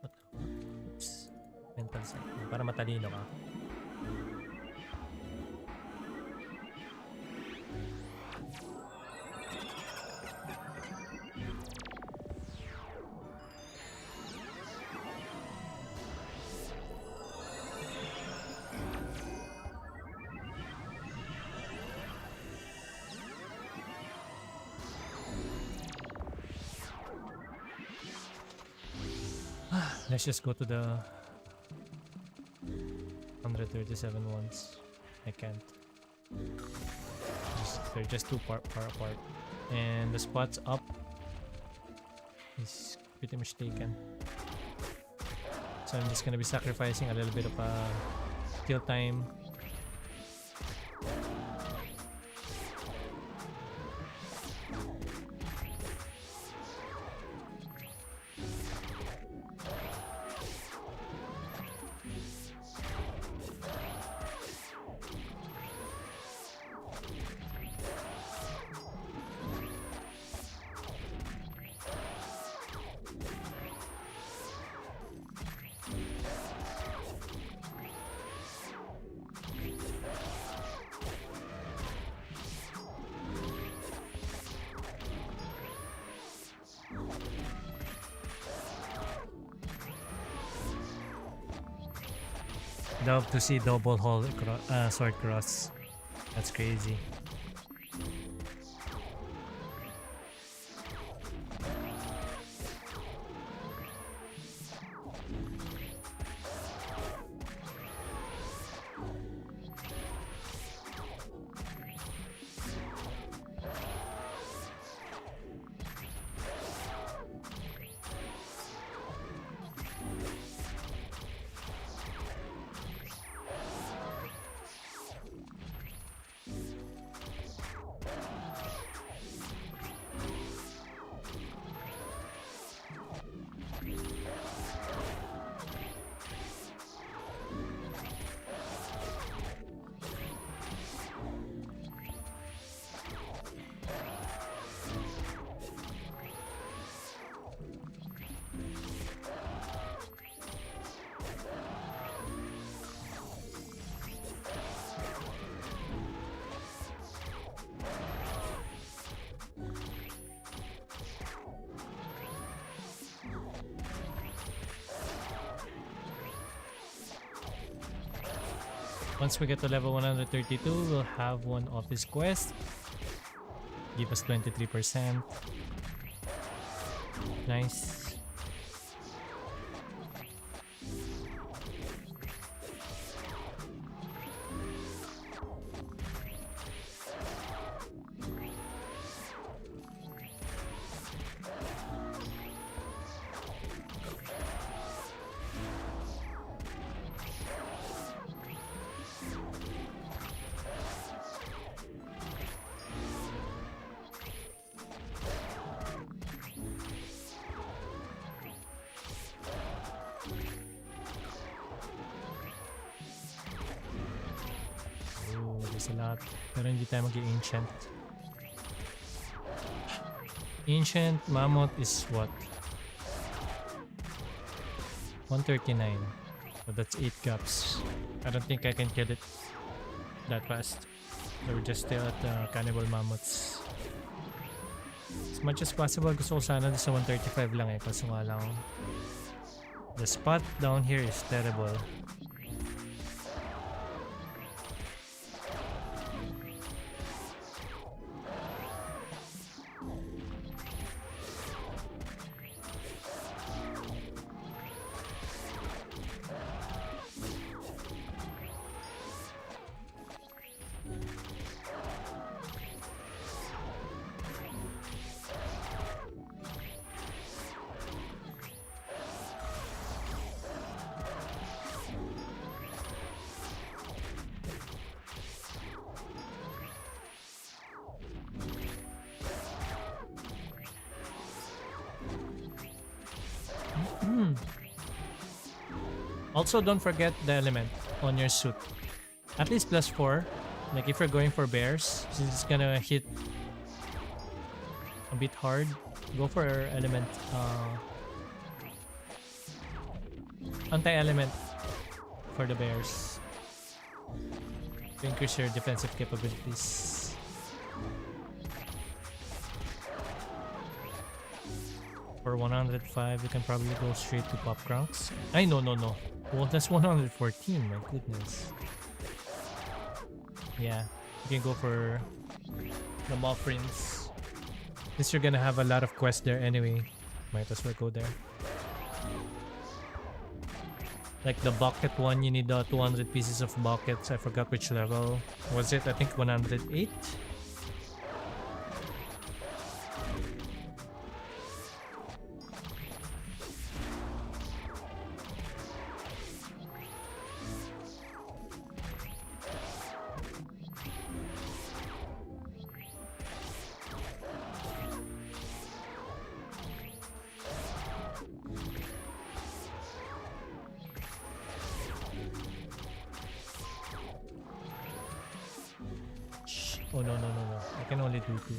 Oops. Mental side. Para matalino ka. Let's just go to the 137 ones. I can't. They're just too far apart. And the spots up is pretty much taken. So I'm just gonna be sacrificing a little bit of kill time. Love to see double sword cross. That's crazy. Once we get to level 132, we'll have one office quest. Give us 23%. Nice. There's a lot. Pero hindi tayo mag-ancient. Ancient mammoth is what? 139. So that's 8 gaps. I don't think I can kill it that fast. So we're just still at cannibal mammoths. As much as possible, gusto ko sana sa 135 lang eh. Kaso nga lang, the spot down here is terrible. Also, don't forget the element on your suit. At least +4. Like if you're going for bears, since it's gonna hit a bit hard, go for element. Anti-element for the bears to increase your defensive capabilities. For 105, you can probably go straight to Pop Crunks. I no. Well, that's 114. My goodness. Yeah, you can go for the Mob Prince. Since you're gonna have a lot of quests there anyway, might as well go there. Like the bucket one, you need 200 pieces of buckets. I forgot which level was it. I think 108. Oh no. I can only do 2.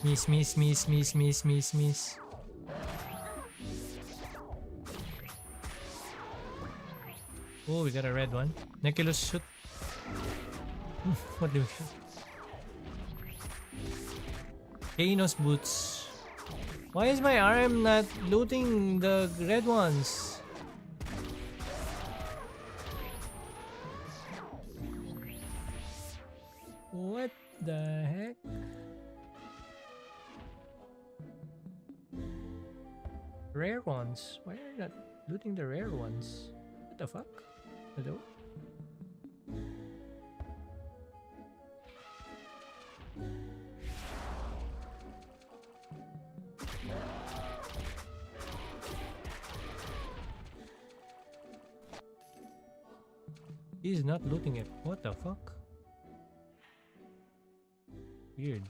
Miss, miss, miss, miss, miss, miss, miss. Oh, we got a red one. Neculus shoot. What do we have? Kanos boots. Why is my RM not looting the red ones? What the heck? Rare ones. Why are you not looting the rare ones? What the fuck? Hello? He's not looting it. What the fuck? Weird.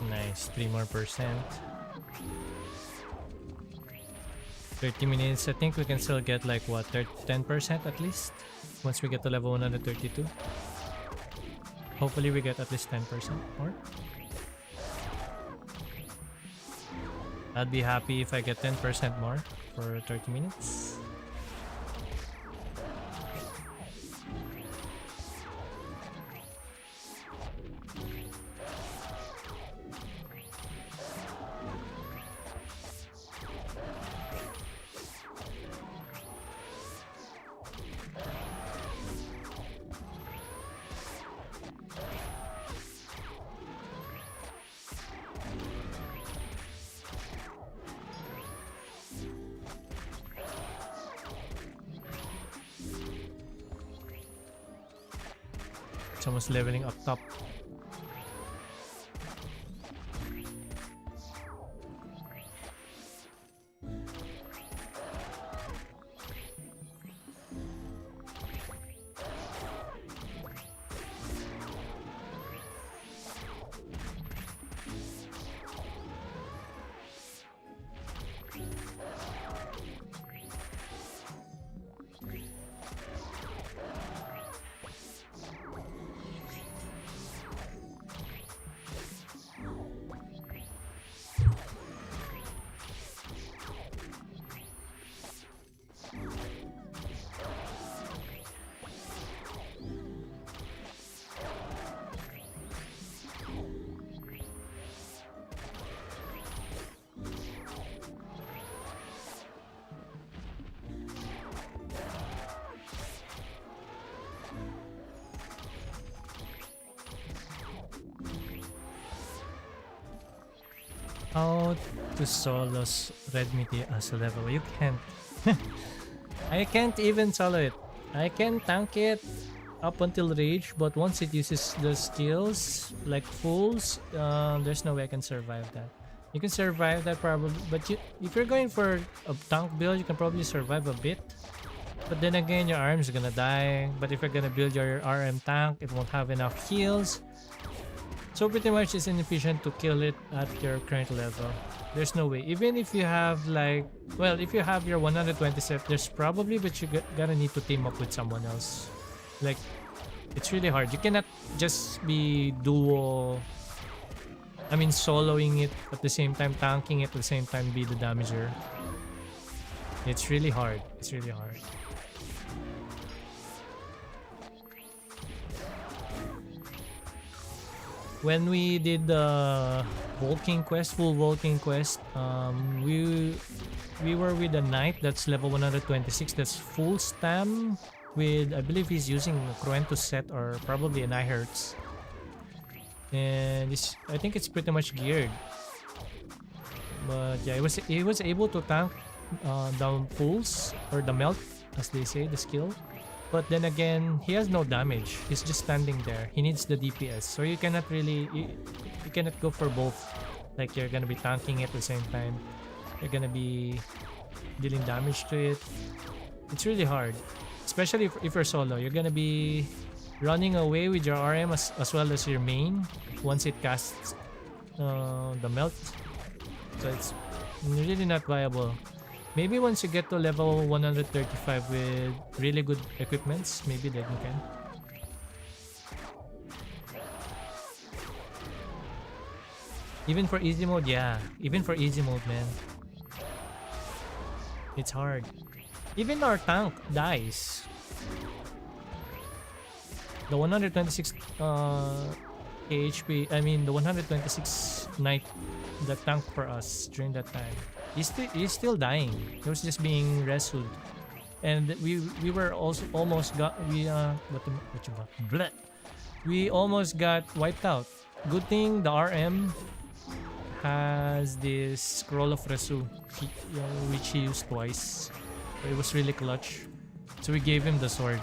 Nice, 3 more percent. 30 minutes. I think we can still get like what, 10% at least once we get to level 132. Hopefully we get at least 10% more. I'd be happy if I get 10% more for 30 minutes. It's almost leveling up top. How to solo Red Meteor as a level? You can't. I can't even solo it. I can tank it up until rage, but once it uses the skills like fools, there's no way I can survive that. You can survive that probably, but if you're going for a tank build, you can probably survive a bit. But then again, your arms are gonna die. But if you're gonna build your RM tank, it won't have enough heals. So pretty much it's inefficient to kill it at your current level. There's no way. Even if you have like, well, if you have your 120 set, there's probably, but you gotta need to team up with someone else. Like, it's really hard. You cannot just be duo, I mean soloing it at the same time, tanking it at the same time, be the damager. It's really hard. It's really hard. When we did the Volking quest, full Volking quest. We were with a knight that's level 126. That's full stam with, I believe he's using Cruento set or probably an iHertz. And I think it's pretty much geared. But yeah, he was able to tank the pulse or the melt, as they say, the skill. But then again, he has no damage. He's just standing there. He needs the DPS, so you cannot really you cannot go for both. Like you're gonna be tanking it at the same time. You're gonna be dealing damage to it. It's really hard, especially if you're solo. You're gonna be running away with your RM as well as your main once it casts the melt. So it's really not viable. Maybe once you get to level 135 with really good equipments, maybe then you can. Even for easy mode, yeah. Even for easy mode, man. It's hard. Even our tank dies. The 126 HP, I mean the 126 knight, the tank for us during that time. He's still dying. He was just being wrestled, and we were also almost got we almost got wiped out. Good thing the RM has this scroll of Resu, which he used twice. It was really clutch. So we gave him the sword,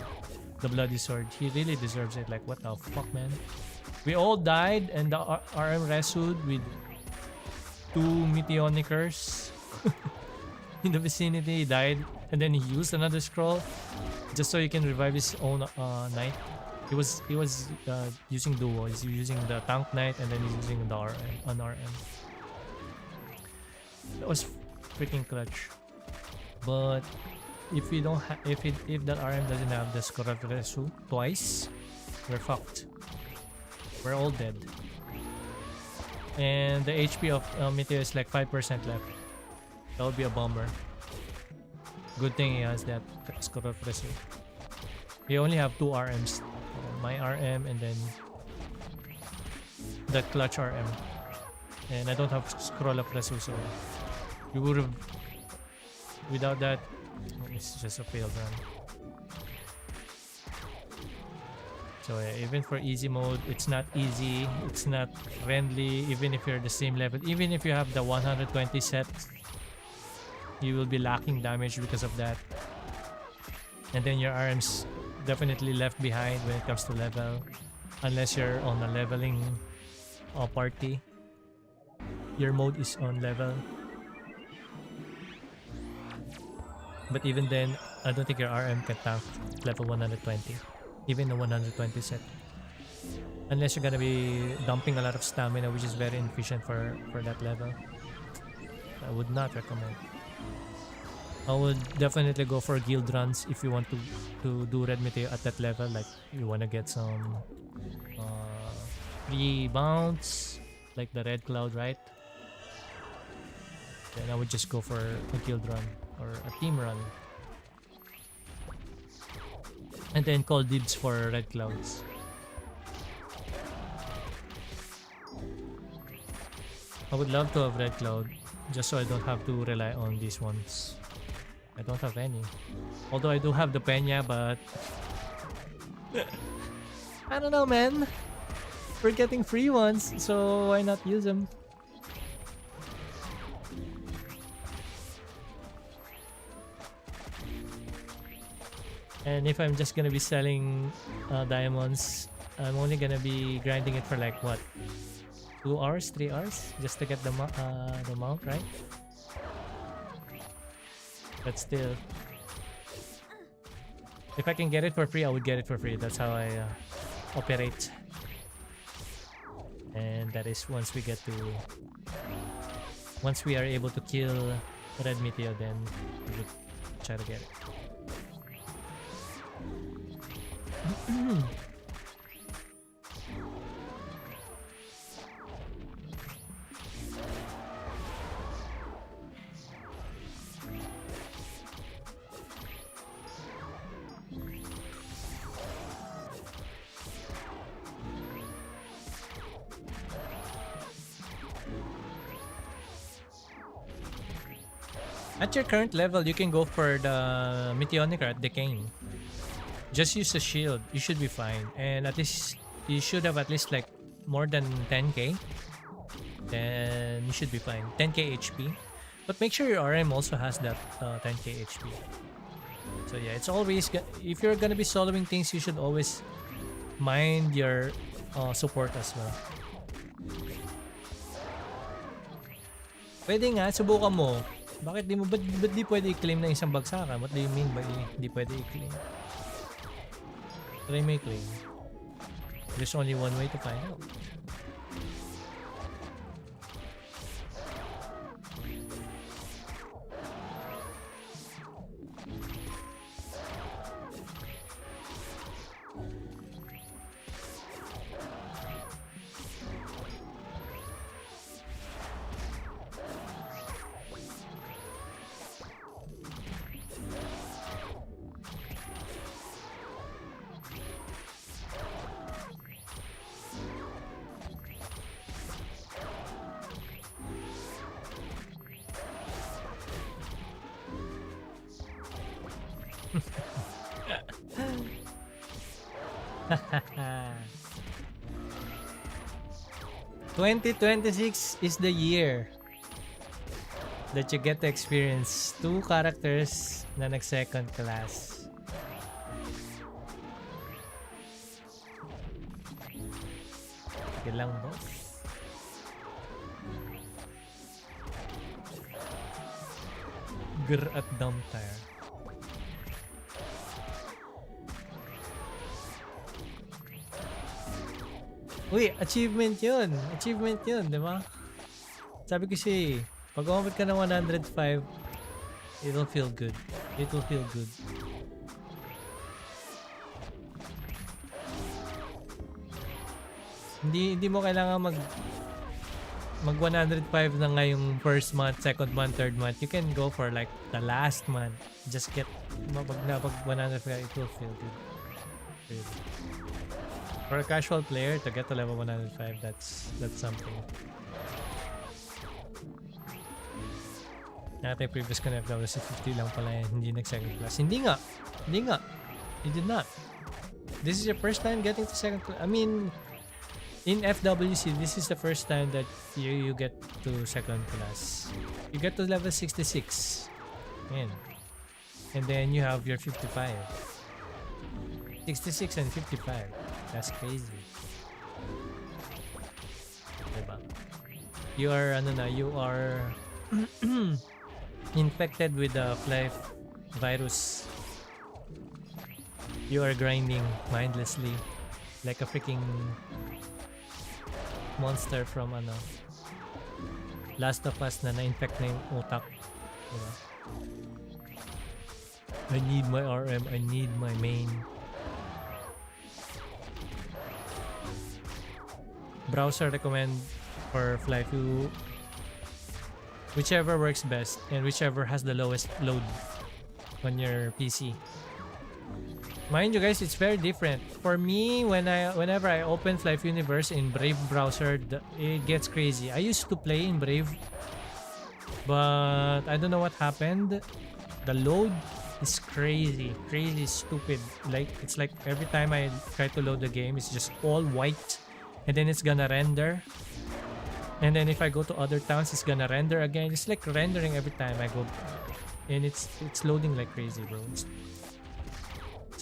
the bloody sword. He really deserves it. Like what the fuck, man? We all died, and the RM Resued with 2 Meteonicers in the vicinity. He died, and then he used another scroll just so he can revive his own knight. He was using duo. He's using the tank knight, and then he's using the RM. That was freaking clutch. But if we don't if that RM doesn't have the scroll of Resu twice, we're fucked. We're all dead. And the HP of Meteor is like 5% left. That would be a bummer. Good thing he has that scroll of Resu. We only have 2 RMs. My RM and then the clutch RM. And I don't have scroll of Resu, so we would have, without that, it's just a failed run. So yeah, even for easy mode, it's not easy, it's not friendly. Even if you're the same level, even if you have the 120 set, you will be lacking damage because of that. And then your RM's definitely left behind when it comes to level, unless you're on a leveling party. Your mode is on level. But even then, I don't think your RM can tank level 120. Even the 120 set. Unless you're gonna be dumping a lot of stamina, which is very inefficient for that level. I would not recommend. I would definitely go for guild runs if you want to do Red Meteor at that level. Like you wanna get some free bounce, like the Red Cloud, right? Then I would just go for a guild run or a team run. And then call dibs for Red Clouds. I would love to have Red Cloud, just so I don't have to rely on these ones. I don't have any. Although I do have the Peña, but I don't know, man. We're getting free ones, so why not use them? And if I'm just gonna be selling diamonds, I'm only gonna be grinding it for like what, 2 hours, 3 hours, just to get the mount, right? But still, if I can get it for free, I would get it for free. That's how I operate. And that is once we are able to kill Red Meteor, then we would try to get it. At your current level, you can go for the Meteonic or Decaying. Just use the shield. You should be fine. And at least, you should have at least like more than 10k. Then you should be fine. 10k HP. But make sure your RM also has that 10k HP. So yeah, it's always, if you're gonna be soloing things, you should always mind your support as well. Pwede nga, subukan mo. Bakit di mo, ba't di pwede i-claim na isang bagsakan? What do you mean by di pwede i-claim? Try mo i-claim. There's only one way to find out. (2026) is the year that you get to experience 2 characters na nag-second class. Ilang boss? Grr at Dumptire. Uy, achievement yun. Achievement yun, di ba? Sabi ko siya pag umabot ka ng 105, it'll feel good. It will feel good. Hindi mo kailangan mag 105 na ngayong first month, second month, third month. You can go for like the last month. Just get, pag 105, it will feel good. Really. For a casual player to get to level 105, that's something. Natin previous ko na FWC 50 lang pala yan, hindi nag-second class. Hindi nga. You did not. This is your first time getting to second class. I mean, in FWC, this is the first time that you get to second class. You get to level 66. Yan. And then you have your 55. 66 and 55. That's crazy. Diba? You are, you are infected with the FLYFF virus. You are grinding mindlessly like a freaking monster from Last of Us na na-infect na yung utak. Diba? I need my RM, I need my main. Browser recommend for FLYFF, whichever works best and whichever has the lowest load on your PC. Mind you guys, it's very different. For me, whenever I open FLYFF Universe in Brave browser, it gets crazy. I used to play in Brave, but I don't know what happened. The load is crazy stupid. Like, it's like every time I try to load the game, it's just all white. And then it's gonna render. And then if I go to other towns, it's gonna render again. It's like rendering every time I go. And it's loading like crazy, bro.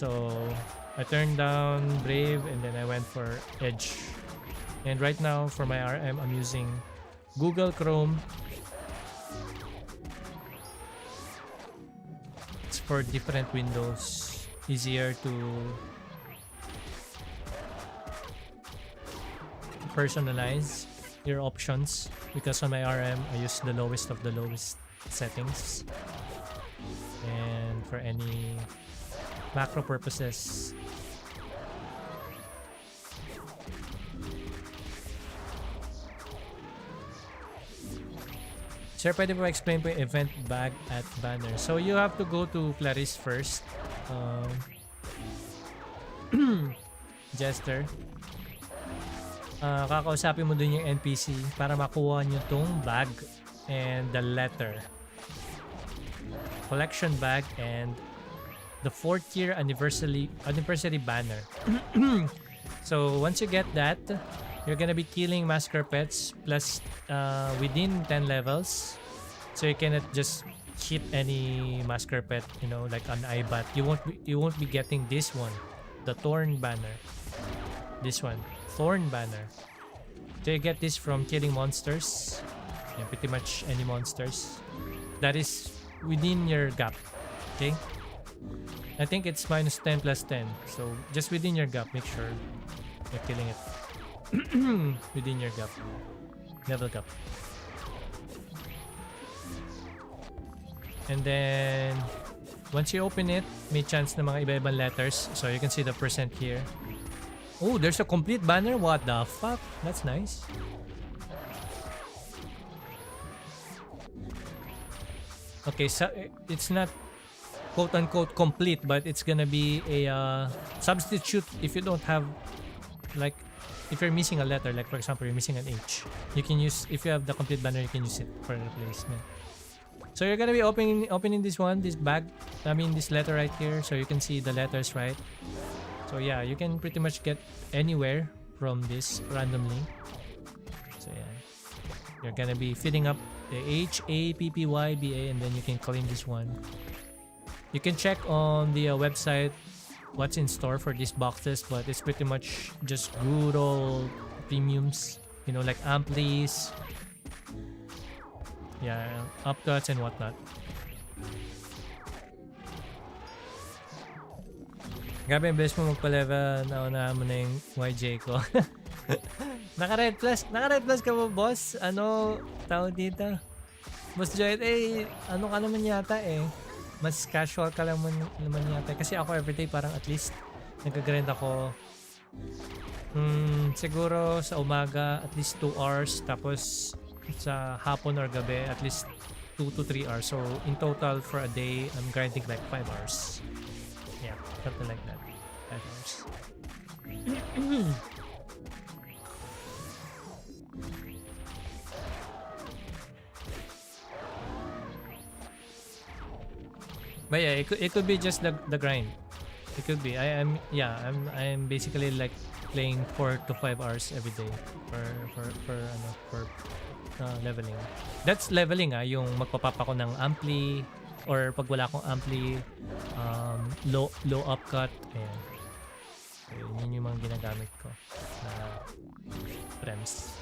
So I turned down Brave and then I went for Edge. And right now for my RM, I'm using Google Chrome. It's for different windows. Easier to personalize your options, because on my RM I use the lowest of the lowest settings, and for any macro purposes Sir, pwede po explain po yung event bag at banner. So you have to go to Clarice first, Jester. Kakausapin mo dun yung NPC para makuha nyo tong bag and the letter. collection bag, and the 4th year anniversary banner. So once you get that, you're gonna be killing massacre pets plus within 10 levels. So you cannot just hit any massacre pet, you know, like an Ibat. You won't be getting this one, the Thorn banner. This one, Thorn banner. So you get this from killing monsters. Yeah, pretty much any monsters. That is within your gap. Okay? I think it's minus 10 plus 10. So just within your gap, make sure you're killing it. Within your gap. Level gap. And then once you open it, may chance na mga iba-ibang letters. So you can see the percent here. Oh, there's a complete banner? What the fuck? That's nice. Okay, so it's not quote-unquote complete, but it's gonna be a substitute if you don't have, like, if you're missing a letter, like for example, you're missing an H. You can use, if you have the complete banner, you can use it for replacement. So you're gonna be opening this one, this bag, I mean this letter right here, so you can see the letters, right? So yeah, you can pretty much get anywhere from this randomly. So yeah, you're gonna be filling up the H, A, P, P, Y, B, A, and then you can claim this one. You can check on the website what's in store for these boxes, but it's pretty much just good old premiums, you know, like amplis, yeah, upcuts and whatnot. Grabe, yung bilis mo magpa-level, naunahan mo na yung YJ ko. Naka-red plus ka mo, boss? Ano, tawag dito? Boss Joy, ano ka naman yata eh. Mas casual ka naman yata. Kasi ako everyday parang at least nag-grind ako. Siguro sa umaga at least 2 hours. Tapos sa hapon or gabi at least 2 to 3 hours. So in total for a day, I'm grinding like 5 hours. Yeah, something like that. 5 hours. But yeah, it could be just the grind. It could be. I'm basically like playing 4 to 5 hours every day for leveling. That's leveling yung magpapapa ko ng ampli or pag wala akong ampli, low upcut. Ayan. So, yun yung mga ginagamit ko na frames.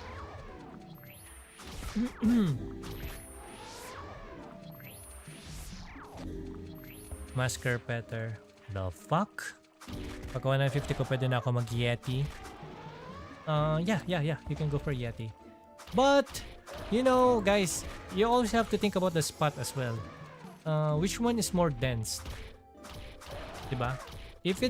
Masker Petter. The fuck? Pag 150 ko, pwede na ako mag-Yeti. Yeah. You can go for Yeti. But, you know, guys, you always have to think about the spot as well. Which one is more dense? Diba? If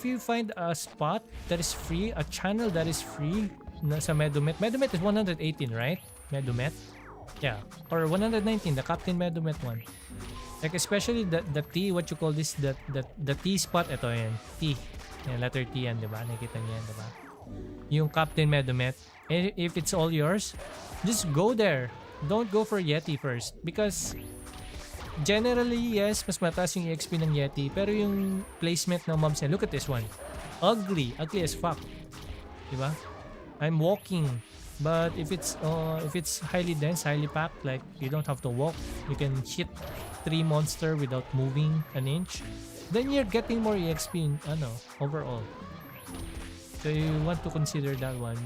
you find a spot that is free, a channel that is free sa Medumet. Medumet is 118, right? Medumet? Yeah. Or 119, the Captain Medumet one. Like especially the T, what you call this, the T spot, ito yan, T. Yan, letter T yan, diba? Nakita niyo yan, diba? Yung Captain Medumet. If it's all yours, just go there. Don't go for Yeti first. Because generally, yes, mas mataas yung EXP ng Yeti. Pero yung placement ng mobs niya, look at this one. Ugly as fuck. Diba? I'm walking. But if it's highly dense, highly packed, like you don't have to walk, you can hit 3 monster without moving an inch, then you're getting more EXP overall. So you want to consider that one,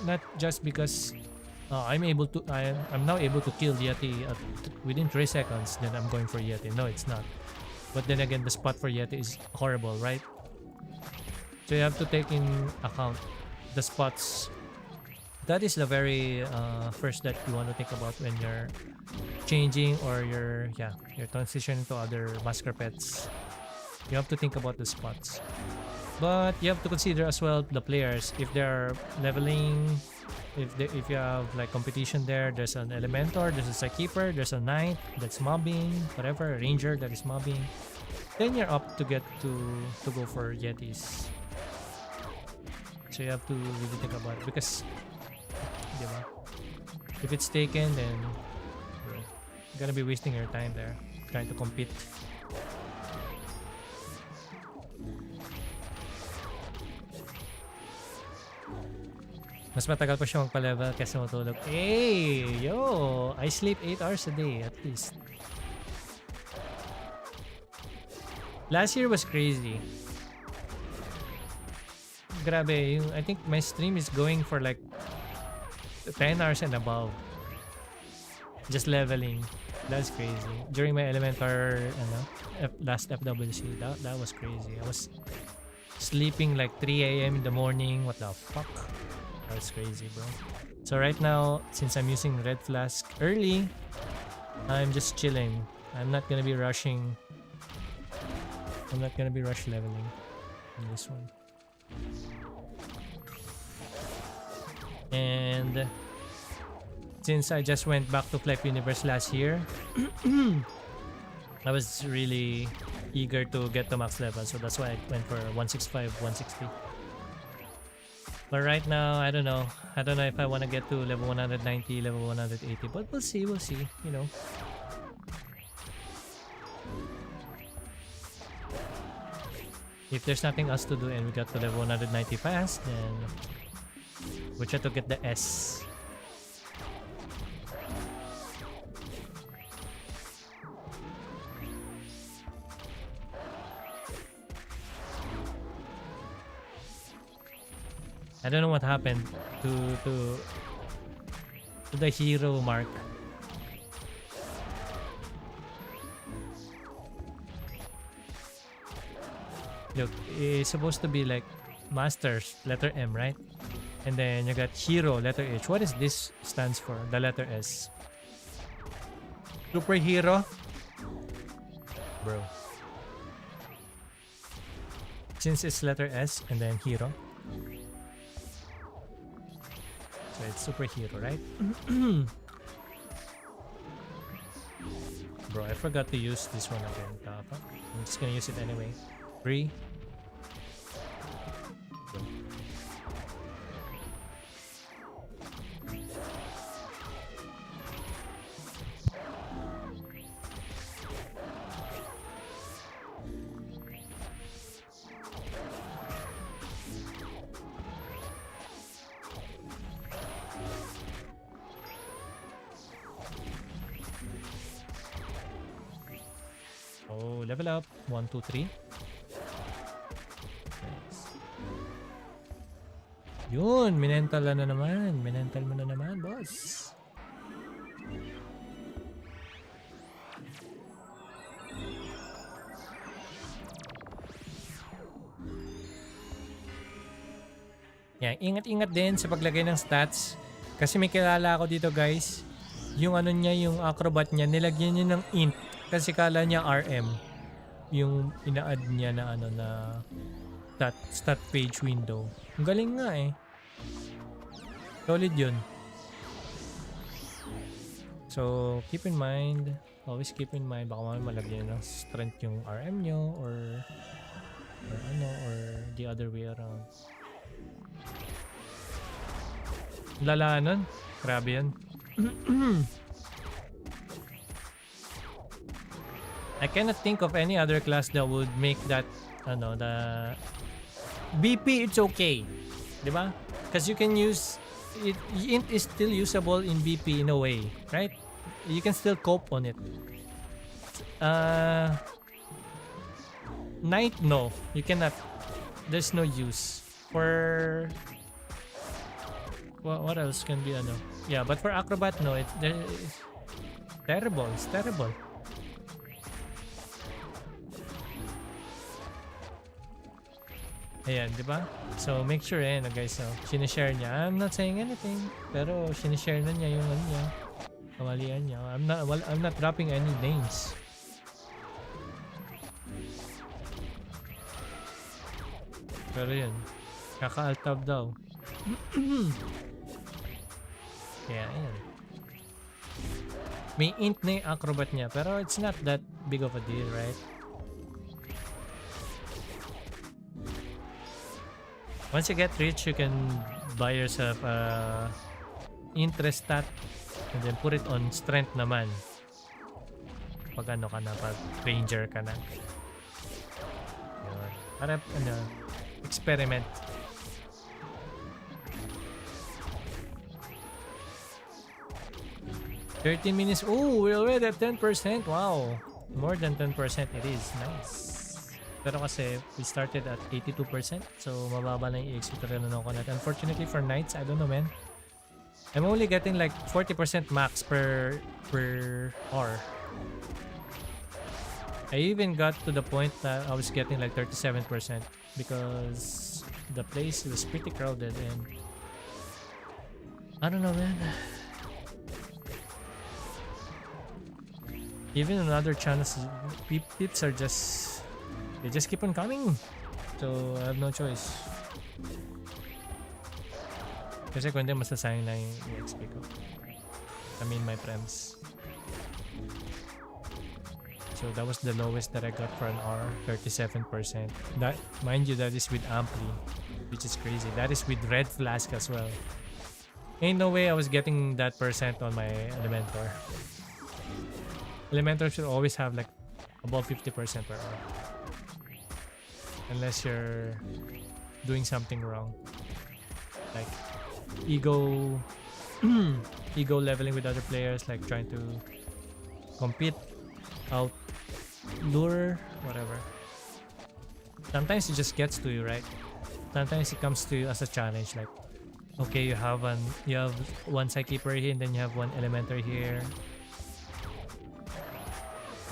not just because I'm now able to kill Yeti within 3 seconds, then I'm going for Yeti. No, it's not. But then again, the spot for Yeti is horrible, right? So you have to take in account the spots. That is the very first that you want to think about when you're changing or you're transitioning to other masker pets. You have to think about the spots. But you have to consider as well the players. If they're leveling, if you have like competition there's an Elementor, there's a Psykeeper, there's a Knight that's mobbing, whatever, a Ranger that is mobbing, then you're up to get to go for Yetis. So you have to really think about it because diba? If it's taken, then Gonna be wasting your time there trying to compete. Mas matagal pa siya magpa-level kaysa matulog. Hey! Yo! I sleep 8 hours a day at least. Last year was crazy. Grabe, I think my stream is going for like 10 hours and above. Just leveling. That's crazy. During my elementar last FWC, that was crazy. I was sleeping like 3 a.m. in the morning. What the fuck? That's crazy, bro. So right now, since I'm using Red Flask early, I'm just chilling. I'm not gonna be rushing. I'm not gonna be rush leveling on this one. And since I just went back to FLYFF Universe last year, I was really eager to get to max level, so that's why I went for 165, 160. But right now, I don't know. I don't know if I want to get to level 190, level 180, but we'll see, you know. If there's nothing else to do and we got to level 190 fast, then we'll try to get the S. I don't know what happened to the hero mark. Look, it's supposed to be like masters, letter M, right? And then you got hero, letter H. What is this stands for? The letter S. Superhero? Bro. Since it's letter S and then hero. So it's superhero, right? Bro, I forgot to use this one again. I'm just gonna use it anyway. 3. Oh, level up. 1, 2, 3. Nice. Yun, minental na naman. Minental mo na naman, boss. Yan, ingat-ingat din sa paglagay ng stats. Kasi may kilala ako dito, guys. Yung ano niya, yung acrobat niya, nilagyan niya ng int. Kasi kala niya RM. Yung ina-add niya na ano na stat page window. Ang galing nga eh. Solid yun. So, keep in mind. Always keep in mind. Baka malagyan ng strength yung RM nyo or the other way around. Lala nun. Grabe yan. I cannot think of any other class that would make that, the BP. It's okay, diba? Because you can use it. Int is still usable in BP in a way, right? You can still cope on it. Knight, no, you cannot. There's no use for. What else can be Yeah, but for acrobat, no, it's terrible. It's terrible. Ayan, di ba? So, make sure guys, sinishare niya. I'm not saying anything, pero sinishare na niya yung niya. Kamalian niya. I'm not dropping any names. Pero yun, kaka-alt-tab daw. Kaya, ayan. May int na yung acrobat niya, pero it's not that big of a deal, right? Once you get rich, you can buy yourself interest stat and then put it on strength naman. pag ano ka na, pag ranger ka na. Yun. Para ano, experiment. $13 minutes. Oh, we're already at 10%. Wow. More than 10% it is. Nice. Pero kasi we started at 82%. So mababa na yung EXP talaga ko natin. Unfortunately for knights, I don't know man. I'm only getting like 40% max per hour. I even got to the point that I was getting like 37% because the place was pretty crowded and I don't know man. Even on other channels, peeps are just, they just keep on coming. So I have no choice. Kasi kung hindi, masasayang na yung EXP ko. I mean my prems. So that was the lowest that I got for an hour, 37%. That, mind you, that is with Ampli, which is crazy. That is with Red Flask as well. Ain't no way I was getting that percent on my Elementor. Elementor should always have like above 50% per hour. Unless you're doing something wrong. Like ego leveling with other players, like trying to compete, out lure, whatever. Sometimes it just gets to you, right? Sometimes it comes to you as a challenge, like okay, you have one Psykeeper here and then you have one Elementor here.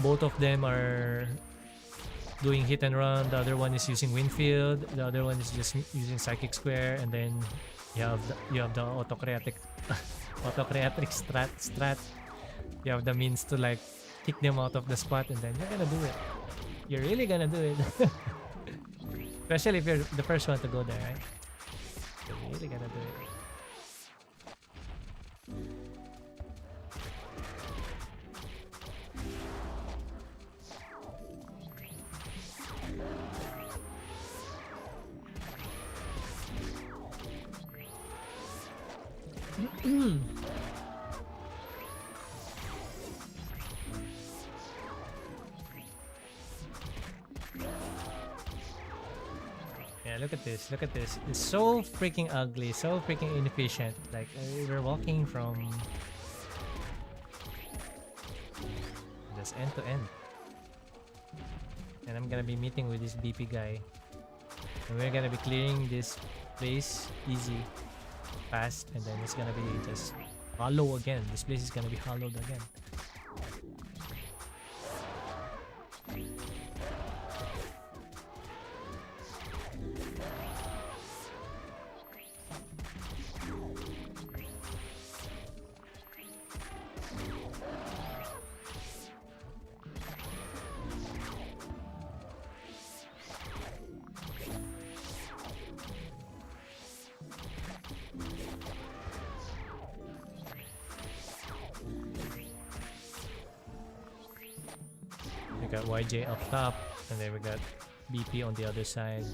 Both of them are doing hit and run. The other one is using Windfield. The other one is just using Psychic Square, and then you have the autocratic strat. You have the means to like kick them out of the spot, and then you're gonna do it. You're really gonna do it. Especially if you're the first one to go there, right? You're really gonna do it. Yeah, look at this. Look at this. It's so freaking ugly, so freaking inefficient. Like we're walking from just end to end, and I'm gonna be meeting with this BP guy, and we're gonna be clearing this place easy, fast, and then it's gonna be just hollow again. This place is gonna be hollowed again. We got YJ up top, and then we got BP on the other side.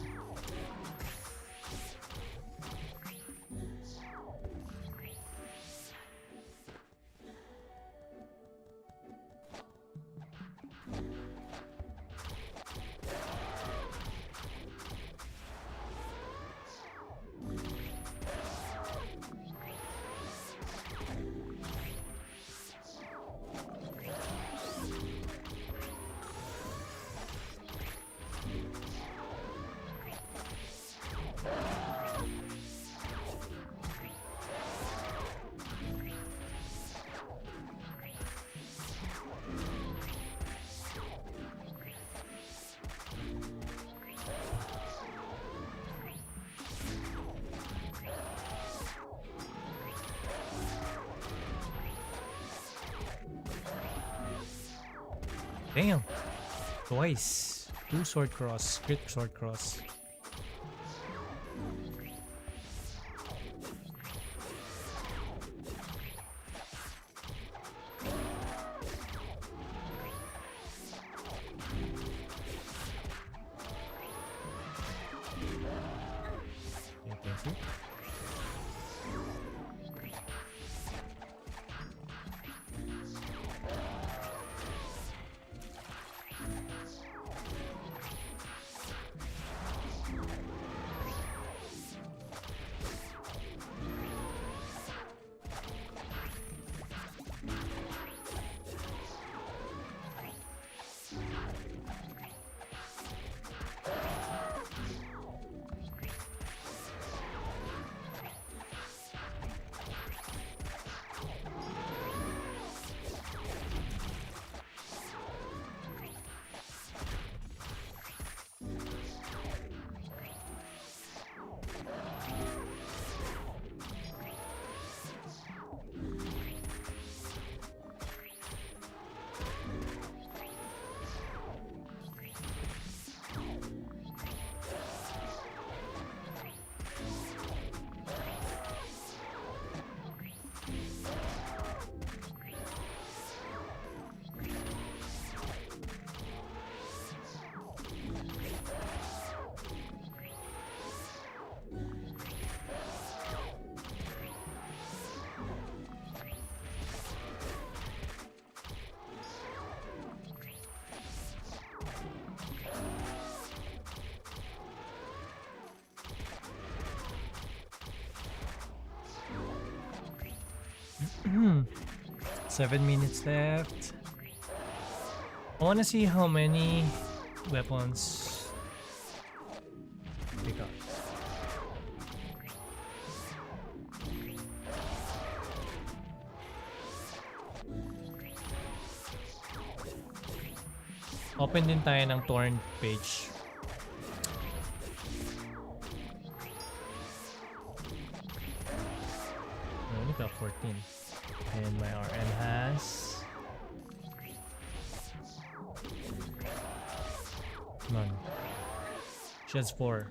Damn! Twice! 2 sword cross, crit sword cross. 7 minutes left. I wanna see how many weapons we got. Open din tayo ng torrent page. I only got 14. And my RN has... none. She has 4.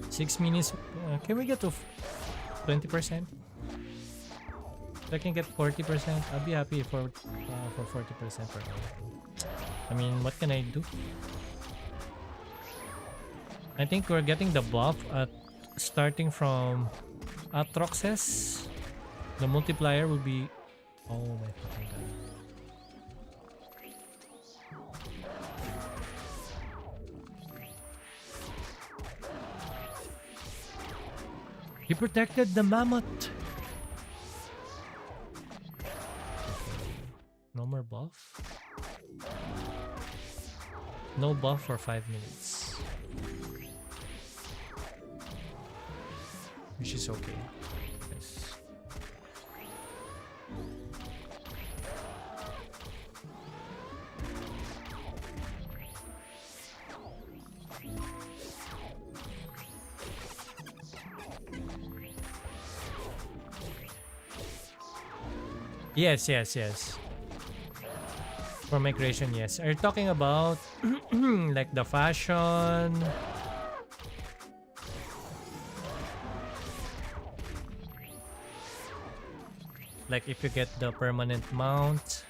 Six minutes. Can we get to 20%? If I can get 40%, I'll be happy for 40% per hour. I mean, what can I do? I think we're getting the buff at starting from autoX's. The multiplier will be... Oh my fucking god. He protected the mammoth. No more buff. No buff for 5 minutes. Which is okay. Yes. Yes. For migration, yes. Are you talking about like the fashion? Like if you get the permanent mount.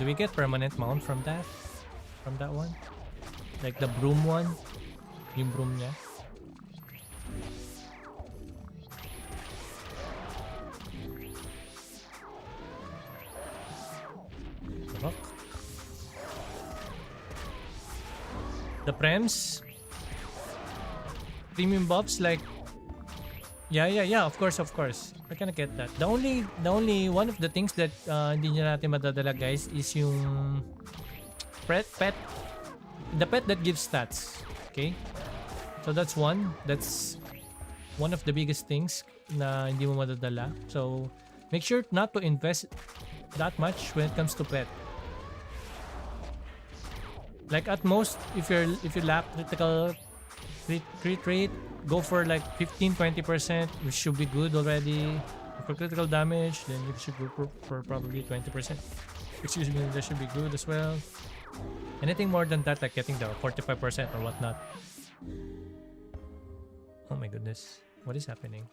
Do we get permanent mount from that? From that one? Like the broom one? Yung broom niya? The prems, premium buffs, like yeah, of course. We're gonna get that. The only one of the things that hindi niya natin madadala, guys, is yung pet, the pet that gives stats. Okay, so that's one of the biggest things na hindi mo madadala. So make sure not to invest that much when it comes to pet. Like at most, if you lack critical crit rate, go for like 15-20%, which should be good already. For critical damage, then you should go for probably 20%. Excuse me, that should be good as well. Anything more than that, like getting the 45% or whatnot. Oh my goodness, what is happening?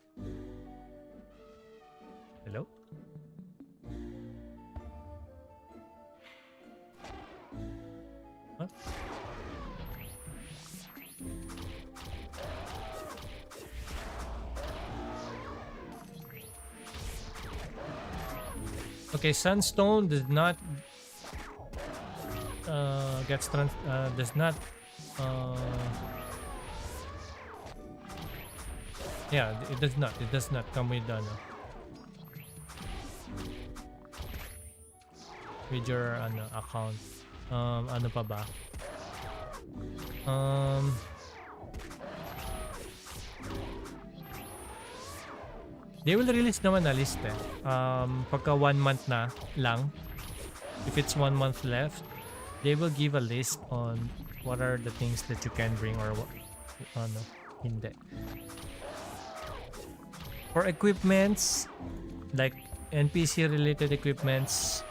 Hello? Huh? Okay, Sunstone does not yeah, it does not come with with your account. Ano pa ba? They will release naman na list pagka 1 month na lang. If it's 1 month left, they will give a list on what are the things that you can bring or what hindi. For equipments, like NPC related equipments,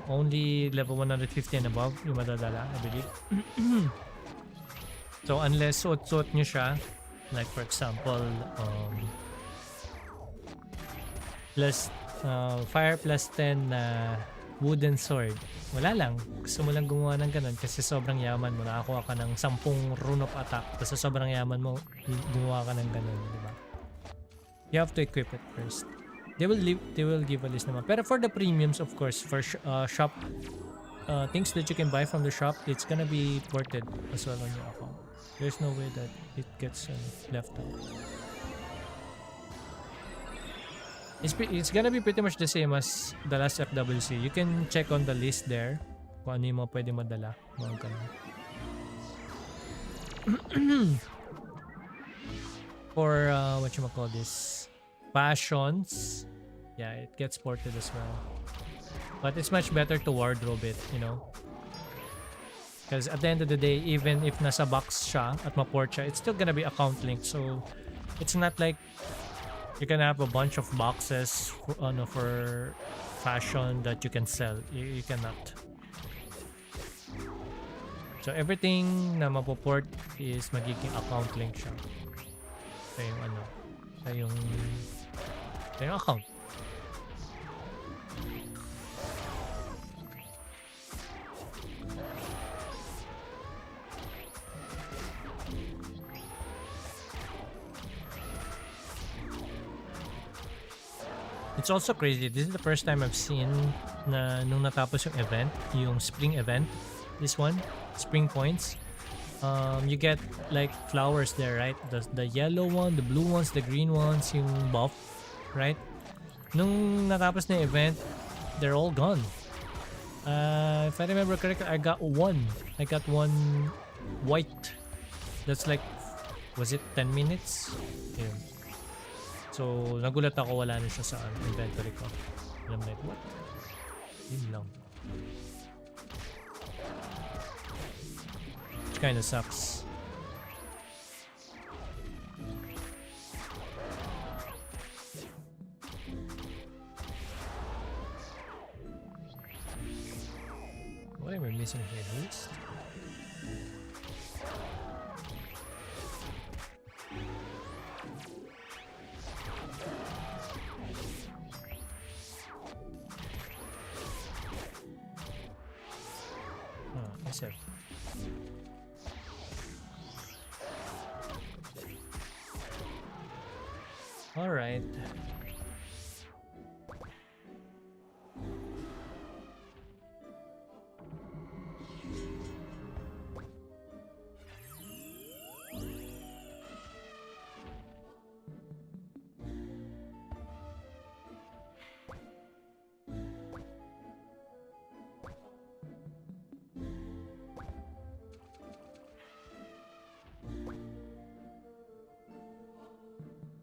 only level 150 and above yung madadala, I believe. So unless suot nyo siya, like for example plus fire plus 10 na wooden sword. Wala lang. Gusto mo lang gumawa ng ganun kasi sobrang yaman mo. Nakakuha ka ng 10 rune of attack. Tapos sa sobrang yaman mo, gumawa ka ng ganun, di ba? You have to equip it first. They will give a list naman. Pero for the premiums, of course, for shop things that you can buy from the shop, it's gonna be ported as well on your account. There's no way that it gets left out. It's gonna be pretty much the same as the last FWC. You can check on the list there kung ano yung mga pwede madala. Mga ganun. For whatchamacall this, passions, yeah, it gets ported as well. But it's much better to wardrobe it, you know. Because at the end of the day, even if nasa box siya at ma-port siya, it's still gonna be account linked. So it's not like you can have a bunch of boxes for fashion that you can sell. You cannot. So everything na mapoport is magiging account link siya. Sa yung sa yung account. It's also crazy. This is the first time I've seen na nung natapos yung event, yung spring event, this one, spring points. You get like flowers there, right? The yellow one, the blue ones, the green ones, yung buff, right? Nung natapos na yung event, they're all gone. If I remember correctly, I got one white. That's like, was it 10 minutes? Yeah. So, nagulat ako, wala na siya sa inventory ko. And I'm like, what? Yun lang. Which kinda sucks. What am I missing here? List? SF. All right.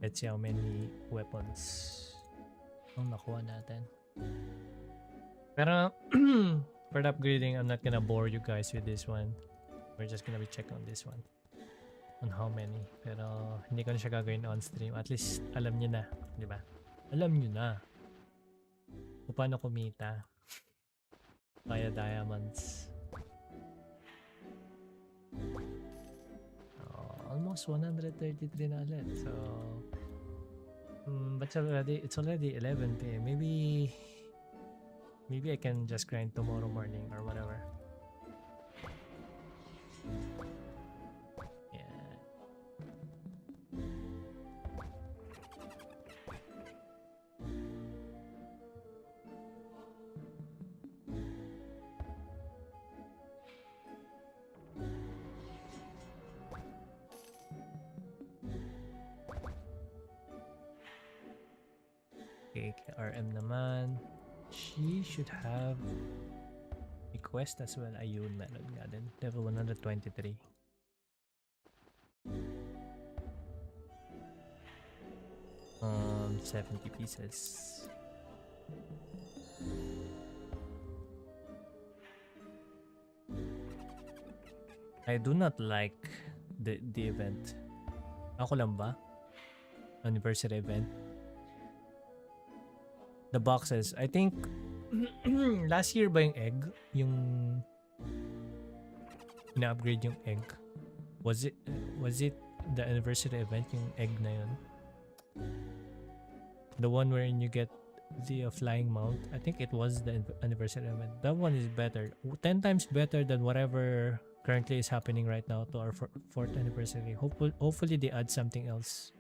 Let's see how many weapons ang nakuha natin. Pero for the upgrading, I'm not gonna bore you guys with this one. We're just gonna be checking on this one. On how many. Pero hindi ko na siya gagawin on stream. At least alam nyo na. Di ba? Alam nyo na. Kung paano kumita. Kaya diamonds. Almost 133 na ulit. So but it's already 11 p.m. Maybe I can just grind tomorrow morning or whatever. Yeah. Okay, RM naman. She should have a quest as well. Ayun, meron nga din. Level 123. 70 pieces. I do not like the event. Ako lang ba? Anniversary event. The boxes. I think last year ba yung egg? Yung ina-upgrade yung egg? Was it the anniversary event yung egg na yun? The one wherein you get the flying mount. I think it was the anniversary event. That one is better, 10 times better than whatever currently is happening right now to our fourth anniversary. Hopefully they add something else.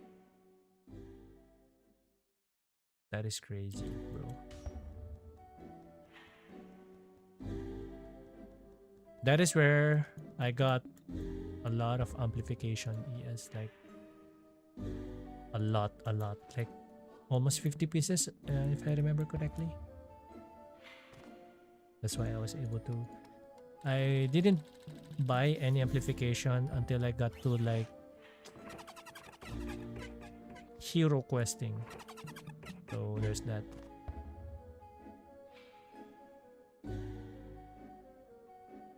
That is crazy, bro. That is where I got a lot of amplification ES, like a lot, like almost 50 pieces, if I remember correctly. That's why I was able to. I didn't buy any amplification until I got to like hero questing. So there's that.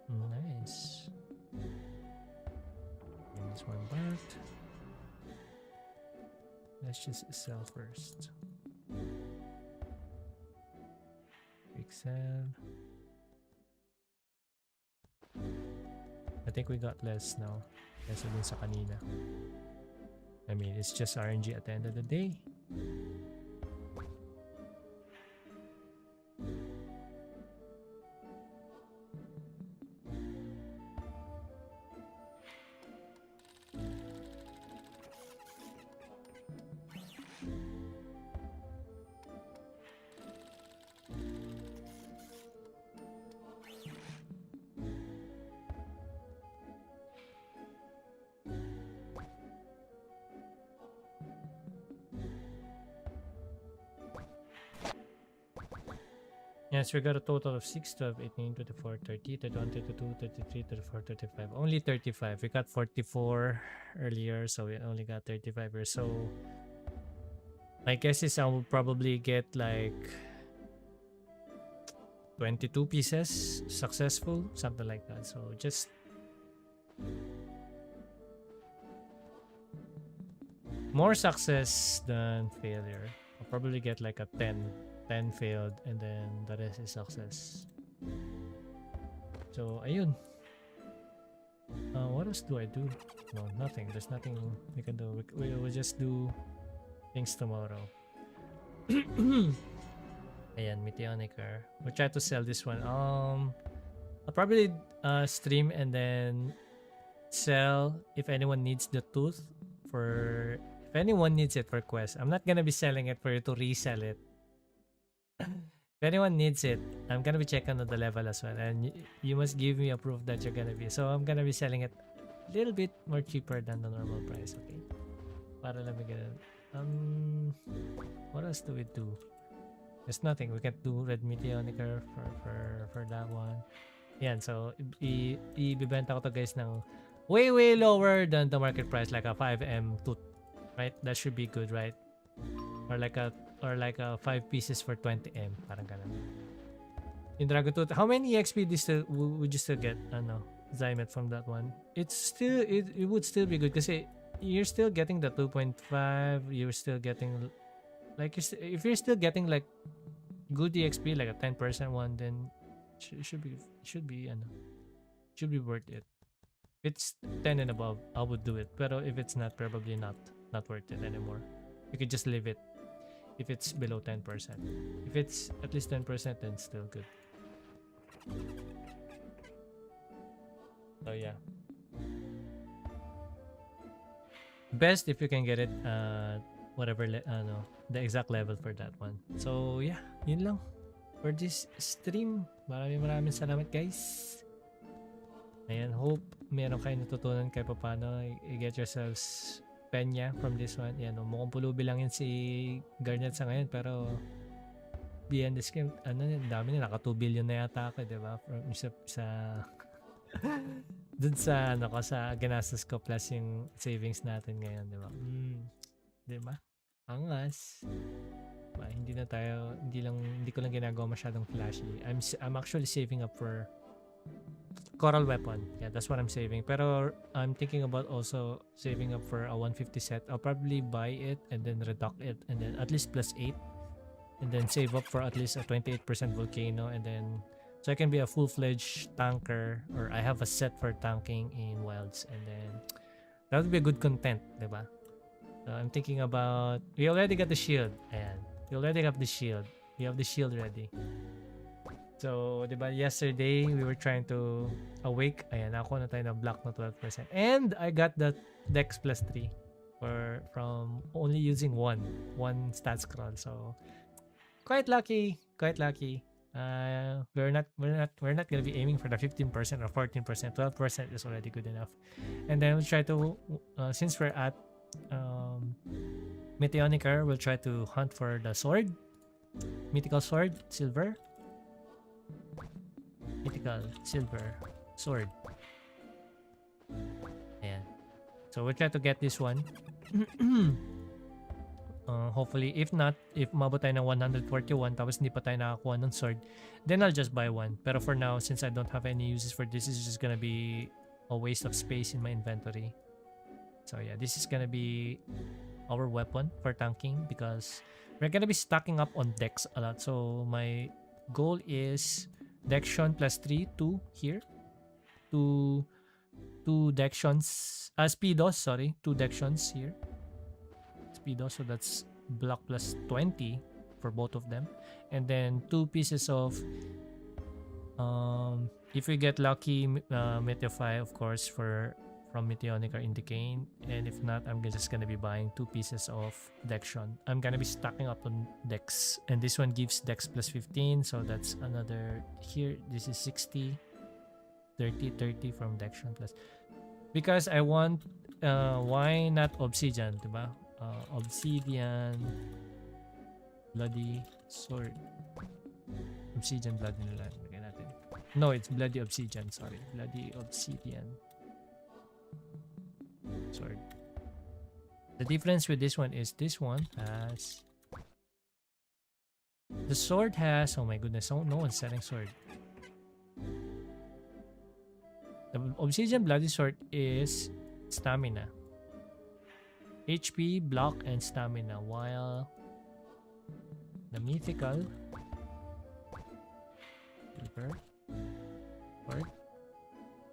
Nice. And this one back. Let's just sell first. Quick sell. I think we got less now kaysa dun sa kanina. I mean, it's just RNG at the end of the day. Yes, we got a total of 6, 12, 18, 24, 30, 31, 32, 33, 34, 35. Only 35. We got 44 earlier, so we only got 35 here. So my guess is I will probably get like 22 pieces successful, something like that. So just more success than failure. I'll probably get like a 10 failed and then the rest is success. So ayun. What else do I do? No, nothing. There's nothing we can do. We will just do things tomorrow. Ayan, Meteoniker. We'll try to sell this one. I'll probably stream and then sell if anyone needs the tooth for. If anyone needs it for quest, I'm not gonna be selling it for you to resell it. If anyone needs it, I'm gonna be checking on the level as well, and you must give me a proof that you're gonna be. So I'm gonna be selling it a little bit more cheaper than the normal price, okay? Para lang get it. What else do we do? There's nothing. We can do red meteoniker for that one. Yan, so ibibenta ko to guys ng way lower than the market price, like a 5M tooth, right? That should be good, right? Or like a 5 pieces for 20M, parang ganun. In Dragon Tooth, how many EXP would you still get? Zymet from that one? It's still it would still be good because you're still getting the 2.5. You're still getting like if you're still getting like good EXP, like a 10% one, then should be worth it. If it's 10 and above, I would do it. But if it's not, probably not worth it anymore. You could just leave it. If it's below 10%. If it's at least 10%, then still good. So yeah. Best if you can get it whatever the exact level for that one. So yeah, yun lang for this stream. Maraming salamat guys. Ayan, hope meron kayo natutunan kahit paano. I-get yourselves penya from this one. Yan, mukhang pulubi lang yun si Garnet sa ngayon, pero behind the screen, dami na, naka 2 billion na yata ako, diba? From sa dun sa sa ginastos ko plus yung savings natin ngayon, diba? Diba? Angas. Hindi ko lang ginagawa masyadong flashy. I'm actually saving up for Coral Weapon. Yeah, that's what I'm saving. Pero I'm thinking about also saving up for a 150 set. I'll probably buy it and then reduct it and then at least plus 8. And then save up for at least a 28% volcano, and then so I can be a full-fledged tanker, or I have a set for tanking in wilds, and then that would be a good content, diba? So I'm thinking about, we already got the shield, and we already have the shield. We have the shield ready. So, di ba, yesterday, we were trying to awake. Ayan, ako na tayo na block na 12%. And I got the dex plus 3 from only using one stat scroll. So, quite lucky. We're not gonna be aiming for the 15% or 14%. 12% is already good enough. And then we'll try to, since we're at Meteonicar, we'll try to hunt for the sword. Mythical sword, silver. Mythical silver sword. Ayan. So we'll try to get this one. Hopefully, if not, if mabot tayo ng 141 tapos hindi pa tayo nakakuha ng sword, then I'll just buy one. Pero for now, since I don't have any uses for this, it's just gonna be a waste of space in my inventory. So yeah, this is gonna be our weapon for tanking because we're gonna be stacking up on dex a lot. So my goal is Dexion plus 3, 2 here. 2 Dexions, Speedos, sorry. 2 Dexions here. Speedos, so that's block plus 20 for both of them. And then 2 pieces of, if we get lucky, Meteofy, of course, from Meteonic or Indicane. And if not, I'm just gonna be buying 2 pieces of Dexion. I'm gonna be stacking up on Dex, and this one gives Dex plus 15, so that's another here. This is 60, 30 from Dexion plus. Because I want, why not Obsidian, diba? Obsidian, bloody sword. Obsidian bloody nila. No, it's bloody obsidian. Sorry, bloody obsidian sword. The difference with this one is this one has, the sword has, oh my goodness, no one's selling sword. The obsidian bloody sword is stamina, HP, block, and stamina, while the mythical sword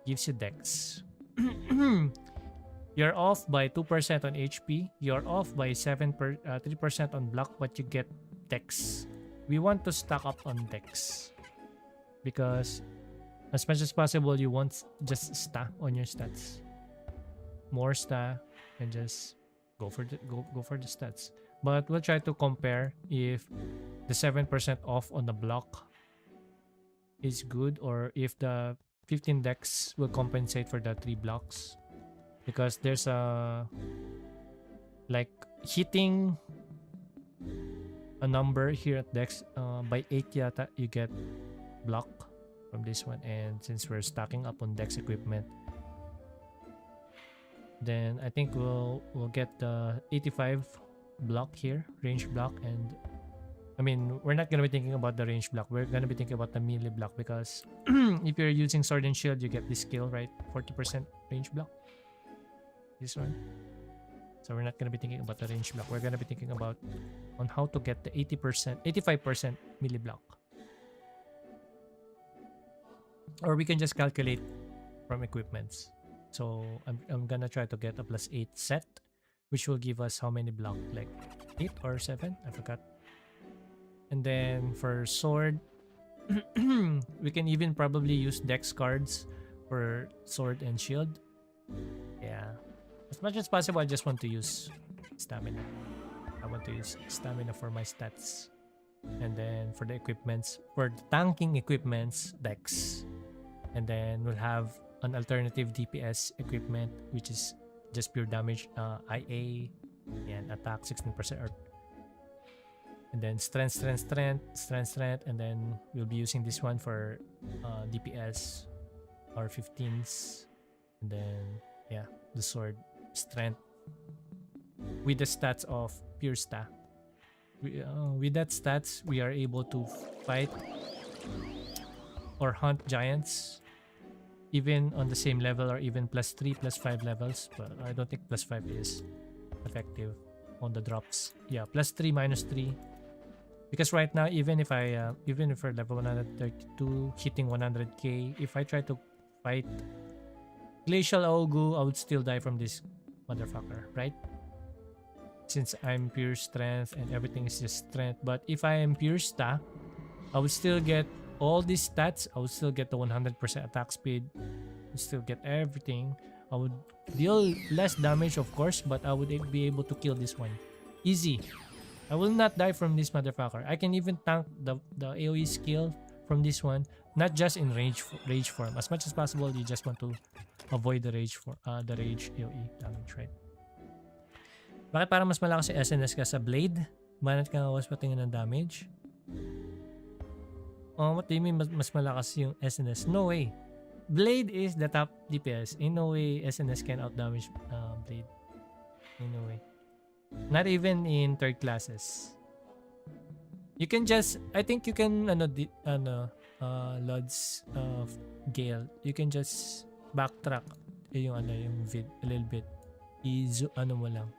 gives you dex. You're off by 2% on HP. You're off by 3% on block, but you get dex. We want to stack up on dex because as much as possible, you want just sta on your stats. More sta and just go for the stats. But we'll try to compare if the 7% off on the block is good or if the 15 dex will compensate for the 3 blocks. Because there's a, like, hitting a number here at dex by 8 yata you get block from this one, and since we're stacking up on dex equipment, then I think we'll get the 85 block here, range block. And I mean, we're not gonna be thinking about the range block, we're gonna be thinking about the melee block, because if you're using sword and shield, you get this skill, right? 40% range block, this one. So we're not gonna be thinking about the range block, we're gonna be thinking about on how to get the 85% melee block. Or we can just calculate from equipments. So I'm gonna try to get a +8 set, which will give us how many block, like 8 or 7, I forgot. And then for sword, we can even probably use dex cards for sword and shield. Yeah, as much as possible, I just want to use stamina. I want to use stamina for my stats. And then for the equipments, for the tanking equipments, dex. And then we'll have an alternative DPS equipment, which is just pure damage, IA, and attack 16%. And then strength, and then we'll be using this one for DPS or 15s. And then yeah, the sword, strength, with the stats of pure stat. With that stats, we are able to fight or hunt giants even on the same level, or even +3, +5 levels. But I don't think +5 is effective on the drops. Yeah, +3, -3. Because right now, even if we're level 132, hitting 100k, if I try to fight Glacial Ogu, I would still die from this motherfucker, right? since I'm pure strength and everything is just strength. But if I am pure sta, I would still get all these stats. I would still get the 100% attack speed. I would still get everything. I would deal less damage, of course, but I would be able to kill this one. Easy. I will not die from this motherfucker. I can even tank the AoE skill from this one, not just in rage form. As much as possible, you just want to avoid the rage AoE damage, right? Bakit parang mas malakas si SNS ka sa blade? Manat ka ngawas patingin ng damage? Oh, what do you mean mas malakas yung SNS? No way. Blade is the top DPS. In no way SNS can outdamage Blade. In no way. Not even in third classes. You can just, I think you can Lod's Gale. You can just backtrack yung vid a little bit. Mo lang.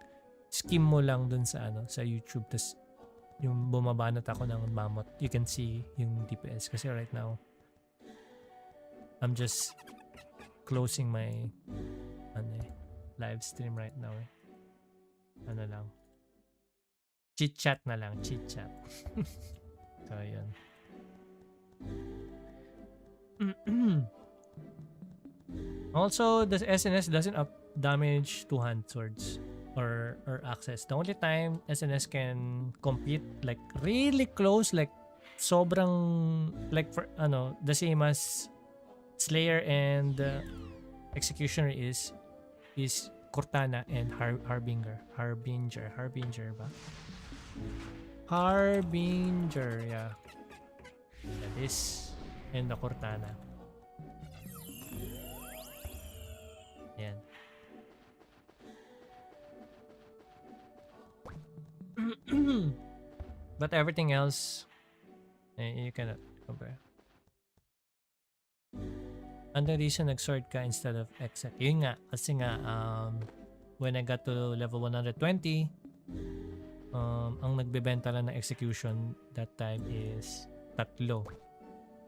Skim mo lang dun sa sa YouTube, tas yung bumabanat ako ng mammoth. You can see yung DPS kasi right now I'm just closing my live stream right now. Lang. Chit-chat na lang. Chit-chat. So, yun. Also, the SNS doesn't up damage two-hand swords or axes. The only time SNS can compete like really close, like sobrang like for the same as Slayer and Executioner is Cortana and Harbinger ba? Harbinger, yeah. That is and the Cortana. Yan. But everything else you cannot compare. Ano reason nag-sword ka instead of exec? Yun nga, kasi nga when I got to level 120 ang nagbebenta lang ng execution that time is 3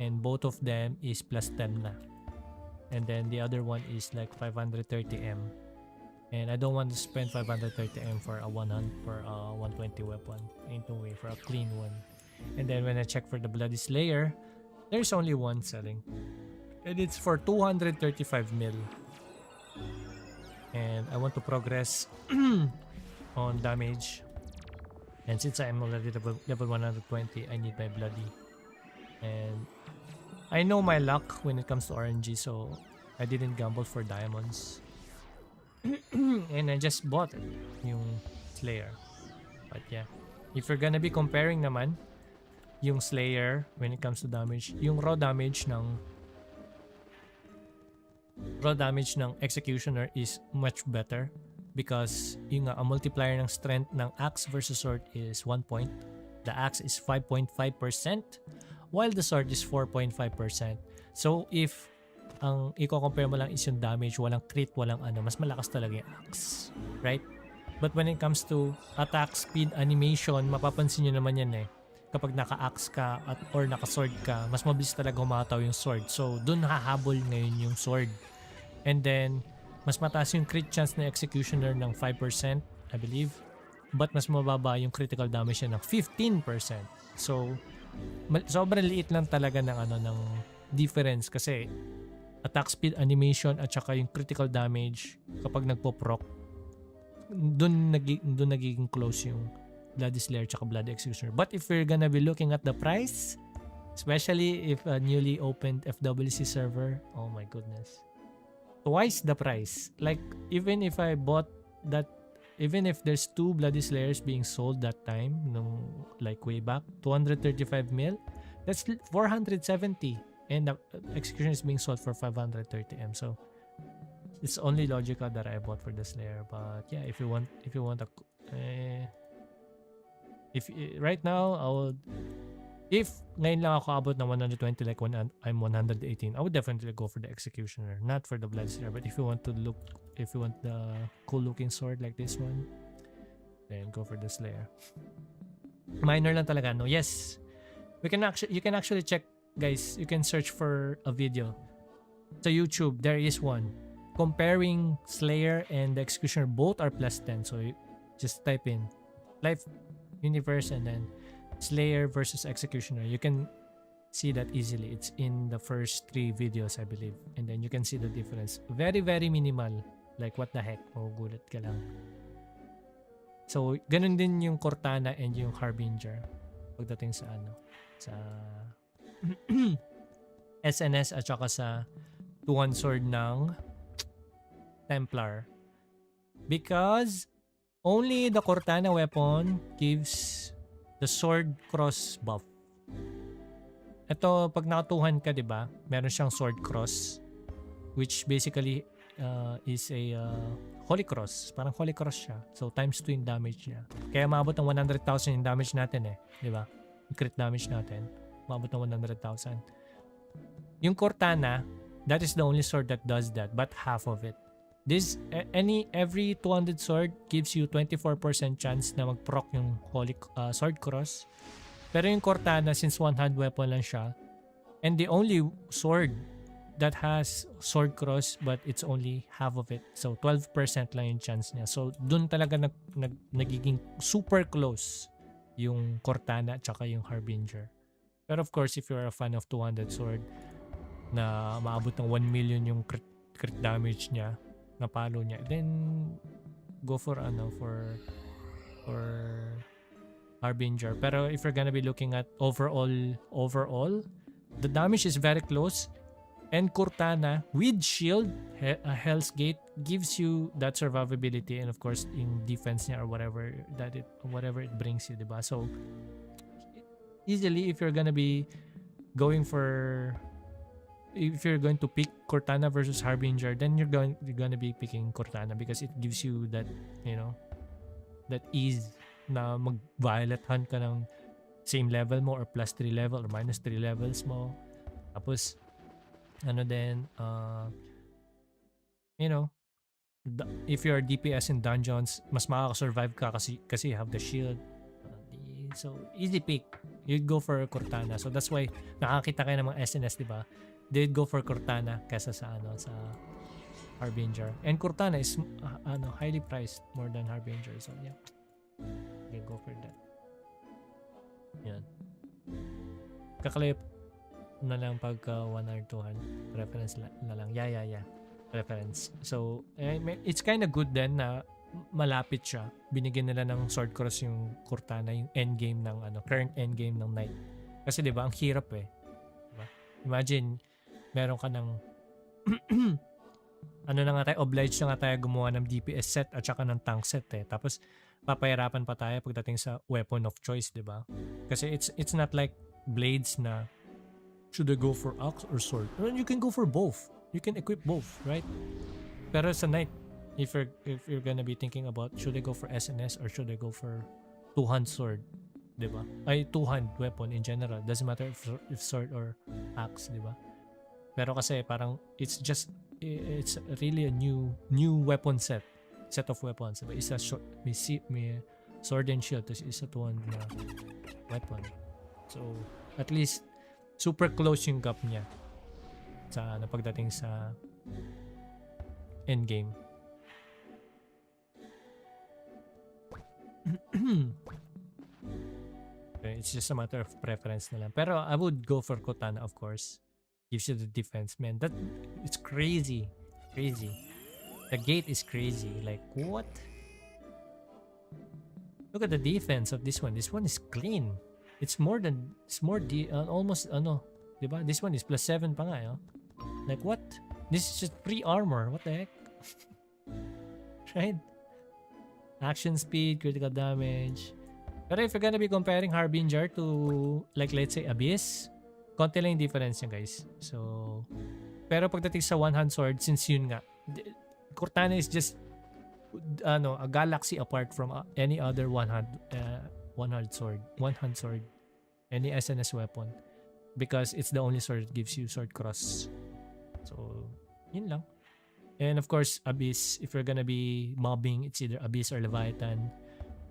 and both of them is plus 10 na, and then the other one is like 530M, and I don't want to spend 530M for a 120 weapon. Ain't no way for a clean one. And then when I check for the Bloody Slayer, there's only one selling. And it's for 235 mil. And I want to progress on damage. And since I'm already level 120, I need my bloody. And I know my luck when it comes to RNG, so I didn't gamble for diamonds. And I just bought it, yung Slayer. But yeah, if you're gonna be comparing naman, yung Slayer when it comes to damage, yung raw damage ng Executioner is much better because yung a multiplier ng strength ng axe versus sword is 1 point. The axe is 5.5% while the sword is 4.5%. So if ang i-compare mo lang is yung damage, walang crit, walang mas malakas talaga yung axe, right? But when it comes to attack speed animation, mapapansin nyo naman yan kapag naka-axe ka or naka-sword ka, mas mabilis talaga humataw yung sword. So, dun hahabol ngayon yung sword. And then, mas mataas yung crit chance na Executioner ng 5%, I believe. But mas mababa yung critical damage niya ng 15%. So, sobrang liit lang talaga ng difference kasi attack speed animation at saka yung critical damage kapag nagpo-proc, dun nagiging close yung Bloody Slayer tsaka Bloody Executioner. But if you're gonna be looking at the price, especially if a newly opened FWC server, oh my goodness, twice the price. Like even if I bought that, even if there's 2 Bloody Slayers being sold that time, like way back, 235 mil, that's 470, and the Executioner is being sold for 530M. So it's only logical that I bought for the Slayer. But yeah, if you want right now, if ngayon lang ako abot ng 120 like when I'm 118, I would definitely go for the Executioner, not for the Blood Slayer. But if you want the cool looking sword like this one, then go for the Slayer. Minor lang talaga, no? Yes, you can actually check, guys. You can search for a video sa YouTube. There is one comparing Slayer and the Executioner. Both are plus 10, so Just type in Life Universe and then Slayer versus Executioner. You can see that easily. It's in the first 3 videos, I believe. And then you can see the difference. Very, very minimal. Like, what the heck? Magugulat ka lang. So, ganun din yung Cortana and yung Harbinger. Pagdating sa sa SNS at saka sa two-hand sword ng Templar. Because only the Cortana weapon gives the sword cross buff. Ito, pag nakatuhan ka, diba? Meron siyang sword cross, which basically is a holy cross. Parang holy cross siya. So, times 2 yung damage niya. Kaya maabot ng 100,000 yung damage natin diba? Yung crit damage natin. Maabot ng 100,000. Yung Cortana, that is the only sword that does that, but half of it. Every 200 sword gives you 24% chance na mag-proc yung holy sword cross. Pero yung Cortana, since one-hand weapon lang siya, and the only sword that has sword cross, but it's only half of it. So, 12% lang yung chance niya. So, dun talaga nagiging super close yung Cortana at saka yung Harbinger. Pero of course, if you're a fan of 200 sword na maabot ng 1 million yung crit damage niya, napalo niya, then go for Harbinger. Pero if you're gonna be looking at overall, the damage is very close. And Cortana with shield, Hell's Gate, gives you that survivability and of course in defense niya or whatever it brings you, diba? So easily, if you're gonna to pick Cortana versus Harbinger, then you're gonna be picking Cortana because it gives you that, that ease na mag-violet hunt ka ng same level mo or plus 3 level or minus 3 levels mo. Tapos if you're DPS in dungeons, mas makaka-survive ka kasi you have the shield. So, easy pick. You'd go for Cortana. So, that's why nakakita kayo ng mga SNS, diba? They'd go for Cortana kaysa sa Harbinger. And Cortana is highly priced more than Harbinger. So, yeah. You go for that. Yan. Kakalip na lang pagka 1 or 2 preference na lang. Yeah. Preference. So, it's kind of good then na malapit siya. Binigyan nila ng sword cross yung Cortana, yung endgame ng current endgame ng Knight. Kasi 'di ba, ang hirap Diba? Imagine meron ka ng na nga tayo, obliged na nga tayo gumawa ng DPS set at saka ng tank set Tapos papahirapan pa tayo pagdating sa weapon of choice, 'di ba? Kasi it's not like blades na should I go for axe or sword? Well, you can go for both. You can equip both, right? Pero sa Knight, if you're gonna be thinking about should I go for SNS or should I go for two-hand sword, diba? Ay, two-hand weapon in general. Doesn't matter if sword or axe, diba? Pero kasi parang it's really a new weapon set of weapons. Diba? Isa may sword and shield, tapos isa two-hand na weapon. So, at least super close yung gap niya sa pagdating sa endgame. Okay, it's just a matter of preference na lang. Pero I would go for Cortana, of course. Gives you the defense, man. It's crazy. The gate is crazy. Like, what? Look at the defense of this one. This one is clean. Almost diba? This one is plus 7 pa nga, Like, what? This is just free armor. What the heck? Right? Action speed, critical damage. Pero if you're gonna be comparing Harbinger to, like, let's say, Abyss, konti lang yung difference niya, guys. So, pero pagdating sa one-hand sword, since yun nga, Cortana is just, a galaxy apart from any other one-hand sword. Any SNS weapon. Because it's the only sword that gives you sword cross. So, yun lang. And of course, Abyss, if you're gonna be mobbing, it's either Abyss or Leviathan.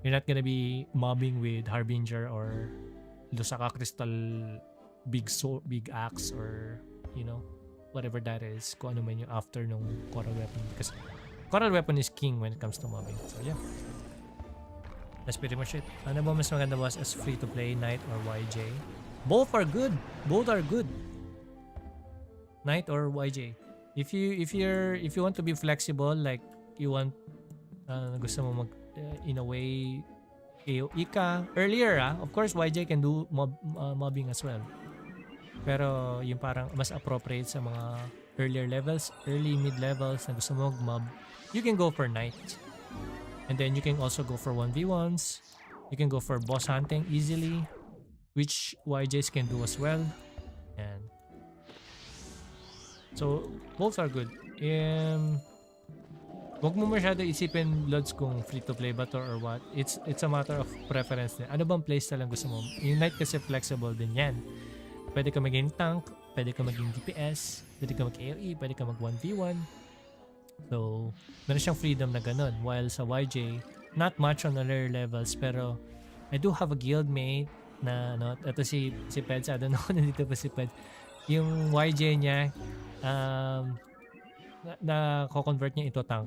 You're not gonna be mobbing with Harbinger or Lusaka Crystal big axe or, whatever that is. Kung ano man yung after nung Coral Weapon. Because Coral Weapon is king when it comes to mobbing. So, yeah. That's pretty much it. Ano ba mas maganda boss as free to play, Knight or YJ? Both are good. Both are good. Knight or YJ. If you want to be flexible, like you want gusto mo mag in a way AOE ka earlier, of course YJ can do mobbing as well. Pero yung parang mas appropriate sa mga earlier levels, early mid levels na gusto mo mag-mob, you can go for Knight. And then you can also go for 1v1s. You can go for boss hunting easily, which YJs can do as well. And so both are good. Wag mo masyado isipin Lods kung free to play ba to or what. It's a matter of preference din. Ano bang playstyle lang gusto mo? Yung Knight kasi flexible din yan. Pwede ka maging tank, pwede ka maging DPS, pwede ka mag-AoE, pwede ka mag 1v1. So, meron siyang freedom na ganun. While sa YJ, not much on the lower levels, pero I do have a guildmate na, ito si Peds, I don't know kung nandito pa si Peds. Yung YJ niya, na co-convert niya into tank.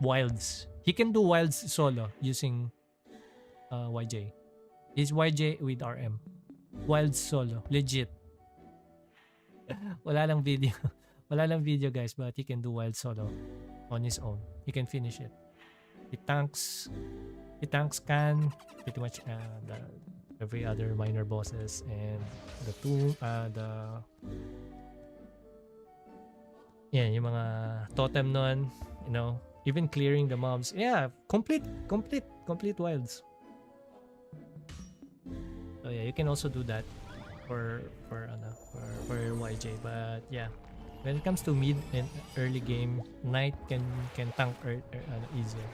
Wilds. He can do wilds solo using YJ. He's YJ with RM. Wilds solo. Legit. Wala lang video. Wala lang video guys, but he can do wild solo on his own. He can finish it. He tanks pretty much every other minor bosses and yung mga totem nun, even clearing the mobs. Yeah, complete wilds. So yeah, you can also do that for YJ, but yeah. When it comes to mid and early game, Knight can tank easier.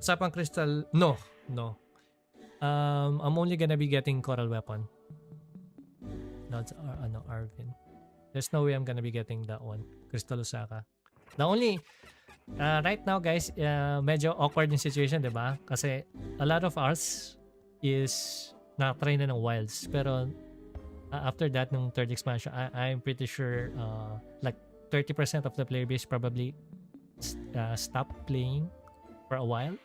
Usapang crystal, no. I'm only gonna be getting coral weapon. That's Arvin. There's no way I'm gonna be getting that one, Crystal Osaka. The only right now guys, medyo awkward yung situation, diba? Kasi a lot of us is na-try na ng wilds, pero after that ng third expansion, I'm pretty sure like 30% of the player base probably stop playing for a while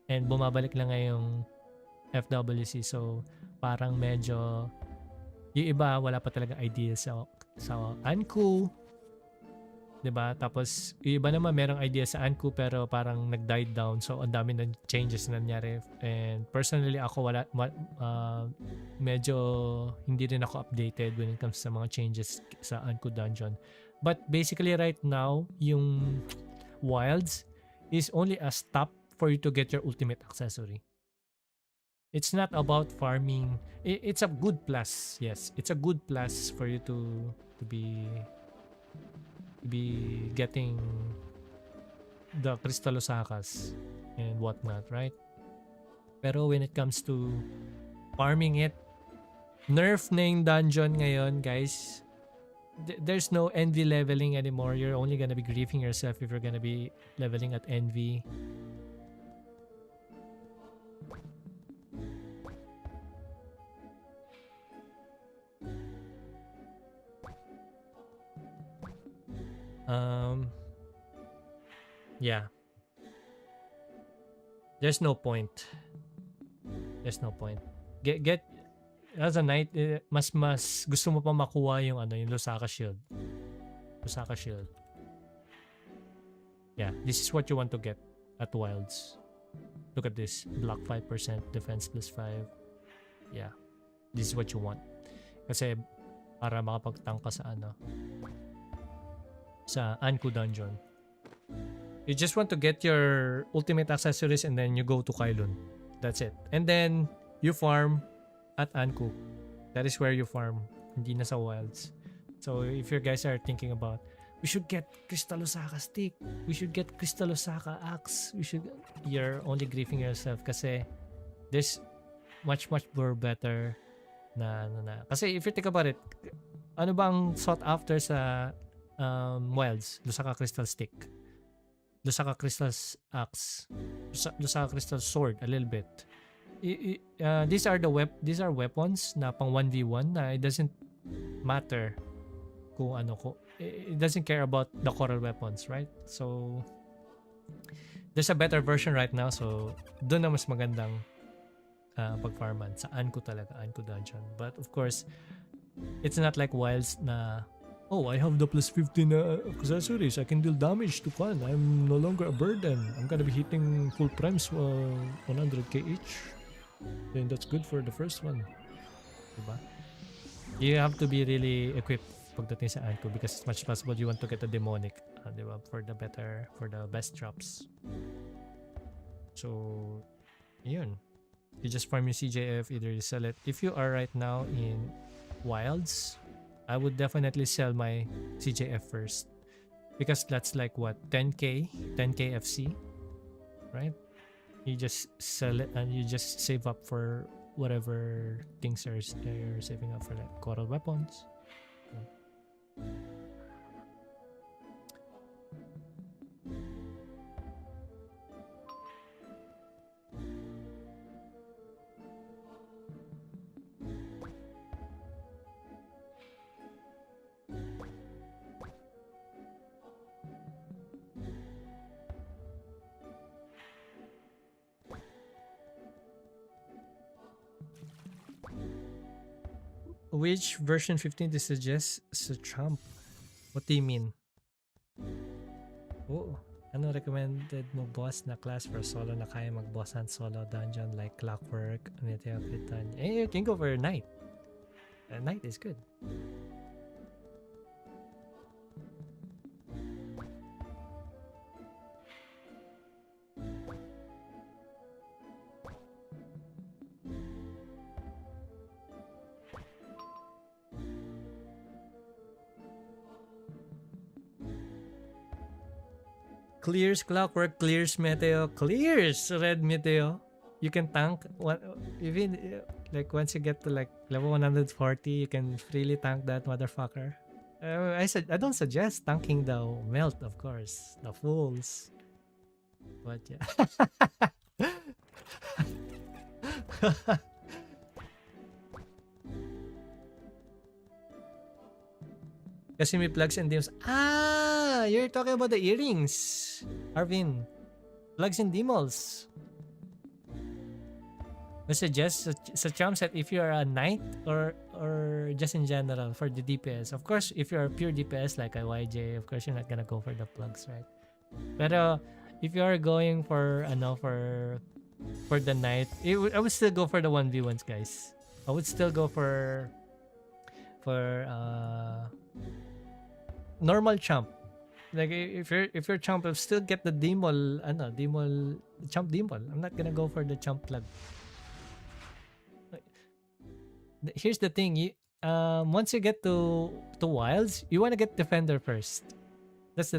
and bumabalik lang ngayong FWC. So parang medyo yung iba wala pa talaga idea sa Anku, diba? Tapos yung iba naman merong idea sa Anku pero parang nag-died down, so ang dami ng changes na nangyari. And personally ako medyo hindi rin ako updated when it comes sa mga changes sa Anku dungeon. But basically right now yung wilds is only a stop for you to get your ultimate accessory. It's not about farming. It's a good plus. Yes, it's a good plus for you to be getting the Crystal Osakas and whatnot, right? Pero when it comes to farming it, nerf na yung dungeon ngayon, guys. There's no envy leveling anymore. You're only gonna be griefing yourself if you're gonna be leveling at envy. Yeah. There's no point. Get as a knight, mas gusto mo pa makuha yung yung Lusaka shield. Yeah, this is what you want to get at wilds. Look at this. Block 5%, defense plus 5. Yeah. This is what you want. Kasi para makapag-tank ka sa Anku dungeon. You just want to get your ultimate accessories and then you go to Kailun. That's it. And then you farm at Anku. That is where you farm. Hindi na sa wilds. So if you guys are thinking about, we should get Crystal Osaka stick, we should get Crystal Osaka axe, you're only griefing yourself kasi there's much more better na. Kasi if you think about it, ano bang sought after sa wilds? Lusaka Crystal stick, Lusaka Crystal axe, Lusaka Crystal sword a little bit. These are weapons na pang 1v1 na it doesn't matter kung it doesn't care about the coral weapons, right? So there's a better version right now, so doon na mas magandang pag-farman sa Anko talaga, Anko dungeon. But of course, it's not like Wilds na, oh, I have the plus 15 accessories, I can deal damage to Khan, I'm no longer a burden, I'm gonna be hitting full primes 100k each. Then that's good for the first one, diba? You have to be really equipped pagdating sa Anko because as much as possible you want to get a demonic, diba? For the best drops. So yun, you just farm your CJF, either you sell it. If you are right now in Wilds, I would definitely sell my CJF first because that's like what, 10k FC, right? You just sell it and you just save up for whatever things you're saving up for, like coral weapons. Which version 15 do you suggest sa Trump? What do you mean? Oh, ano recommended mo boss na class for solo na kaya mag-bossan solo dungeon like Clockwork, Meteor Pitan? You can go for Knight. Knight is good. Clears Clockwork, clears Meteo, clears Red Meteo. You can tank one, even like once you get to like level 140, you can freely tank that motherfucker. I don't suggest tanking the melt, of course, the fools. But yeah. Kasi may plugs and dims. Ah, you're talking about the earrings, Arvin. Plugs and demons. I suggest sa charm set if you are a knight or just in general for the DPS. Of course, if you are pure DPS like a YJ, of course you're not gonna go for the plugs, right? Pero if you are going for for the knight, I would still go for the 1v1s, guys. I would still go for normal champ. Like if you're champ, I'll still get the demol champ demol. I'm not gonna go for the champ plug. Here's the thing, once you get to wilds, you want to get defender first. This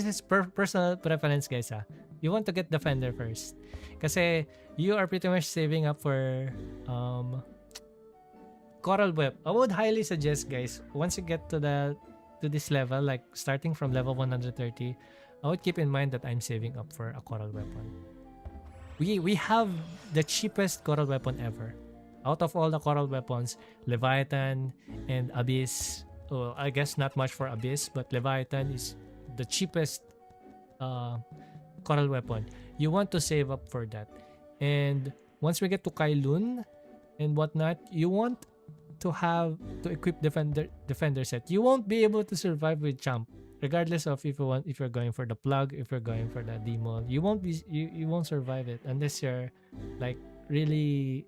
is personal preference, guys. You want to get defender first kasi you are pretty much saving up for coral web. I would highly suggest, guys, once you get to this level, like starting from level 130, I would keep in mind that I'm saving up for a coral weapon. We have the cheapest coral weapon ever. Out of all the coral weapons, Leviathan and Abyss, I guess not much for Abyss, but Leviathan is the cheapest coral weapon. You want to save up for that. And once we get to Kailun and whatnot, you want to equip defender set. You won't be able to survive with champ, regardless of if you're going for the plug, if you're going for the demo. You won't survive it unless you're like really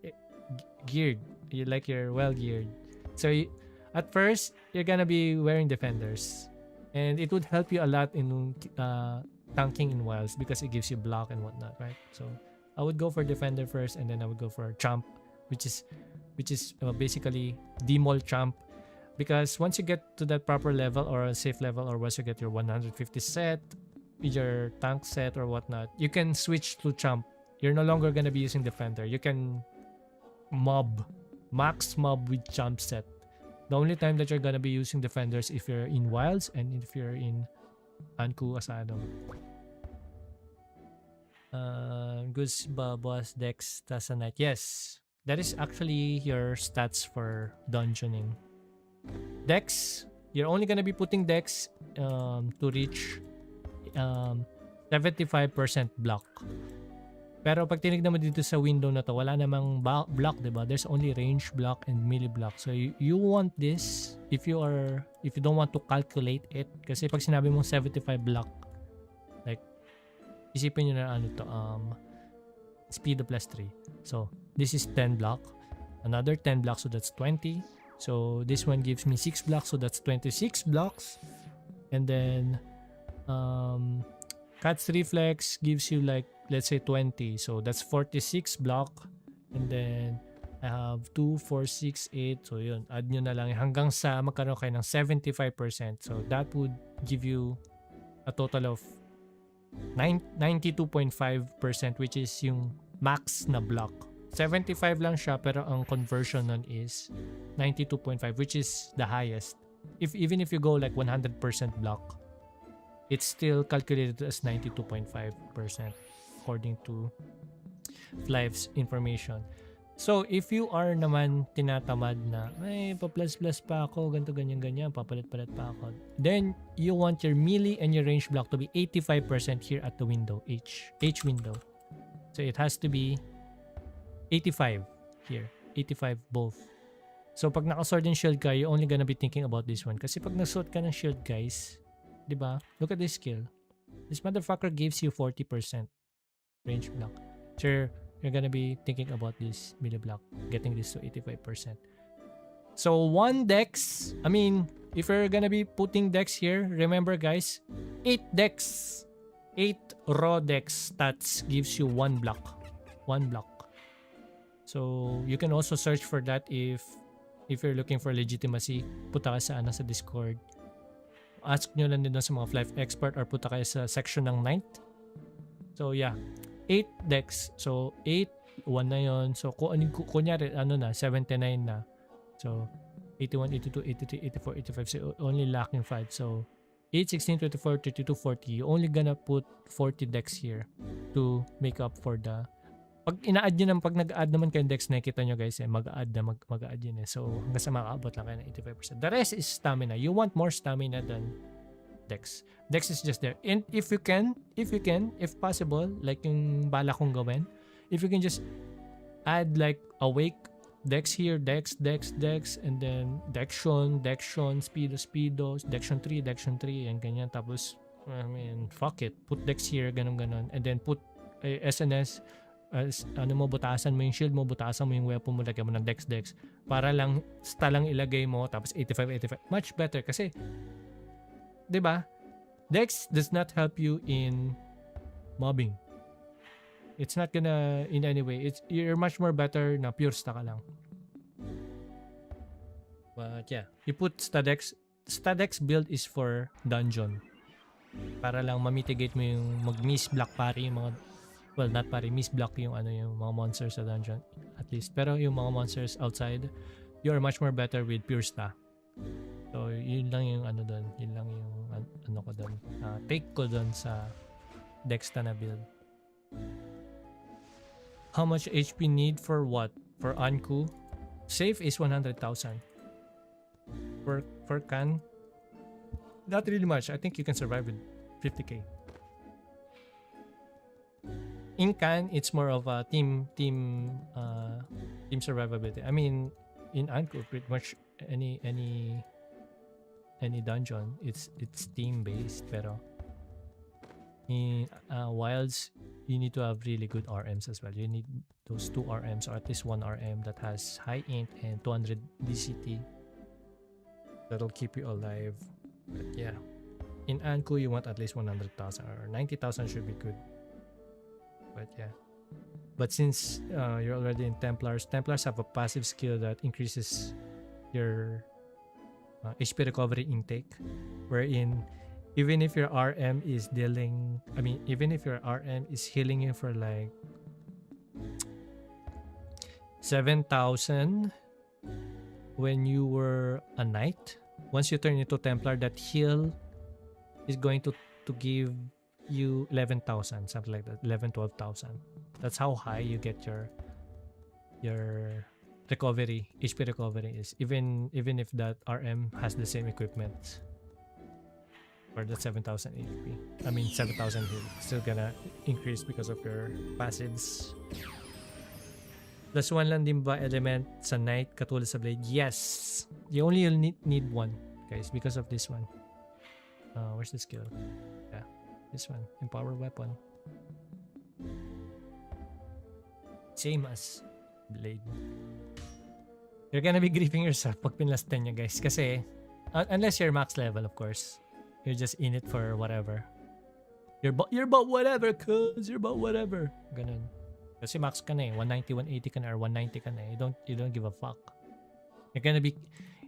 geared. You're well geared. So at first you're gonna be wearing defenders, and it would help you a lot in tanking in wilds because it gives you block and whatnot, right? So I would go for defender first, and then I would go for champ, which is basically demol champ, because once you get to that proper level or a safe level, or once you get your 150 set, your tank set or whatnot, you can switch to champ. You're no longer gonna be using defender. You can max mob with champ set. The only time that you're gonna be using defenders if you're in wilds and if you're in Anku Asado. Goose boss Dex Tasa Knight. Yes, that is actually your stats for dungeoning. Dex, you're only gonna be putting decks to reach 75% block. Pero pag tinignan mo dito sa window na to, wala namang block, diba? There's only range block and melee block. So you want this if you don't want to calculate it. Kasi pag sinabi mong 75 block, like isipin nyo na ano to, speed plus 3. So this is 10 block, another 10 block, so that's 20. So this one gives me 6 blocks, so that's 26 blocks. And then Cat's Reflex gives you like, let's say 20, so that's 46 block. And then I have 2, 4, 6, 8, so yun, add nyo na lang hanggang sa magkaroon kayo ng 75%. So that would give you a total of 92.5%, which is yung max na block. 75 lang siya, pero ang conversion nun is 92.5, which is the highest. Even if you go like 100% block, it's still calculated as 92.5% according to FLYFF's information. So if you are naman tinatamad na, ay, pa-plus-plus pa ako, ganito, ganyan, papalit-palit pa ako, then you want your melee and your range block to be 85% here at the window, H window. So it has to be 85 here, 85 both. So pag naka-sword and shield ka, you're only gonna be thinking about this one. Kasi pag nag-sword ka ng shield, guys, diba? Look at this skill. This motherfucker gives you 40% range block. Sure, you're gonna be thinking about this melee block, getting this to 85%. So one dex, I mean, if you're gonna be putting dex here, remember guys, 8 dex, 8 raw dex stats gives you 1 block. 1 block. So you can also search for that if you're looking for legitimacy. Punta ka sa Discord. Ask nyo lang din sa mga FLYFF expert or punta kayo sa section ng 9th. So yeah, 8 decks. So 8, 1 na yon. So kunyari, 79 na. So 81, 82, 83, 84, 85. So only lacking 5. So 8, 16, 24, 32, 40. You only gonna put 40 decks here to make up for the... Pag ina-add nyo pag nag-add naman kayo decks, nakikita nyo guys, mag-add yun eh. So hanggang sa makaabot lang kayo ng 85%. The rest is stamina. You want more stamina than dex. Dex is just there. And if you can, if possible, like yung bala kong gawin, if you can just add like awake dex here, dex, and then dextion, speedo, dextion 3, and ganyan. Tapos, I mean, fuck it. Put dex here, ganun. And then put SNS, butasan mo yung shield mo, butasan mo yung weapon mo, lagyan mo ng dex, para lang ilagay mo, tapos 85. Much better kasi, diba, dex does not help you in mobbing. It's not gonna in any way. You're much more better na pure staka lang. But yeah, you put Stadex. Stadex build is for dungeon. Para lang ma-mitigate mo yung mag-miss block pari yung mga, well, not pari, miss block yung yung mga monsters sa dungeon at least. Pero yung mga monsters outside, you are much more better with pure sta. So yun lang yung doon. Yun lang yung ko doon. Take ko doon sa Dexta na build. How much HP need for what? For Anku? Safe is 100,000. For Can? Not really much. I think you can survive with 50k. In Can, it's more of a team survivability. I mean, in Anku, pretty much any dungeon, it's team based. Pero in Wilds, you need to have really good RMs as well. You need those 2 RMs or at least 1 RM that has high int and 200 DCT. That'll keep you alive. But yeah, in Anku, you want at least 100,000 or 90,000 should be good. But yeah, but since you're already in Templars have a passive skill that increases your HP recovery intake, wherein even if your RM is healing you for like 7,000 when you were a knight, once you turn into Templar, that heal is going to give you 11,000, something like that, 11,000, 12,000. That's how high you get your recovery, HP recovery is even if that RM has the same equipment for the 7,000 HP. I mean 7,000 heal. Still gonna increase because of your passives. +1 lang din ba element sa knight katulad sa blade? Yes. You only need one, guys, because of this one. Where's the skill? Yeah, this one. Empower weapon. Same as blade. You're gonna be griefing yourself pag pinlastan niya, guys. Kasi, unless you're max level, of course. You're just in it for whatever. You're about whatever, cuz. You're about whatever. Ganun. Kasi max ka na eh. 190, 180 ka na or 190 ka na eh. You don't give a fuck.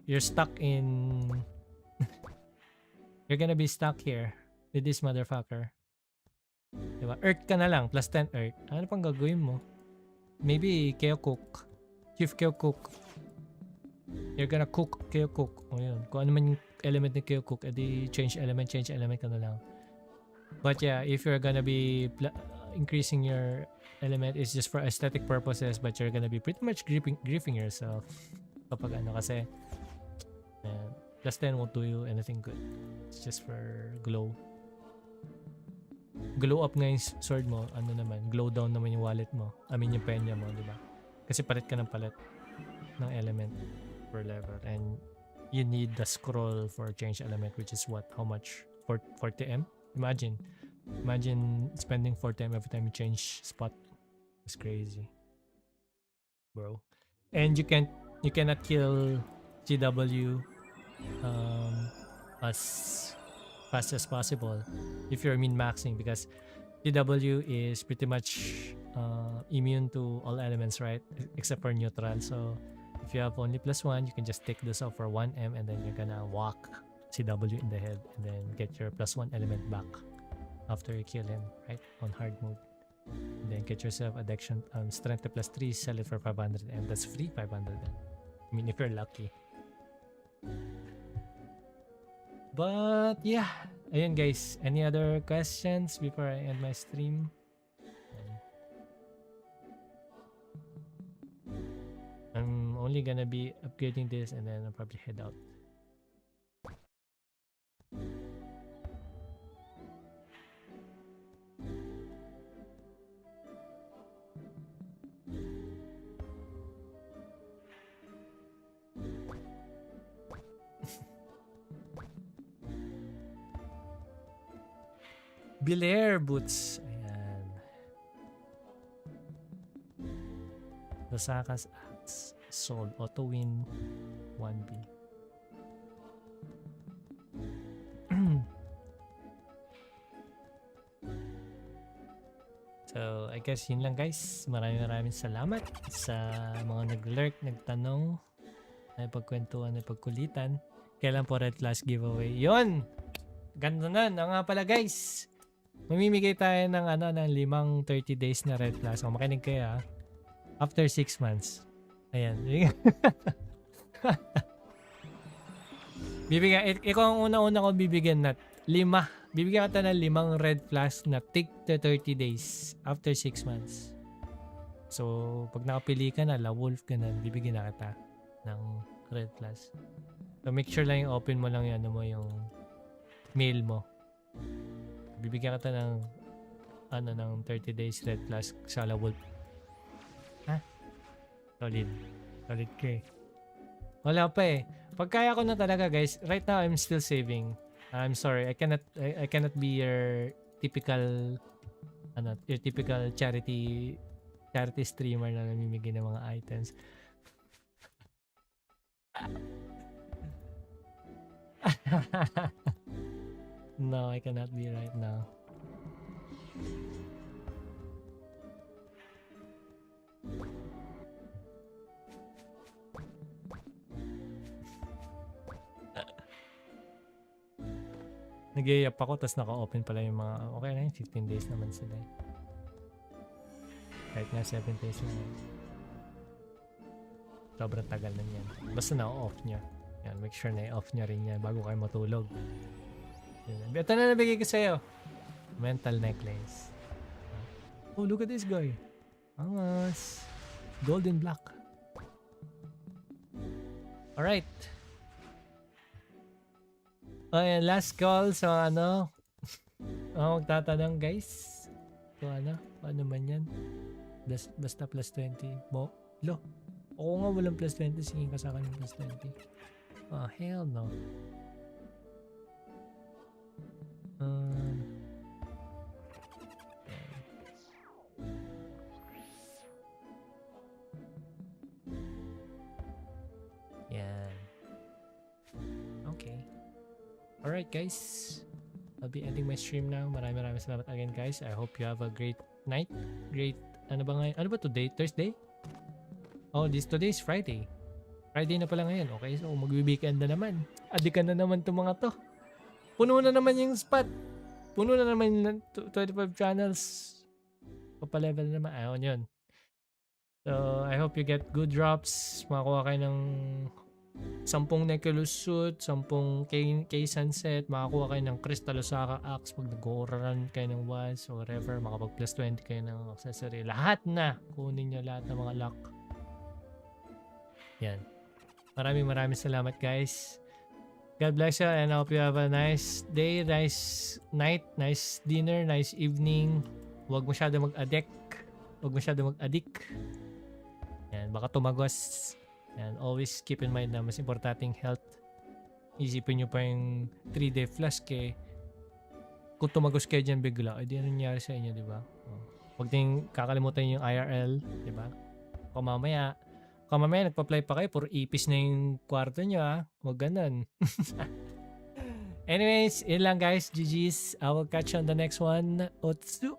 You're stuck in... You're gonna be stuck here with this motherfucker. Diba? Earth ka na lang. Plus 10 earth. Ano pang gagawin mo? Maybe Keo Cook. Chief Keo Cook. You're gonna cook Keo Cook. O yun. Kung ano man yung element ni Keo Cook, edi change element ka na lang. But yeah, if you're gonna be increasing your element, it's just for aesthetic purposes, but you're gonna be pretty much griefing yourself kapag ano, kasi plus 10 won't do you anything good. It's just for glow. Glow up nga yung sword mo, ano naman, glow down naman yung wallet mo. I mean yung penya mo, di ba? Kasi palit ka ng palit ng element per level, and you need the scroll for change element, which is what? How much? 40M? Imagine spending 40M every time you change spot. It's crazy, bro. And you cannot kill GW as fast as possible if you're min-maxing, because GW is pretty much immune to all elements, right? Except for neutral. So if you have only +1, you can just take this off for 1M, and then you're gonna whack CW in the head and then get your +1 element back after you kill him, right? On hard mode. And then get yourself addiction strength +3, sell it for 500M. That's free 500M. I mean, if you're lucky. But yeah, ayun guys. Any other questions before I end my stream? I'm only gonna be upgrading this and then I'll probably head out. Belair boots. Ayan. Lasaka's axe. Sold. Auto win 1B. So, I guess yun lang guys. Maraming salamat sa mga nag-lurk, nagtanong, napagkwentuhan, napagkulitan. Kailan po Red Flash giveaway? Yun! Ganda na nga pala guys. Mamimigay tayo ng ng 5 30 days na Red Flash. So, makinig kayo ha. After 6 months. Ayan. Bibigyan, ikaw ang una-una ko bibigyan na 5. Bibigyan kita ng 5 red flash na take to 30 days after 6 months. So, pag nakapili ka na, la wolf ka na, bibigyan na kita ng red flash. So, make sure lang yung open mo lang yung yung mail mo. Bibigyan kita ng ng 30 days red flash sa la wolf. Ha? Solid ka eh. Wala pa eh. Pagkaya ko na talaga guys, right now I'm still saving. I'm sorry, I cannot be your typical charity streamer na namimigay ng mga items. No, I cannot be right now. Nag-i-up ako, tapos naka-open pala yung mga, okay na yun, 15 days naman sila. Kahit nga 7 days na yun. Sobrang tagal na yan. Basta na-off nyo. Yan, make sure na i-off nyo rin yan bago kayo matulog. Yan. Ito na nabigay ko sa'yo. Mental necklace. Oh, look at this guy. Angas. Golden black. Alright. Ayan, last call sa ano. Magtatanong guys. So paano man yan? Basta plus 20. Lo. Oo nga walang plus 20. Singin ka sa akin ng plus 20. Oh, hell no. Yan. Okay. Alright guys. I'll be ending my stream now. Maraming salamat again guys. I hope you have a great night. Great, ano ba ngayon? Ano ba today? Thursday? Oh, today is Friday. Friday na pala ngayon. Okay, so magwi-weekend na naman. Adikan na naman itong mga to. Puno na naman yung spot. Puno na naman yung 25 channels. Papalevel na naman. Ayun yun. So, I hope you get good drops. Makakuha kayo ng 10 Neculus suit, 10 K sunset, makakuha kayo ng Crystal Osaka axe pag nag-run kayo ng was or whatever, makapag plus 20 kayo ng accessory. Lahat na! Kunin nyo lahat ng mga lock. Yan. Maraming salamat guys. God bless you and I hope you have a nice day, nice night, nice dinner, nice evening. Huwag masyado mag-addict. Huwag masyado mag-addict. Yan, baka tumagos. And always keep in mind na mas importanteng health. Isipin nyo pa yung 3-day flash kay kung tumagos kayo dyan bigla, di ano nangyari sa inyo, di ba? Huwag din kakalimutan yung IRL, di ba? Kung mamaya nagpa-fly pa kayo, puro ipis na yung kwarto nyo, ha? Huwag ganun. Anyways, yun lang guys. GG's. I will catch you on the next one. Otsu.